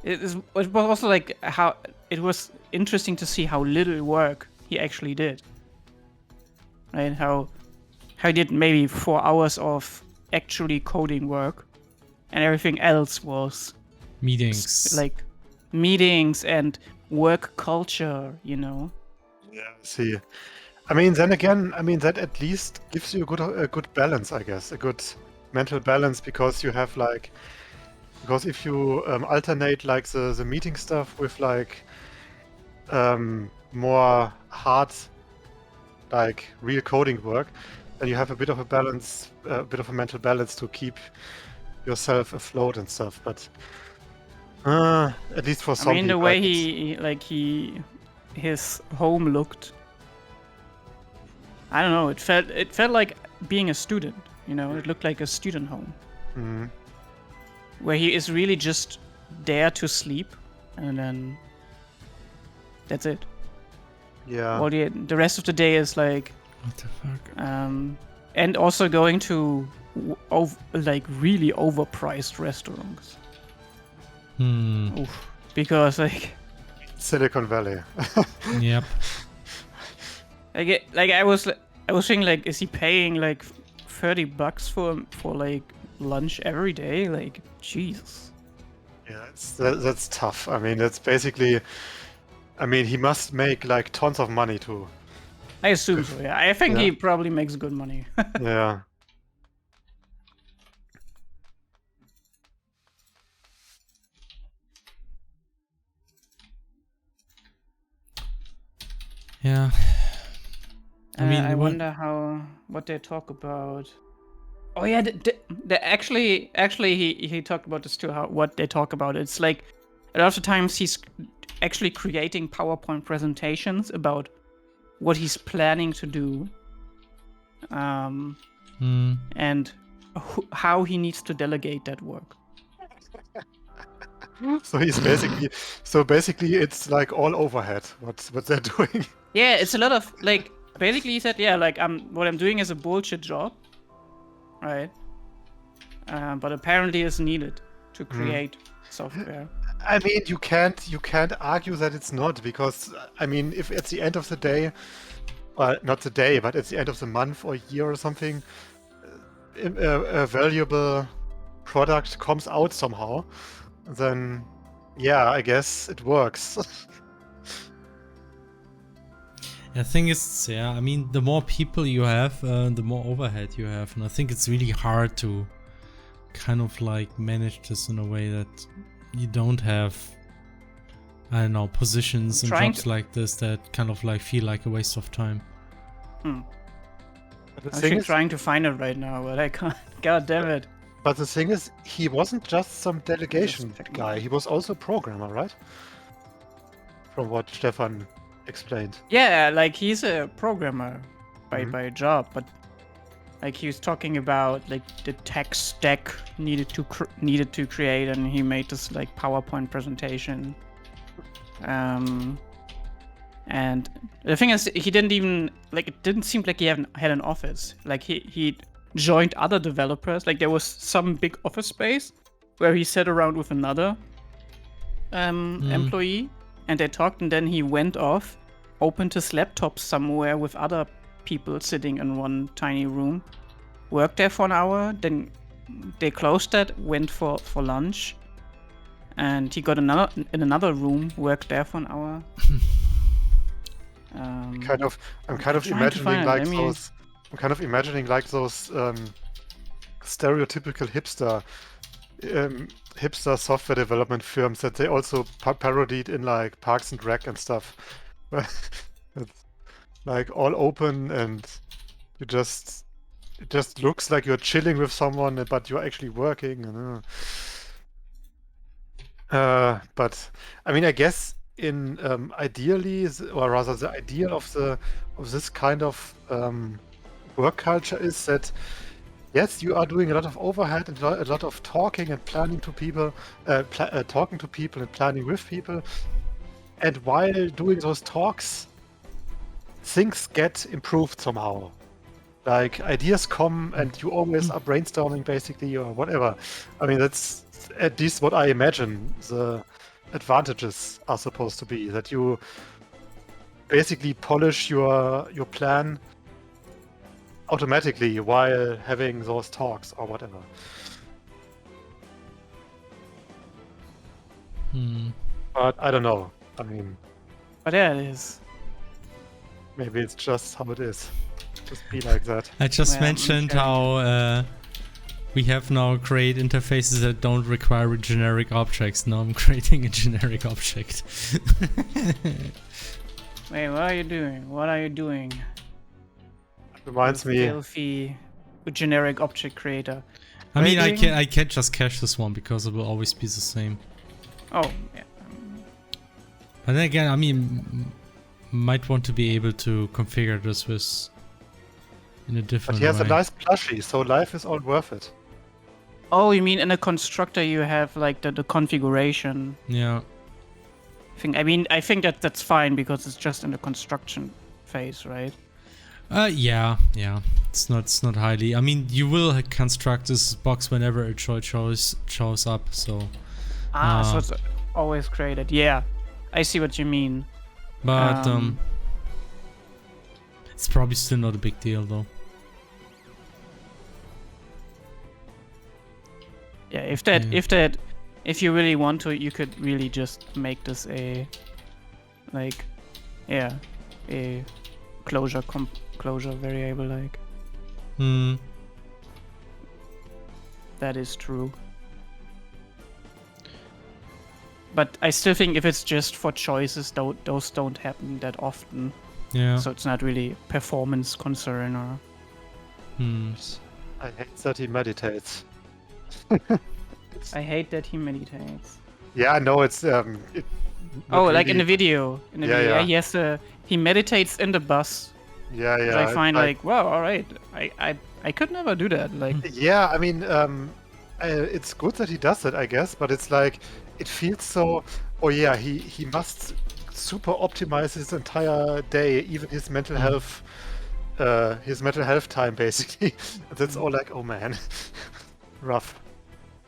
it was also like how it was interesting to see how little work he actually did. Right? How he did maybe 4 hours of actually coding work, and everything else was meetings, like meetings and work culture, you know. Yeah, see. I mean, then again, that at least gives you a good balance, I guess, a good mental balance, because you have like, because if you alternate like the meeting stuff with like more hard, like real coding work, then you have a bit of a balance, a bit of a mental balance to keep yourself afloat and stuff. But at least for some I mean, the people, way his home looked, I don't know. It felt like being a student. You know, it looked like a student home, where he is really just there to sleep, and then that's it. Yeah. Well, the rest of the day is like, what the fuck? And also going to like really overpriced restaurants. Oof. Because like Silicon Valley. Yep. I was thinking, like, is he paying like $30 for like lunch every day? Like, Jesus. Yeah, that's tough. I mean, that's basically. I mean, he must make like tons of money too. I assume so. Yeah, I think he probably makes good money. Yeah. Yeah. I mean, I wonder what they talk about. Oh yeah, actually he talked about this too. What they talk about. It's like a lot of the times he's actually creating PowerPoint presentations about what he's planning to do, and how he needs to delegate that work. So he's basically it's like all overhead what they're doing. Yeah, it's a lot of like, basically he said, yeah, like what I'm doing is a bullshit job, right? But apparently it's needed to create software. I mean, you can't argue that it's not, because I mean, if at the end of the day, not the day, but at the end of the month or year or something, a valuable product comes out somehow, then yeah, I guess it works. I think it's, yeah, I mean, the more people you have, the more overhead you have. And I think it's really hard to kind of like manage this in a way that you don't have, I don't know, positions and jobs like this that kind of like feel like a waste of time. I'm actually trying to find it right now, but I can't. God damn it. But the thing is, he wasn't just some delegation guy. He was also a programmer, right? From what Stefan explained. Yeah, like he's a programmer by job, but like he was talking about like the tech stack needed to create, and he made this like PowerPoint presentation. And the thing is, he didn't even like, it didn't seem like he had an office. Like he joined other developers. Like there was some big office space where he sat around with another employee, and they talked, and then he went off, opened his laptop somewhere with other people sitting in one tiny room, worked there for an hour, then they closed that, went for lunch, and he got in another room, worked there for an hour. I'm kind of imagining like those. I'm kind of imagining like those stereotypical hipster software development firms that they also parodied in like Parks and Rec and stuff. It's like all open, and it just looks like you're chilling with someone, but you're actually working. But I mean, I guess in ideally, or rather, the idea of this kind of work culture is that yes, you are doing a lot of overhead and a lot of talking and planning to people, talking to people and planning with people, and while doing those talks, things get improved somehow. Like ideas come, and you always are brainstorming basically, or whatever. I mean, that's at least what I imagine the advantages are supposed to be, that you basically polish your plan automatically while having those talks or whatever. But I don't know. I mean, but yeah, it is. Maybe it's just how it is. Just be like that. I just mentioned how we have now create interfaces that don't require generic objects. Now I'm creating a generic object. Wait, what are you doing? What are you doing? Reminds me. Filthy generic object creator. I mean, I can't just cache this one because it will always be the same. Oh, yeah. But then again, I mean, might want to be able to configure this with in a different way. But he has a nice plushie, so life is all worth it. Oh, you mean in a constructor you have like the configuration? Yeah. I think that's fine because it's just in the construction phase, right? Yeah. It's not highly. I mean, you will construct this box whenever it shows up. So. So it's always created. Yeah, I see what you mean. But it's probably still not a big deal though. Yeah, if you really want to, you could really just make this a closure variable like. That is true. But I still think if it's just for choices, those don't happen that often. Yeah. So it's not really performance concern or. I hate that he meditates. I hate that he meditates. Yeah, I know it's like really... in the video. Yeah. He meditates in the bus. Yeah. Which I find like, wow, all right. I could never do that. Like. Yeah, I mean, it's good that he does it, I guess, but it's like it feels so. Oh yeah, he must super optimize his entire day, even his mental health. His mental health time, basically. That's all like, oh man, rough.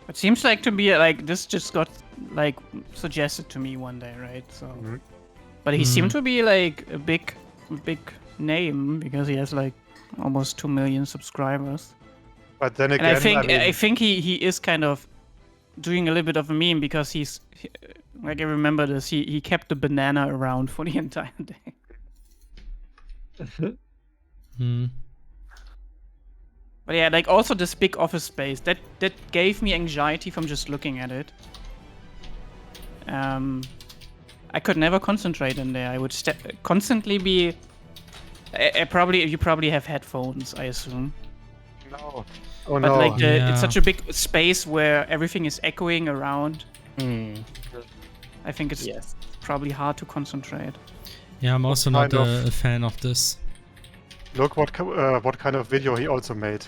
It seems like to be like this just got like suggested to me one day, right? So, but he seemed to be like a big name because he has like almost 2 million subscribers. But then And again, I think he is kind of doing a little bit of a meme because like I remember this, he kept the banana around for the entire day. But yeah, like also this big office space that gave me anxiety from just looking at it. I could never concentrate in there. I would constantly be. You probably have headphones, I assume. No. Oh But no. like Yeah. it's such a big space where everything is echoing around. I think it's probably hard to concentrate. Yeah, I'm also not a fan of this. Look what kind of video he also made.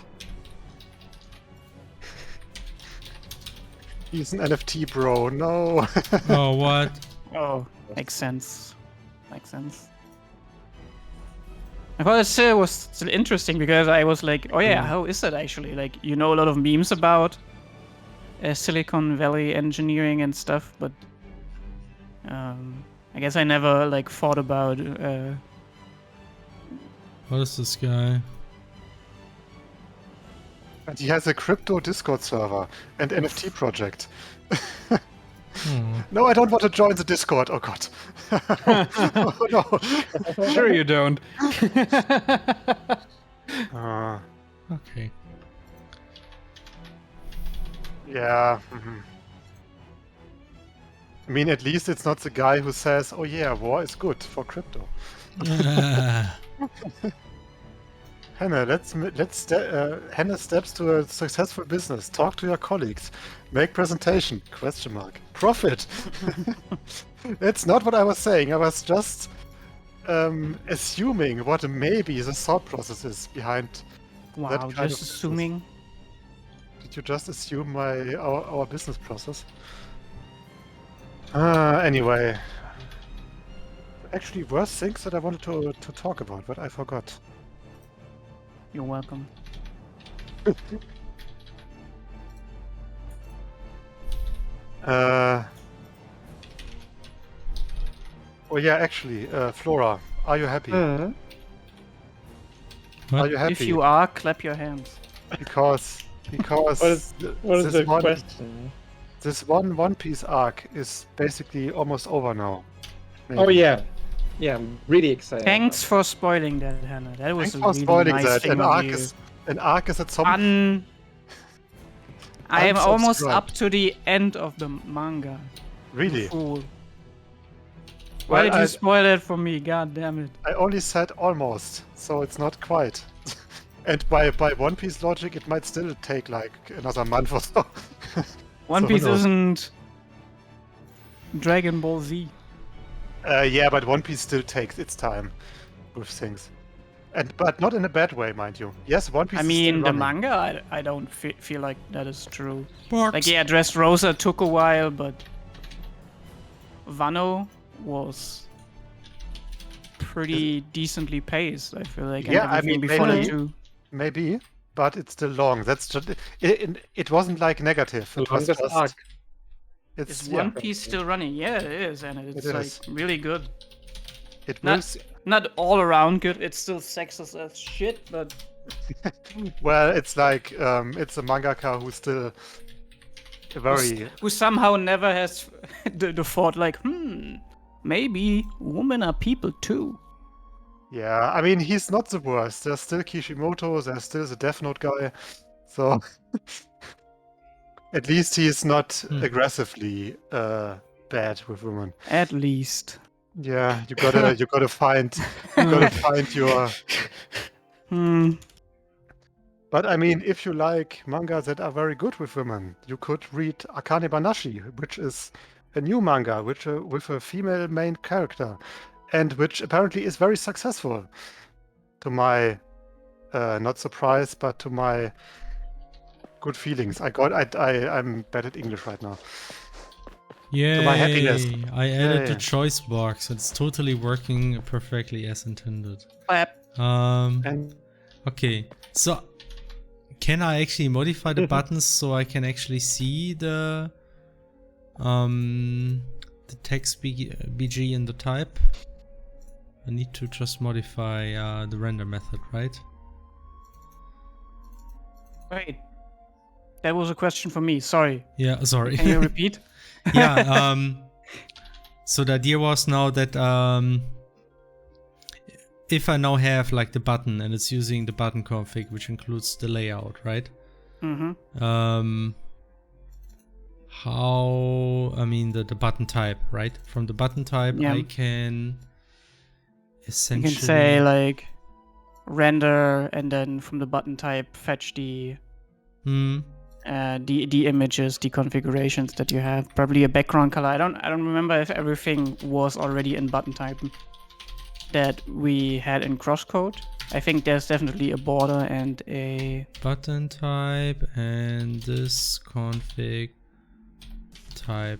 He's an NFT bro. No. Oh, what? Oh, makes sense. Makes sense. I thought it was still interesting because I was like, oh yeah, how is that actually? Like, you know a lot of memes about Silicon Valley engineering and stuff, but I guess I never like thought about. What is this guy? And he has a crypto Discord server and NFT project. No, I don't want to join the Discord. Oh god. Oh no. Sure you don't. Okay. Yeah. I mean, at least it's not the guy who says, "Oh yeah, war is good for crypto." Hannah, Hannah steps to a successful business. Talk to your colleagues. Make presentation? Question mark. Profit. That's not what I was saying. I was just assuming what maybe the thought process is behind. Wow, that kind just of assuming. Did you just assume our business process? Anyway. Actually, worse things that I wanted to talk about, but I forgot. You're welcome. Oh yeah, actually, Flora, are you happy? What? Are you happy? If you are, clap your hands. Because What is the question? This One Piece arc is basically almost over now. Maybe. Oh yeah, I'm really excited. Thanks for spoiling that, Hannah. That was Thanks a for really spoiling nice that. thing of you. An arc is at some. I am almost unsubscribed. up to the end of the manga. Really? You fool. Well, Why did you spoil it for me? God damn it. I only said almost, so it's not quite. And by One Piece logic, it might still take like another month or so. One So who Piece knows? isn't Dragon Ball Z. Yeah, but One Piece still takes its time with things. But not in a bad way, mind you. Yes, One Piece I is mean, still the running. manga, I don't feel like that is true. What? Like, yeah, Dressrosa took a while, but Wano was pretty decently paced, I feel like. And Yeah, I everything mean, before that maybe- too. Maybe, but it's still long. That's just it wasn't like negative. The It was longest just, arc. it's Is yeah, One Piece still running? Yeah, it is, and it's It like is. really good. it Not- will. Not all around good. It's still sexist as shit, but Well, it's like it's a mangaka who's still very. who somehow never has the thought like, maybe women are people too. Yeah, I mean, he's not the worst. There's still Kishimoto. There's still the Death Note guy. So at least he's not aggressively bad with women. At least. Yeah, you gotta find your. But I mean, if you like manga that are very good with women, you could read Akane Banashi, which is a new manga with a female main character, and which apparently is very successful. To my not surprise, but to my good feelings. I'm bad at English right now. Yay! my happiness. I added the Yay. choice box. It's totally working perfectly as intended. Clap. And Okay. So, can I actually modify the buttons so I can actually see the text BG in the type? I need to just modify the render method, right? Wait, that was a question for me. Sorry. Yeah, sorry. Can you repeat? Yeah. So the idea was now that if I now have like the button and it's using the button config, which includes the layout, right? Mm-hmm. The button type, right? From the button type, Yeah. I can You essentially can say like render, and then from the button type fetch the images, the configurations that you have. Probably a background color. I don't remember if everything was already in button type that we had in crosscode. I think there's definitely a border and a button type and this config type.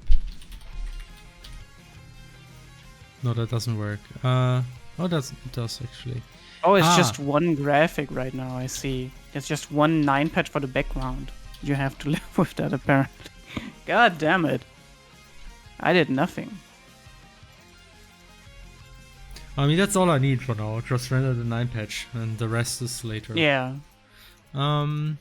No, that doesn't work. Oh, it does actually. Oh, it's just one graphic right now, I see. It's just one 9 patch for the background. You have to live with that, apparently. God damn it. I did nothing. I mean, that's all I need for now. Just render the 9 patch, and the rest is later. Yeah. Like,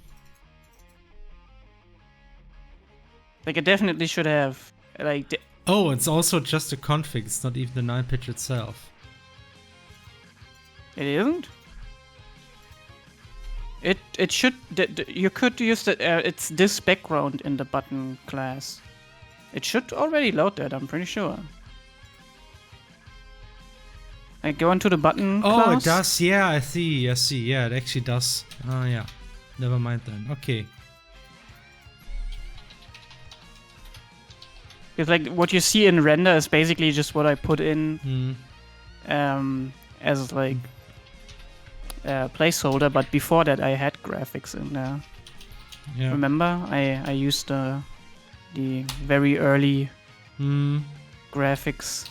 it definitely should have, like... Oh, it's also just a config. It's not even the 9 patch itself. It isn't? It should... You could use that... it's this background in the button class. It should already load that, I'm pretty sure. Like, go into the button class. Oh, it does. Yeah, I see. Yeah, it actually does. Oh, yeah. Never mind then. Okay. It's like what you see in render is basically just what I put in as like a placeholder, but before that I had graphics in there. Yeah. Remember? I used the very early graphics.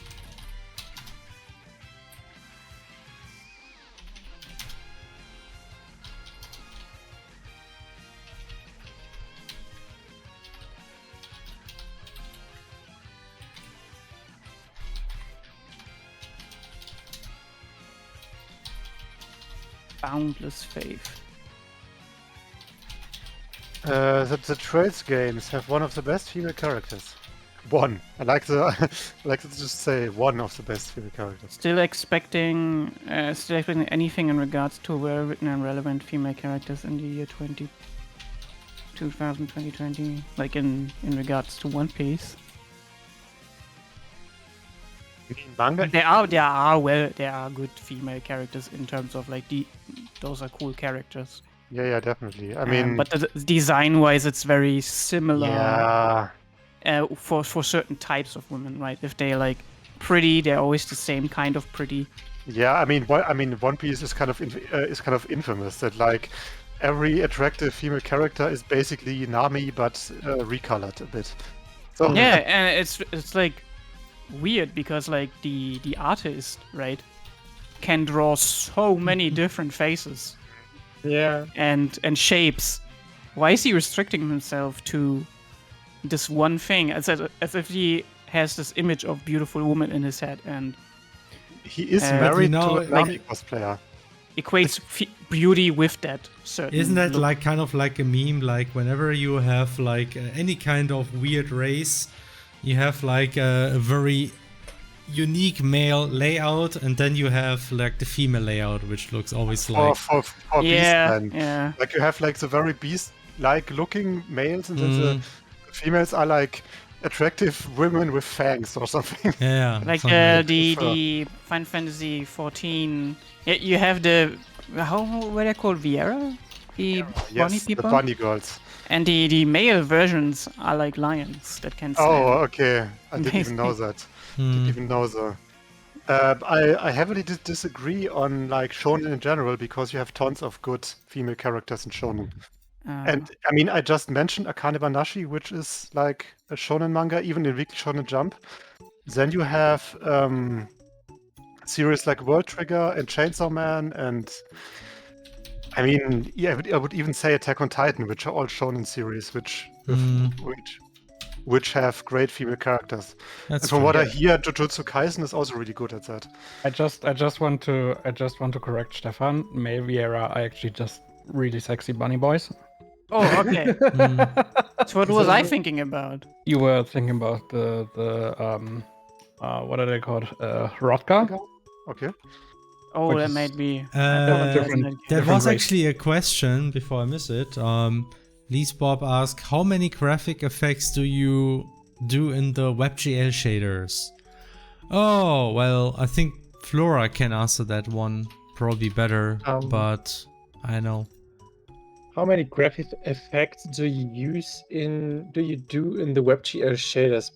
Boundless faith. The Trails games have one of the best female characters. One. I like to just say one of the best female characters. Still expecting anything in regards to well-written and relevant female characters in the year 2020, like in regards to One Piece. You mean manga? There are good female characters in terms of like those are cool characters. Yeah, definitely. I mean, but design-wise, it's very similar. Yeah. For certain types of women, right? If they're like pretty, they're always the same kind of pretty. Yeah, I mean, One Piece is kind of infamous that like every attractive female character is basically Nami but recolored a bit. So Yeah, and it's like weird because like the artist, right, can draw so many different faces. Yeah. And shapes. Why is he restricting himself to this one thing? As if he has this image of beautiful woman in his head and he is married to a Nami like, cosplayer. Equates beauty with that certain. Isn't that look. like kind of like a meme? Like whenever you have like any kind of weird race, you have like a very unique male layout, and then you have like the female layout, which looks always like for beastmen. Yeah. Like you have like the very beast-like looking males, and then the females are like attractive women with fangs or something. Yeah. Like the Final Fantasy 14. You have the what are they called? Vieira? The bunny people? The bunny girls. And the male versions are like lions that can stand. Oh, okay. I didn't even know that. Didn't even know that. I heavily disagree on like shonen in general because you have tons of good female characters in shonen. And I mean, I just mentioned Akane Banashi, which is like a shonen manga, even in Weekly Shonen Jump. Then you have series like World Trigger and Chainsaw Man, and I mean, yeah, I would even say Attack on Titan, which are all shonen series, which have great female characters. That's and from what I hear, Jujutsu Kaisen is also really good at that. I just want to correct Stefan. Male Vieira are actually just really sexy bunny boys. Oh, okay. So what was I thinking about? You were thinking about the what are they called? Rodka? Okay. Oh, Which that is- might be. different- There different was race. actually a question before I miss it. Lise Bob asked, how many graphic effects do you do in the WebGL shaders? Oh, well, I think Flora can answer that one probably better, but I know. How many graphic effects do you do in the WebGL shaders?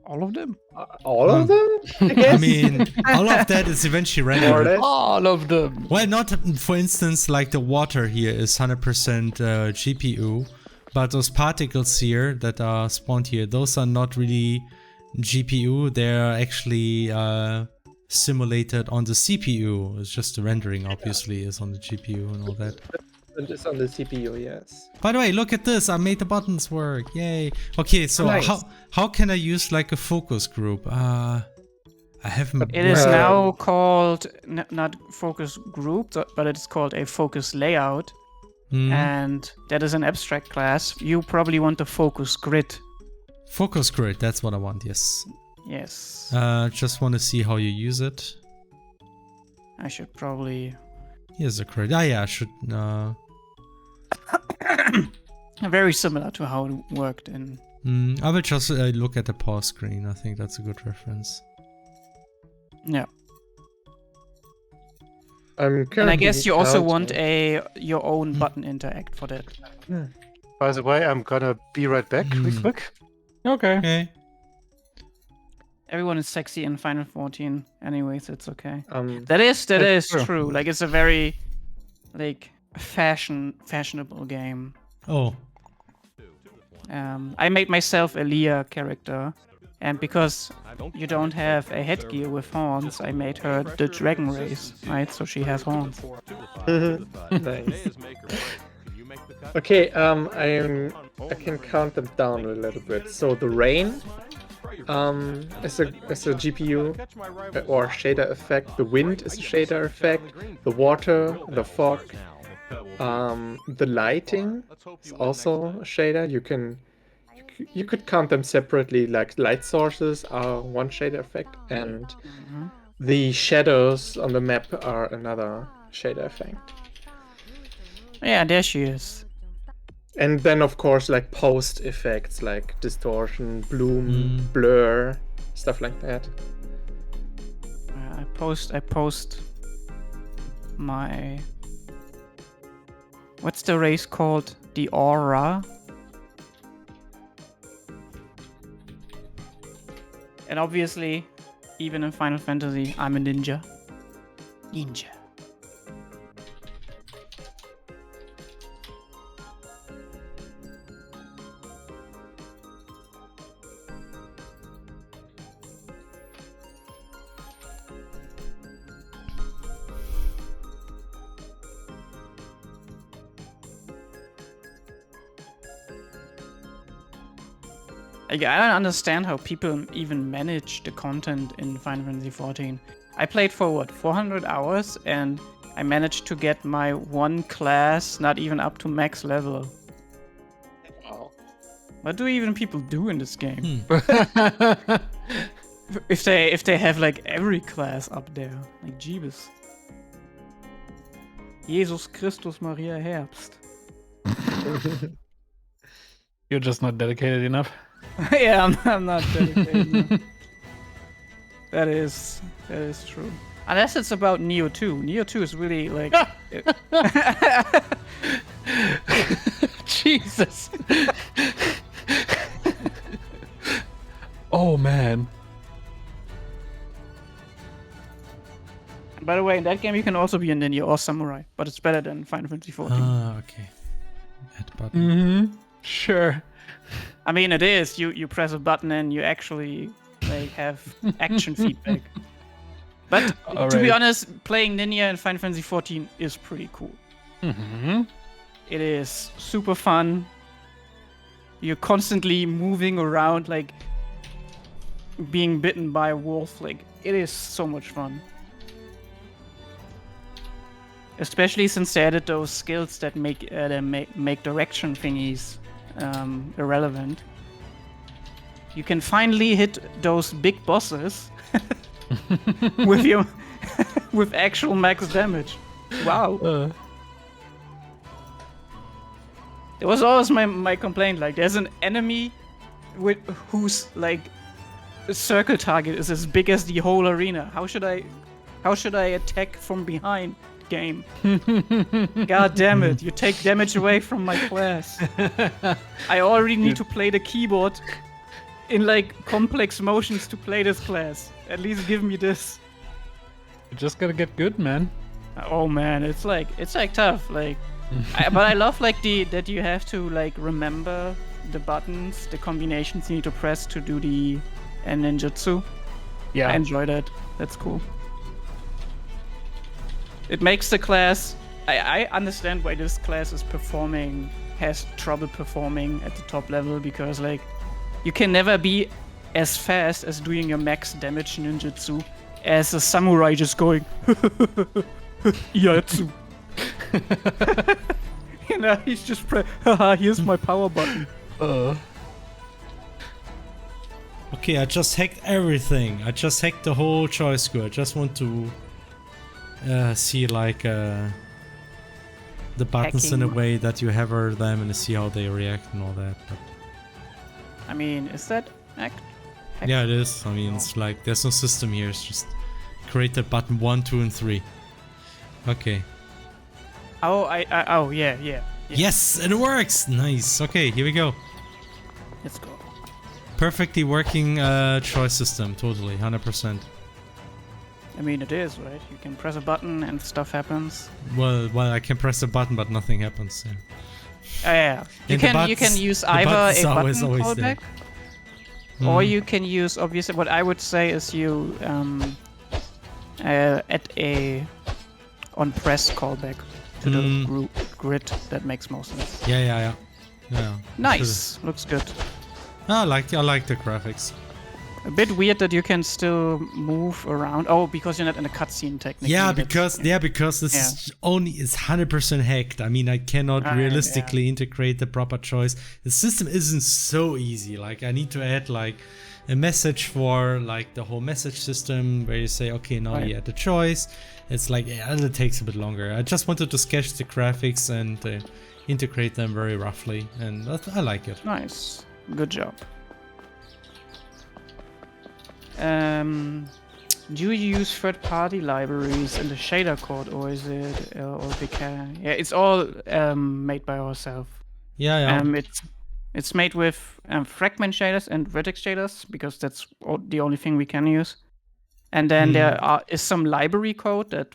All of them? All of them? I guess. I mean, all of that is eventually More or rendered. less. All of them. Well, not for instance, like the water here is 100% GPU, but those particles here that are spawned here, those are not really GPU. They're actually simulated on the CPU. It's just the rendering, obviously, is on the GPU and all that. It's on the CPU, yes. By the way, look at this. I made the buttons work. Yay. Okay, so Nice. how can I use like a focus group? I haven't. It is Well- now called not focus group, but it's called a focus layout. And that is an abstract class. You probably want the focus grid. Focus grid, that's what I want, yes. Yes. Just want to see how you use it. I should probably... Here's a grid. Ah, yeah, I should... Very similar to how it worked in... I will just look at the pause screen. I think that's a good reference. Yeah. I'm And I guess you also counting. want your own button interact for that. By the way, I'm gonna be right back real quick. Okay. Okay. Everyone is sexy in Final 14 anyways, it's okay. Um, That is That's true. true. Like, it's a very, like, fashionable game. Oh. I made myself a Leah character, and because you don't have a headgear with horns, I made her the dragon race, right? So she has horns. nice. Okay, I can count them down a little bit. So the rain is a GPU or shader effect. The wind is a shader effect. The water, the fog, the lighting is also a shader. You could count them separately. Like light sources are one shader effect, and the shadows on the map are another shader effect. Yeah, there she is. And then, of course, like post effects like distortion, bloom, blur, stuff like that. I post my... What's the race called? The Aura? And obviously, even in Final Fantasy, I'm a ninja. Ninja. Like, I don't understand how people even manage the content in Final Fantasy XIV. I played for what, 400 hours, and I managed to get my one class not even up to max level. Wow. What do even people do in this game? If they have like every class up there, like Jeebus. Jesus Christus Maria Herbst. You're just not dedicated enough. Yeah, I'm not dedicated. That is true. Unless it's about Neo 2. Neo 2 is really like... Jesus. Oh man. By the way, in that game you can also be a ninja or samurai, but it's better than Final Fantasy XIV. Ah, okay. Add button. Mm-hmm. Sure. I mean, it is. You press a button and you actually like have action feedback. But to be Alright. honest, playing ninja in Final Fantasy XIV is pretty cool. Mm-hmm. It is super fun. You're constantly moving around, like being bitten by a wolf. Like, it is so much fun. Especially since they added those skills that make direction thingies irrelevant. You can finally hit those big bosses with your with actual max damage. Wow. It was always my complaint. Like, there's an enemy whose like circle target is as big as the whole arena. How should I attack from behind? Game. God damn it! You take damage away from my class. I already need to play the keyboard in like complex motions to play this class. At least give me this. You just gotta get good, man. Oh man, it's like tough. Like, but I love like that you have to like remember the buttons, the combinations you need to press to do the ninjutsu. Yeah, I enjoy that. That's cool. It makes the class. I understand why this class has trouble performing at the top level, because like you can never be as fast as doing your max damage ninjutsu as a samurai just going Yatsu. You know, he's just haha, here's my power button. Okay, I just hacked everything. I just hacked the whole choice score. I just want to see like the buttons Hacking. in a way that you hover them and see how they react and all that. But I mean, is that hack? yeah, it is. I mean, it's like there's no system here. It's just create the button 1, 2, and 3. Okay. Oh, oh yeah. Yes, it works. Nice. Okay, here we go. Let's go. Perfectly working choice system. Totally, 100%. I mean, it is, right? You can press a button and stuff happens. Well, I can press a button, but nothing happens. Yeah. Yeah. You can use either a button callback, or you can use, obviously, what I would say is you add a on press callback to the grid. That makes more sense. Yeah. Nice. Looks good. I like the graphics. A bit weird that you can still move around. Oh, because you're not in a cutscene technically. Yeah, because this is only is 100% hacked. I mean, I cannot realistically integrate the proper choice. The system isn't so easy. Like, I need to add like a message for like the whole message system where you say, okay, now you add the choice. It's like it takes a bit longer. I just wanted to sketch the graphics and integrate them very roughly, and I like it. Nice, good job. Do you use third-party libraries in the shader code, or is it yeah, it's all made by ourselves. Yeah. It's made with fragment shaders and vertex shaders, because that's the only thing we can use. And then there is some library code that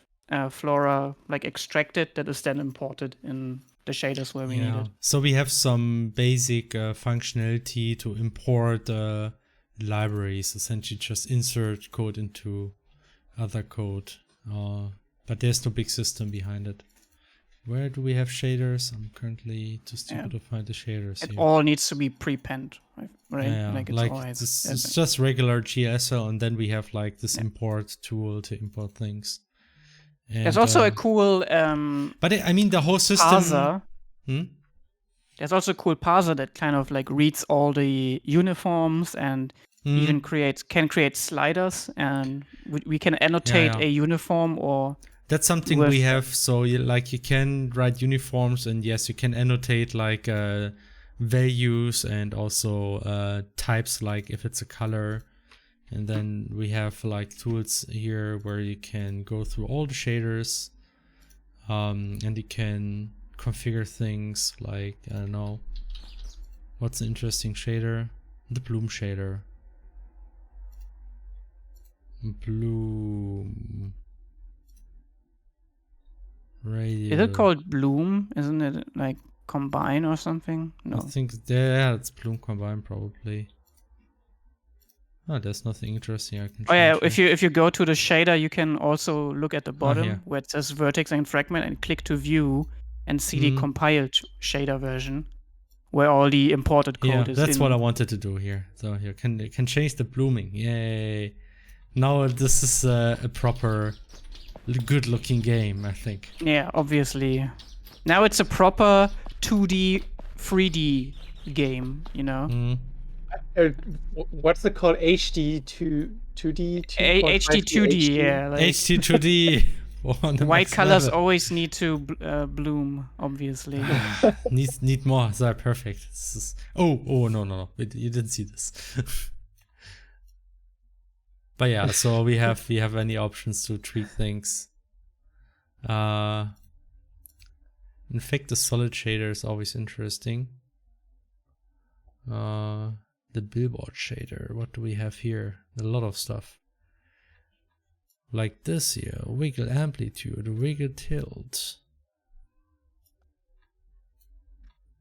Flora like extracted that is then imported in the shaders where we need it. So we have some basic functionality to import libraries, essentially just insert code into other code, but there's no big system behind it. Where do we have shaders? I'm currently too stupid to find the shaders it here. All needs to be pre-penned, right? Yeah, it's just regular GSL, and then we have like this import tool to import things. And, there's also a cool but I mean the whole system parser. There's also a cool parser that kind of like reads all the uniforms and even can create sliders, and we can annotate a uniform or. That's something we have. So you can write uniforms, and yes, you can annotate like values and also types, like if it's a color. And then we have like tools here where you can go through all the shaders, and you can configure things like, I don't know, what's an interesting shader? The bloom shader. Bloom. Radio. Is it called Bloom? Isn't it like Combine or something? No. I think it's Bloom Combine probably. Oh, there's nothing interesting I can change. Oh yeah, if you go to the shader, you can also look at the bottom where it says vertex and fragment, and click to view and see the compiled shader version where all the imported code is. That's what I wanted to do here. So here can change the blooming. Yay! Now this is a proper good-looking game, I think. Yeah, obviously. Now it's a proper 2D, 3D game, you know? What's it called? HD 2D, 2.5D, HD 2D, yeah. Like, HD 2D. white colors always need to bloom, obviously. need more. So perfect. Oh no. You didn't see this. But yeah, so we have any options to tweak things. In fact, the solid shader is always interesting. The billboard shader. What do we have here? A lot of stuff. Like this here, wiggle amplitude, wiggle tilt.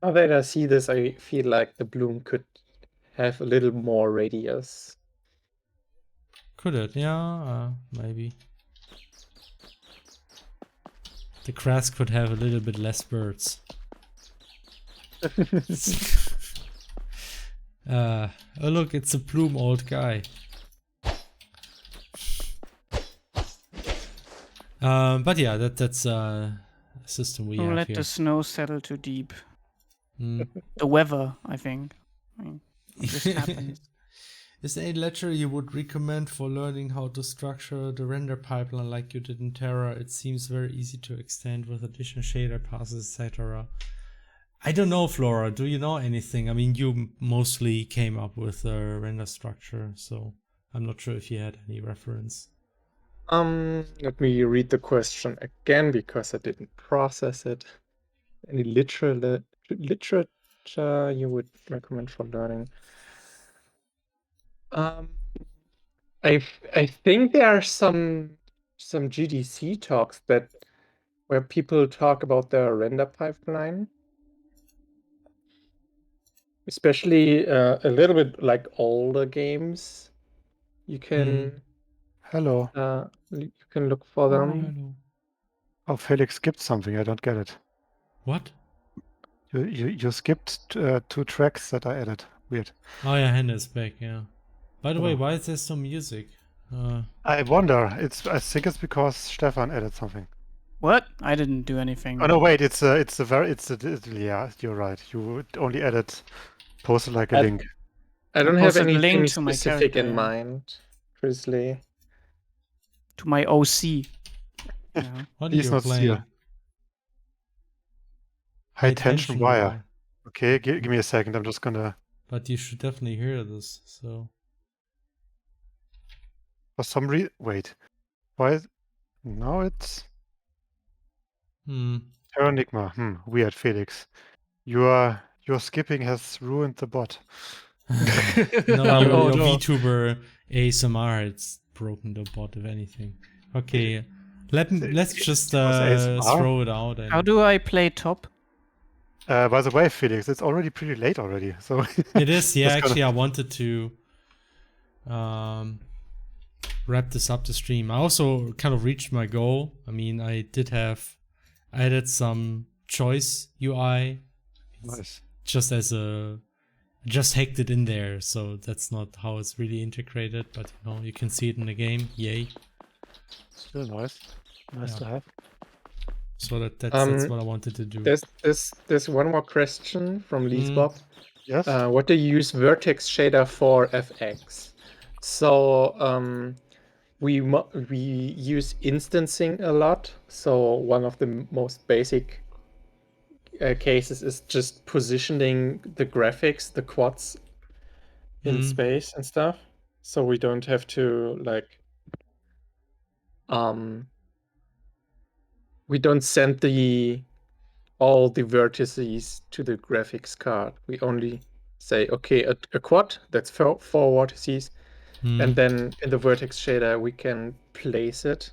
Now that I see this, I feel like the bloom could have a little more radius. Could it? Yeah, maybe. The grass could have a little bit less birds. Oh look, it's a plume old guy. But yeah, that's a system we Don't have let here. the snow settle too deep. The weather, I think. It just happens. Is there a lecture you would recommend for learning how to structure the render pipeline like you did in Terra? It seems very easy to extend with additional shader passes, etc. I don't know, Flora. Do you know anything? I mean, you mostly came up with a render structure, so I'm not sure if you had any reference. Let me read the question again because I didn't process it. Any literature you would recommend for learning? I think there are some GDC talks where people talk about the render pipeline, especially a little bit like older games. You can Hello. you can look for them. Hello. Oh, Felix skipped something. I don't get it. What? You skipped 2 tracks that I added. Weird. Oh yeah, Hannah is back. Yeah. By the way, Hello. why is there some music? I wonder. I think it's because Stefan added something. What? I didn't do anything. Oh no, wait. Yeah, you're right. You only posted like a link. I don't have posted a anything link to my specific character, in yeah. mind, Grizzly. To my OC. Yeah. What are Please you not playing? steal. High tension wire. Okay, give me a second. I'm just gonna. But you should definitely hear this. So. For some reason, wait. Why? No, it's Terra Enigma. Weird, Felix. Your skipping has ruined the bot. No, your no. VTuber ASMR, it's broken the bot, if anything. Okay, let's just throw it out. And How do I play top? By the way, Felix, it's already pretty late already. So it is, yeah. Actually, I wanted to wrap this up the stream. I also kind of reached my goal. I mean, I added some choice UI. Nice. Just hacked it in there, so that's not how it's really integrated, but you know, you can see it in the game. Yay. Still nice. Nice to have. So that's what I wanted to do. There's one more question from Lisbob. Yes. What do you use vertex shader for FX? So we use instancing a lot. So one of the most basic cases is just positioning the graphics, the quads in space and stuff. So we don't have to like we don't send all the vertices to the graphics card. We only say, okay, a quad, that's 4 vertices, and then in the vertex shader we can place it.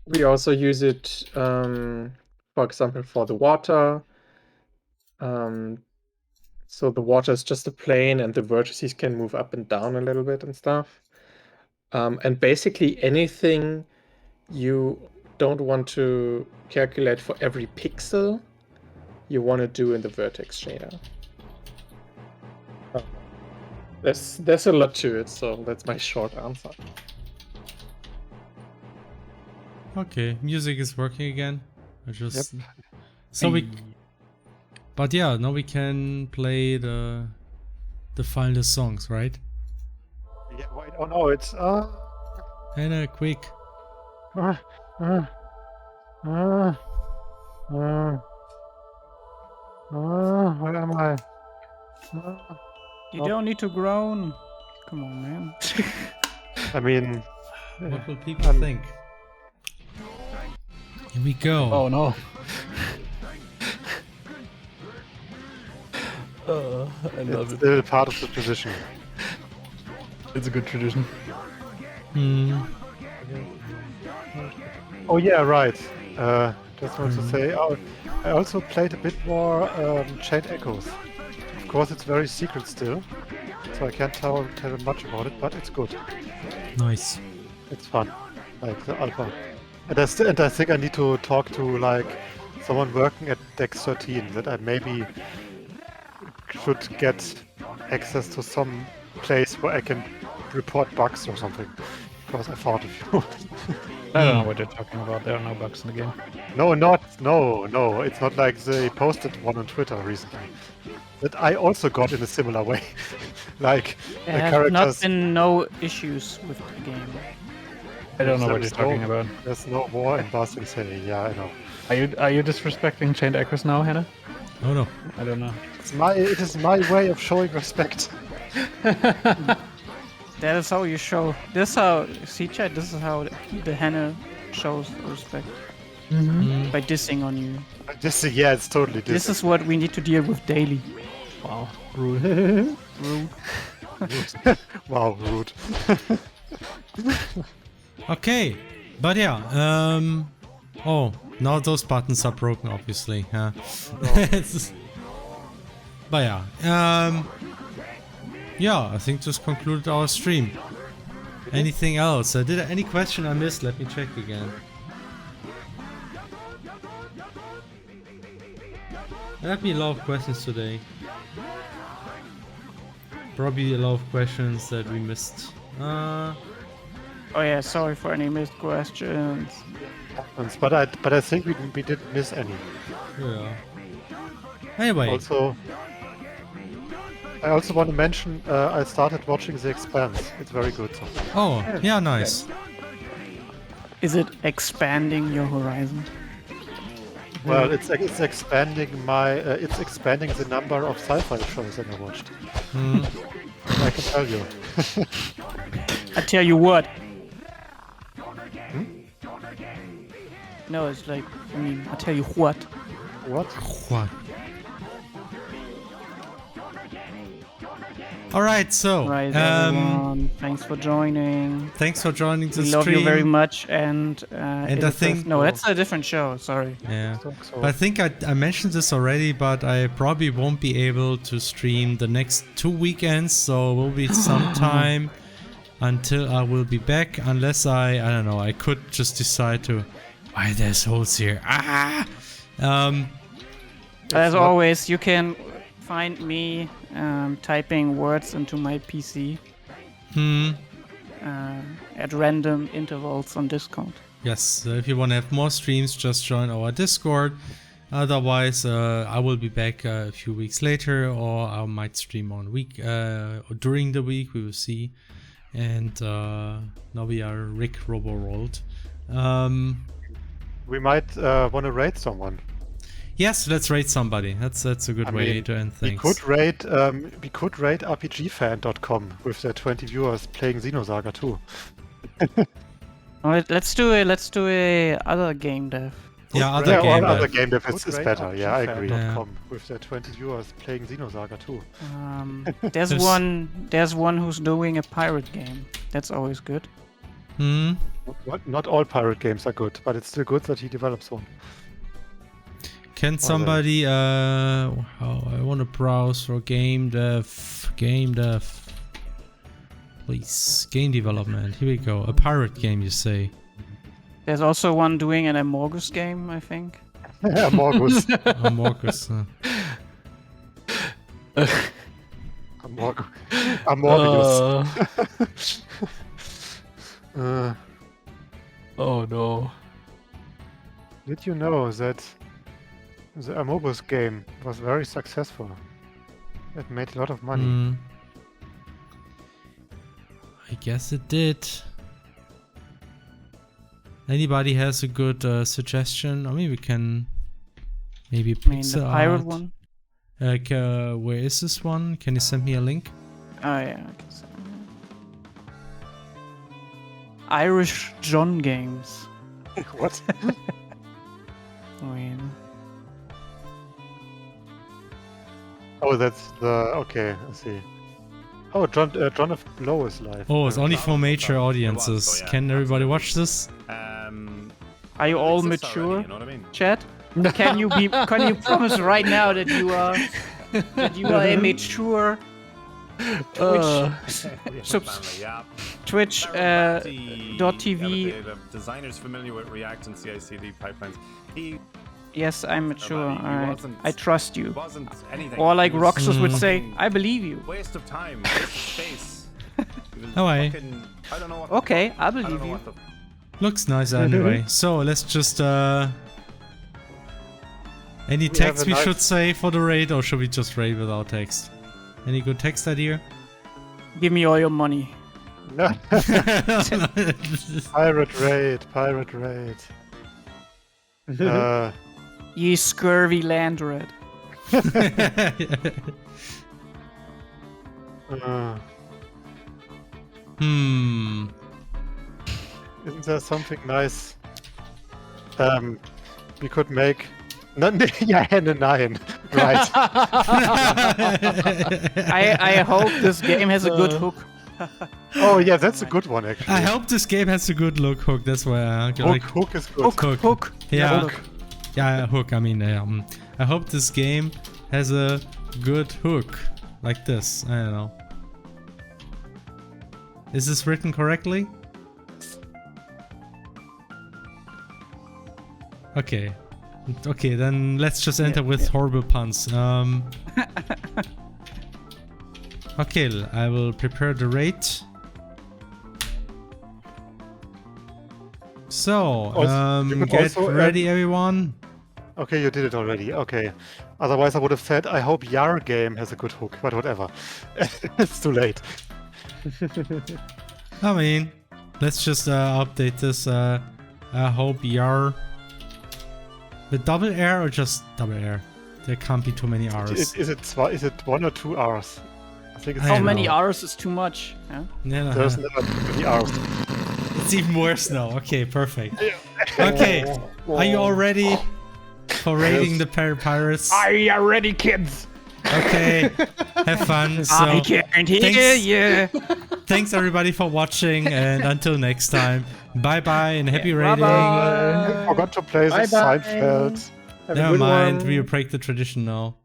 We also use it, for example, for the water. So the water is just a plane and the vertices can move up and down a little bit and stuff. And basically anything you don't want to calculate for every pixel, you want to do in the vertex shader. There's a lot to it, so that's my short answer. Okay, music is working again. I just Yep. so we. But yeah, now we can play the final songs, right? Yeah, wait, oh no, it's Hannah, quick. where am I? You don't need to groan. Come on, man. I mean, What will people think? Here we go. Oh no. I love it's it. still part of the tradition. It's a good tradition. Hmm. Oh yeah, right. Just want to say, I also played a bit more Chained Echoes. Of course, it's very secret still, so I can't tell much about it, but it's good. Nice. It's fun, like the alpha. And I think I need to talk to like someone working at Dex 13 that I maybe should get access to some place where I can report bugs or something. Because I found a few. I don't know what you're talking about. There are no bugs in the game. No, it's not like they posted one on Twitter recently. That I also got in a similar way. Like the There have not characters. been no issues with the game. I don't know what There's you're talking about. There's no war in Boston City. Yeah, I know. Are you disrespecting Chained Echoes now, Hannah? Oh no. I don't know. It is my way of showing respect. That is how you show. This how see chat. This is how the Hannah shows respect by dissing on you. Yeah, it's totally This is what we need to deal with daily. Wow. Rude. Rude. Wow, rude. Okay, but yeah. Oh, now those buttons are broken, obviously. Yeah. But yeah. Yeah, I think just concluded our stream. Anything else? Any question I missed? Let me check again. There have been a lot of questions today. Probably a lot of questions that we missed. Oh yeah, sorry for any missed questions. But I think we didn't miss any. Yeah. Anyway. Also, I also want to mention I started watching The Expanse. It's very good. Oh, yeah, nice. Is it expanding your horizon? Well, it's expanding it's expanding the number of sci-fi shows that I watched. I can tell you. I tell you what. No, it's like, I mean, I tell you what. What? What? Alright, so Right, everyone. Thanks for joining. Thanks for joining the We stream. love you very much, and I think no, that's a different show. Sorry. Yeah, but I think I mentioned this already, but I probably won't be able to stream the next 2 weekends, so it will be some time until I will be back, unless I don't know, I could just decide to. Why there's holes here? As always, you can find me typing words into my PC at random intervals on Discord. Yes, so if you want to have more streams, just join our Discord. Otherwise, I will be back a few weeks later, or I might stream on or during the week. We will see. And now we are Rick Roborold. We might want to raid someone. Yes, let's raid somebody. That's a good way to end things. We could raid RPGfan.com with their 20 viewers playing Xenosaga 2. Alright, let's do a other game dev. Yeah, other game. Other game dev is better. Yeah, I agree. Yeah. With their 20 viewers playing Xenosaga 2. There's one who's doing a pirate game. That's always good. Not all pirate games are good, but it's still good that he develops one. Can somebody I want to browse for game dev, please, game development. Here we go. A pirate game, you say? There's also one doing an Amorgus game, I think. Amorgus. Amorgus. Amorgus. Amorbius. Oh no. Did you know that the Amorbius game was very successful? It made a lot of money. I guess it did. Anybody has a good suggestion? I mean, we can maybe pixel the pirate art. one. Like, where is this one? Can you send me a link? Oh yeah. I guess. Irish John games. What? I mean, Oh, that's the... Okay, I see. Oh, John of Blow is live. Oh, it's only for major It was, audiences. so yeah, Can everybody watch this? are you all exists mature, already, you know what I mean? Chat? Can you promise right now that you are a mature Twitch Family, yeah. Twitch .tv? Designers familiar with React and CI/CD pipelines. He Yes, I'm mature. He Alright, wasn't- I trust you. wasn't anything. Or like He was Roxas would say, fucking I believe you. waste of time, waste of space. He was Oh, I- fucking- I don't know what. Okay, I I don't believe know you. what the. Looks nice anyway. So let's just any have text a we nice- should say for the raid, or should we just raid without text? Any good text idea? Give me all your money. No. Pirate raid. Ye scurvy land rat. Isn't there something nice? We could make. Yeah, and a 9. Right. I hope this game has a good hook. Oh yeah, that's a good one actually. I hope this game has a good look hook. That's why I like Hook is good. hook. Yeah, Hook. Yeah, hook. I mean, I hope this game has a good hook like this. I don't know. Is this written correctly? Okay. Okay, then let's just enter with horrible puns. Okay, I will prepare the rate. So, You could get also ready, everyone. Okay, you did it already. Okay. Otherwise, I would have said, I hope Yar game has a good hook, but whatever. It's too late. I mean, let's just update this. I hope Yar. With double R or just double R? There can't be too many R's. Is it 1 or 2 R's? I think it's I How don't many know. R's is too much? Huh? No, There's never too many R's. it's even worse now. Okay, perfect. Okay, are you all ready for raiding the Pirates? Are you ready, kids? Okay, have fun. So, I can't hear you. thanks everybody for watching, and until next time, bye bye and happy raiding. I forgot to play the Bye-bye. Seinfeld. Never mind, we will break the tradition now.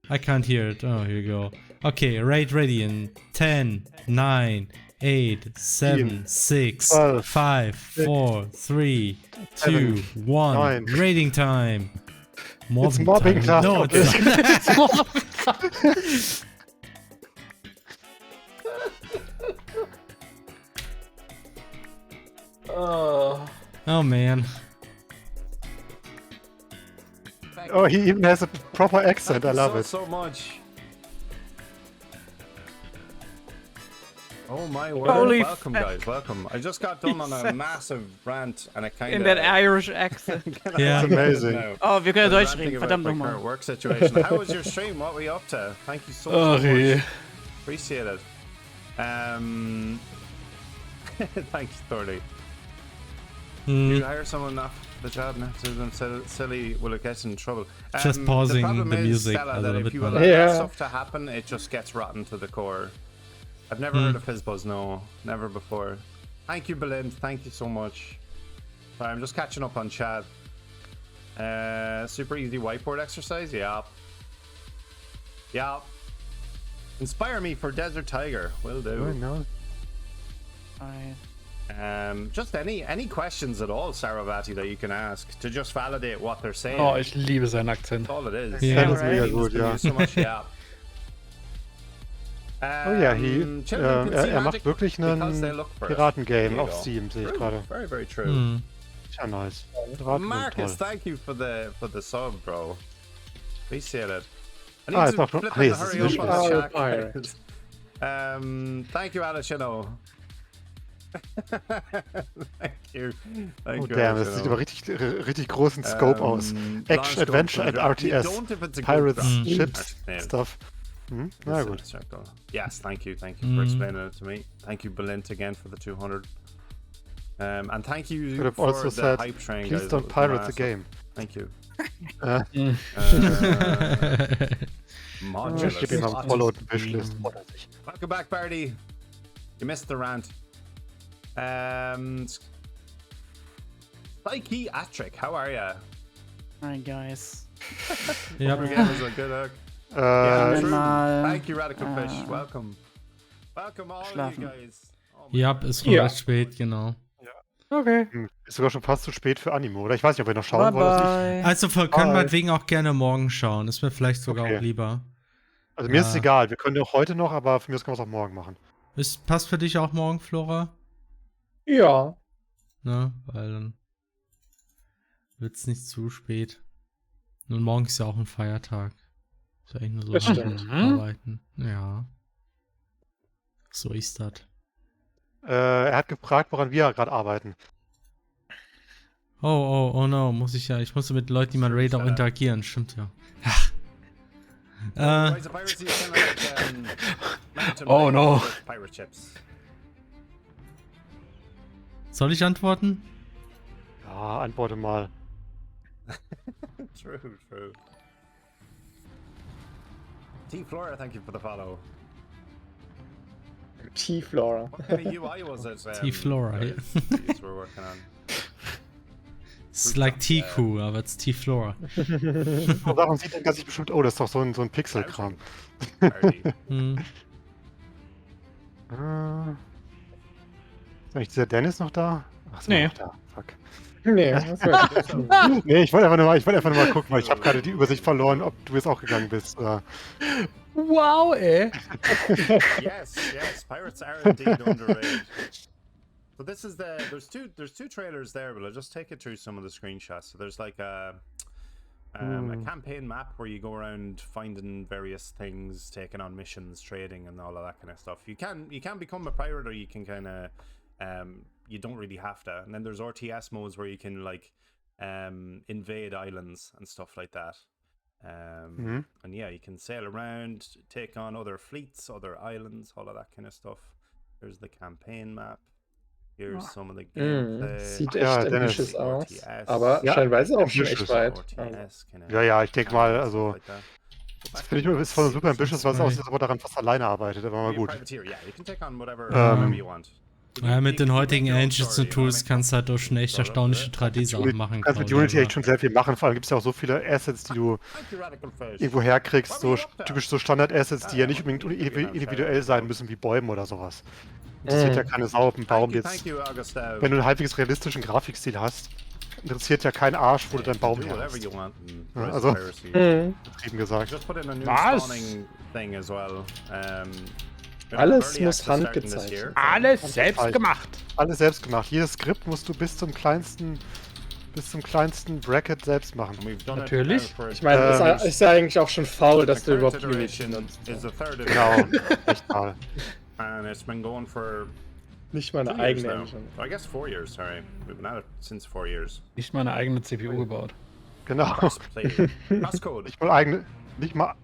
I can't hear it. Oh, here you go. Okay, raid ready in 10, 9, 8, 7, 6, 12, 5, 4, 3, 2, 7, 1. 9. Raiding time. It's mobbing time. No, Okay. it's not. Oh man. Oh, he even has a proper accent. I love it. So much. Oh my word! Holy Welcome, fuck. guys. Welcome. I just got done on a massive rant, and I kind of In that Irish accent. Yeah. It's amazing. Oh, wir können Deutsch Ranting reden, about verdammt my nochmal. current work situation. How was your stream? What were you up to? Thank you so much. Appreciate it. Thanks, Thorley. You hire someone off the job next to them silly, will it get in trouble? Just pausing problem the is, music Stella, a that little if bit you more. allow that Yeah. stuff to happen, it just gets rotten to the core. I've never heard of Fizzbuzz, no. Never before. Thank you, Belinda. Thank you so much. Sorry, I'm just catching up on chat. Super easy whiteboard exercise? Yeah. Yeah. Inspire me for Desert Tiger. Will do. Oh, no. Just any questions at all, Saravati, that you can ask to just validate what they're saying. Oh, ich liebe seinen Akzent. That's all it is. Yeah. That is mega Thank good, you yeah. so much, yeah. Oh ja, er macht wirklich ein Piratengame There you auf go. Steam, sehe ich True. gerade. Very, very true. Hm. Tja, nice. Piraten sind Marcus, toll. thank you for the sub, bro. Appreciate it. I Ah, need ist to auch schon. flip Nee, and es ist hurry nicht up on the Visual chat, Pirate. guys. Thank you, Alessio. Thank you. Thank Oh you, damn, das sieht aber richtig großen Scope aus. Action, Adventure and RTS. Pirates, Ships, Stuff. Hm? Na gut. Yes, thank you for explaining it to me. Thank you, Belint, again for the 200. And thank you Could have for also the said, hype train, please guys. don't pirate the game. Thank you. Ich gebe ihm mal ein Follow und Wishlist. Welcome back, Barty. You missed the rant. Psychiatric, how are ya? Hi, guys. Ja. Again, was a good hook. Äh, True. mal, Thank you, Radical Fish. Welcome. Welcome all of schlafen. you guys. Oh my Ja, God. ist schon recht spät, genau. Okay. Ist sogar schon fast zu spät für Animo, oder? Ich weiß nicht, ob ihr noch schauen wollt. Bye. Also wir können Bye. meinetwegen auch gerne morgen schauen. Ist mir vielleicht sogar Okay. auch lieber. Also mir ist es egal, wir können auch heute noch, aber für mich können wir es auch morgen machen. Passt für dich auch morgen, Flora? Ja. Ne? Weil dann wird's nicht zu spät. Und morgen ist ja auch ein Feiertag. Ist ja eigentlich nur so Das halb stimmt. arbeiten. Ja. So ist das. Er hat gefragt, woran wir gerade arbeiten. Oh no, ich musste mit Leuten, die man Raid auch interagieren, stimmt ja. Rise of Piracy is kind of like Mountain Oh, Blade no. with pirate ships. Soll ich antworten? Ja, antworte mal. True. T Flora, thank you for the follow. T-Flora. What kind of UI was it? T-Flora, guys, yeah. these we're working on. It's like T-Coup, aber it's T-Flora. So Sachen sieht dann sich bestimmt, oh, das ist doch so ein Pixel-Kram. Party. Hm. Ist eigentlich dieser Dennis noch da? Ach, ist Nee. noch da. Fuck. Nee, was soll Nee, ich wollte einfach nur mal gucken, weil ich habe gerade die Übersicht verloren, ob du jetzt auch gegangen bist. Oder? Wow, ey. Yes, pirates are indeed underrated. So this is there's two trailers there, but I'll just take it through some of the screenshots. So there's like a campaign map where you go around finding various things, taking on missions, trading, and all of that kind of stuff. You can become a pirate, or you can kind of you don't really have to. And then there's RTS modes where you can like invade islands and stuff like that. And yeah, you can sail around, take on other fleets, other islands, all of that kind of stuff. There's the campaign map. Here's some of the gameplay. Sieht Ja, echt Dennis. ambitious aus. RTS. Aber Ja, scheinbar auch schon ambitious. echt weit. RTS, Ja, ich denke mal, also stuff like that. das finde ich ist voll super ambitious, weil es aussieht, als ob er daran fast alleine arbeitet, aber mal Be a gut. privateer, yeah, you can take on whatever you want. Ja, mit den heutigen You can make your own Engines story, und Tools you kannst du halt auch schon echt erstaunliche 3D-Sachen machen. Du kannst mit Unity echt schon sehr viel machen, vor allem gibt es ja auch so viele Assets, die du Thank you, Radical Fish. irgendwo herkriegst, so typisch so Standard-Assets, die ja nicht unbedingt individuell sein müssen, wie Bäume oder sowas. Interessiert ja keine Sau, ob ein Baum Thank jetzt, you, Augustev. wenn du einen halbwegs realistischen Grafikstil hast, interessiert ja kein Arsch, wo du deinen Baum Do her whatever hast, you want in Ja, Rise also- of Piracy. übertrieben gesagt. Just put in a new Was? spawning thing as well. Alles early muss access starting this handgezeichnet year. Alles selbst gemacht. Alles selbst gemacht. Jedes Skript musst du bis zum kleinsten Bracket selbst machen. And we've done it Natürlich. now for Ich meine, es ist ja eigentlich auch schon faul, dass the du current überhaupt Unity iteration nutzt. is the third Genau, iteration, echt mal. and it's been going for Nicht mal 2 eine years eigene now. Engine. I guess 4 years. Sorry, we've been at it since 4 years. Nicht mal eine eigene CPU gebaut. Genau. Crossplay, crosscode. Nicht mal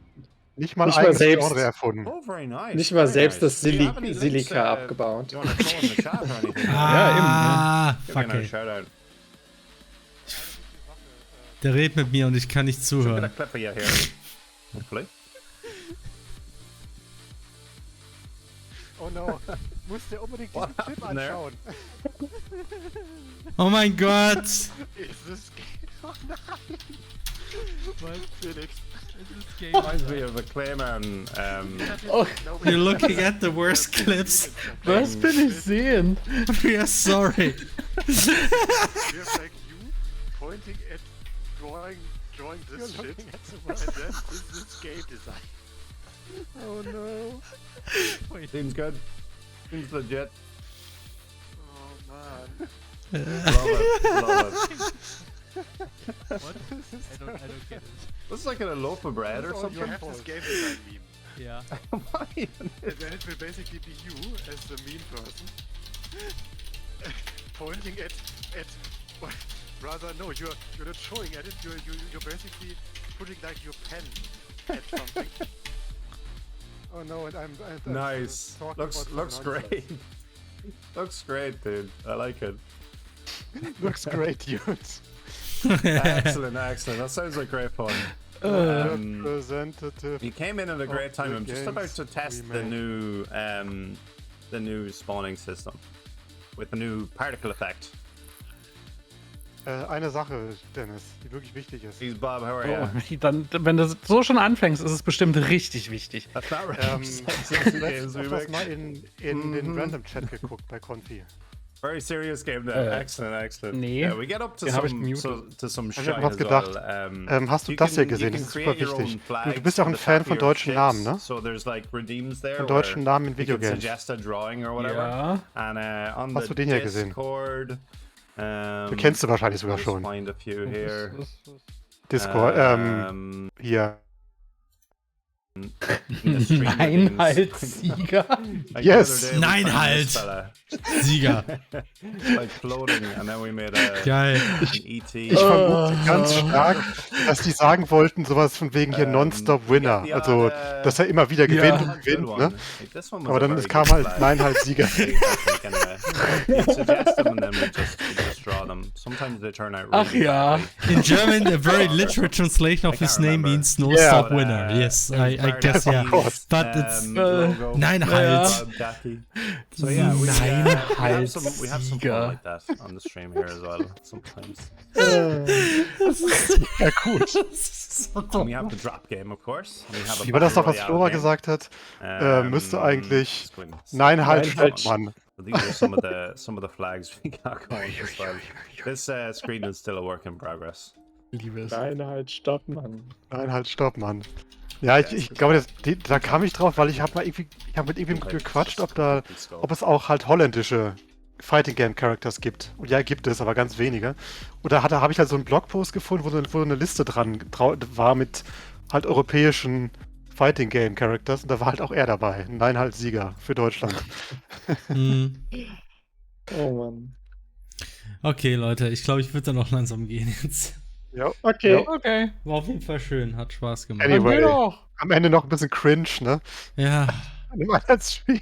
Nicht mal eigenes selbst. Genre erfunden. Oh, very nice. Nicht mal very selbst nice. das Do you have any links, Silika abgebaut. You want to throw in the chat or anything? Ah, Give me fuck another ey. shout out. Der redet mit mir und ich kann nicht Should get a zuhören. clip for you here. Hopefully. Oh no, muss der unbedingt What diesen Clip happened there? anschauen. Oh mein Gott! Ist es... Oh nein! Was, Felix? Reminds me of a Clayman. You're looking at the worst clips. Was bin ich sehen? We are sorry. Just like you pointing at drawing this shit, and then this game design. Oh no. Seems good. Seems legit. Oh man. Love it. Love it. What? I don't get it. This is like a loaf of bread or You something. have this game design meme. Yeah. Why? And then it will basically be you as the mean person pointing at well, rather no, you're not showing at it, you're basically putting like your pen at something. Oh no, and I'm Nice. talking Looks about great. Looks great, dude. I like it. Looks great, dude. Excellent, excellent. That sounds like great fun. Representative. You came in at a great time. I'm just about to games test we the new spawning system with the new particle effect. Eine Sache, Dennis, die wirklich wichtig ist. He's Bob, how are you? Oh, dann, wenn du so schon anfängst, ist es bestimmt richtig wichtig. That's not right. Letztens öfters mal in den Random Chat geguckt bei Confi. Very serious game there. Excellent, excellent. Nee, Yeah, we get up to den hab ich some gemutet. to some Ich shine hab was as gedacht. well. Hast du you das can- hier you gesehen? can Das ist create super your own wichtig. flags Du bist ja auch on ein the Fan top von of your deutschen ships. Namen, ne? So there's like redeems there. Von where deutschen Namen in you can Videogames. suggest a drawing or whatever. Ja. And on Hast the du den hier gesehen? Discord. Den kennst du wahrscheinlich sogar just schon. Find a few here. Discord, hier. in the stream Nein, redeems. halt, Sieger. Like Yes. the other day we Nein, found halt. this fella, Sieger. like floating, and then we made a Geil. an ET. Ich vermute ganz stark, dass die sagen wollten, sowas von wegen hier Non-Stop Winner. we get the Also, odd, dass er immer wieder gewinnt Ja. und gewinnt, Good ne? one. Like, this one was Aber a dann very kam good halt flag. Nein halt Sieger. I think anyway. You suggest them and then we just draw them. Sometimes they turn out really Ach ja. badly. In German, a very literal translation of I can't his name remember. means no Yeah. stop But, winner. Yes, there's I guess, yeah. Barney's, But it's logo. Nein, Ja. halt. Jackie. So yeah, we Nein, have halt, some we have some Sieger. fun like that on the stream here as well. Sometimes. Ja, gut. And we have the drop game, of course. We have a Wie war das noch, Battle was Royale Flora game. gesagt hat? Müsste eigentlich Squint. Nein halt, Nein, halt, stopp, Mann. So these are some of the flags we got going as well. This screen is still a work in progress. Liebes. Nein, halt, stopp, Mann. Nein halt, stopp, Mann. Ja, ich glaube, da kam ich drauf, weil ich habe mit irgendwem gequatscht, ob es auch halt holländische Fighting Game Characters gibt. Und ja, gibt es, aber ganz wenige. Und da habe ich halt so einen Blogpost gefunden, wo eine Liste dran war mit halt europäischen Fighting Game Characters und da war halt auch er dabei. Nein, halt Sieger für Deutschland. Hm. Oh Mann. Okay, Leute, ich glaube, ich würde dann auch langsam gehen jetzt. Ja, Okay. Ja. Okay. War auf jeden Fall schön, hat Spaß gemacht. Anyway. Dann geh doch. Am Ende noch ein bisschen cringe, ne? Ja, An dem anderen Stream.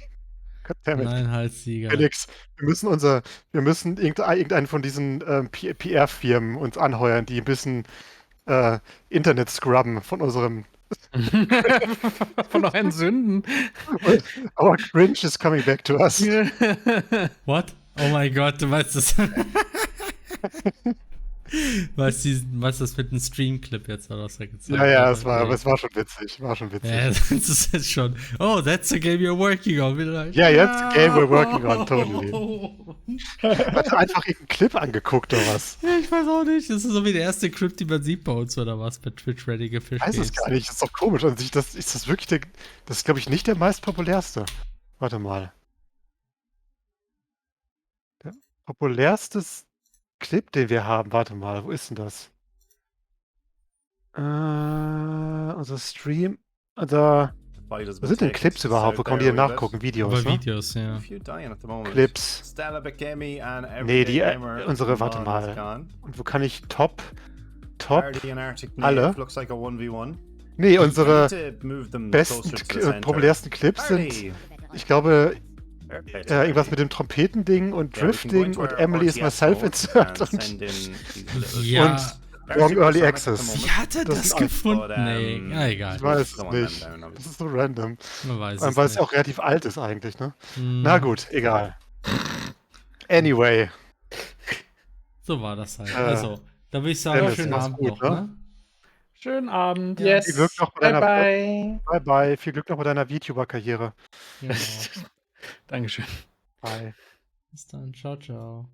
Goddammit. nein, halt Sieger. Felix, wir müssen irgendeinen von diesen PR-Firmen uns anheuern, die ein bisschen Internet scrubben von unserem. Von euren Sünden. Our cringe is coming back to us. What? Oh mein Gott, du meinst das. Was das mit dem Stream-Clip jetzt war, was er gezeigt hat? Ja, es war schon witzig. War schon witzig. Ja, das ist jetzt schon. Oh, that's a game you're working on. Ja, jetzt a game we're working on, totally. Hat er einfach irgendeinen Clip angeguckt oder was? Ja, ich weiß auch nicht. Das ist so wie der erste Clip, die man sieht bei uns oder was bei Twitch Ready Fish Weiß es gar nicht, das ist doch komisch. Also ist das wirklich das ist, glaube ich, nicht der meistpopulärste. Warte mal. Der populärste Clip, den wir haben, warte mal, wo ist denn das? Unser Stream. Wo sind denn Clips überhaupt? Wo kann man die denn nachgucken? Videos, Aber ne? Videos, ja. Clips. Nee, unsere, warte mal. Und wo kann ich Top alle? Nee, unsere besten, populärsten Clips sind, ich glaube, irgendwas mit dem Trompetending und Drifting und Emily is myself insert und Wrong Early Access. Wie hat er das sind gefunden? Nee, ja, egal. Ich weiß es nicht. Das ist so random. Man weiß Weil es es auch relativ alt ist eigentlich, ne? Hm. Na gut, egal. Anyway. So war das halt. Also, da würde ich sagen, Dennis, schönen mach's Abend gut, noch, ne? ne? Schönen Abend. Yes. Viel Glück noch Bye bei deiner bye. Bye bye. Viel Glück noch bei deiner VTuber-Karriere. Genau. Dankeschön. Bye. Bis dann. Ciao, ciao.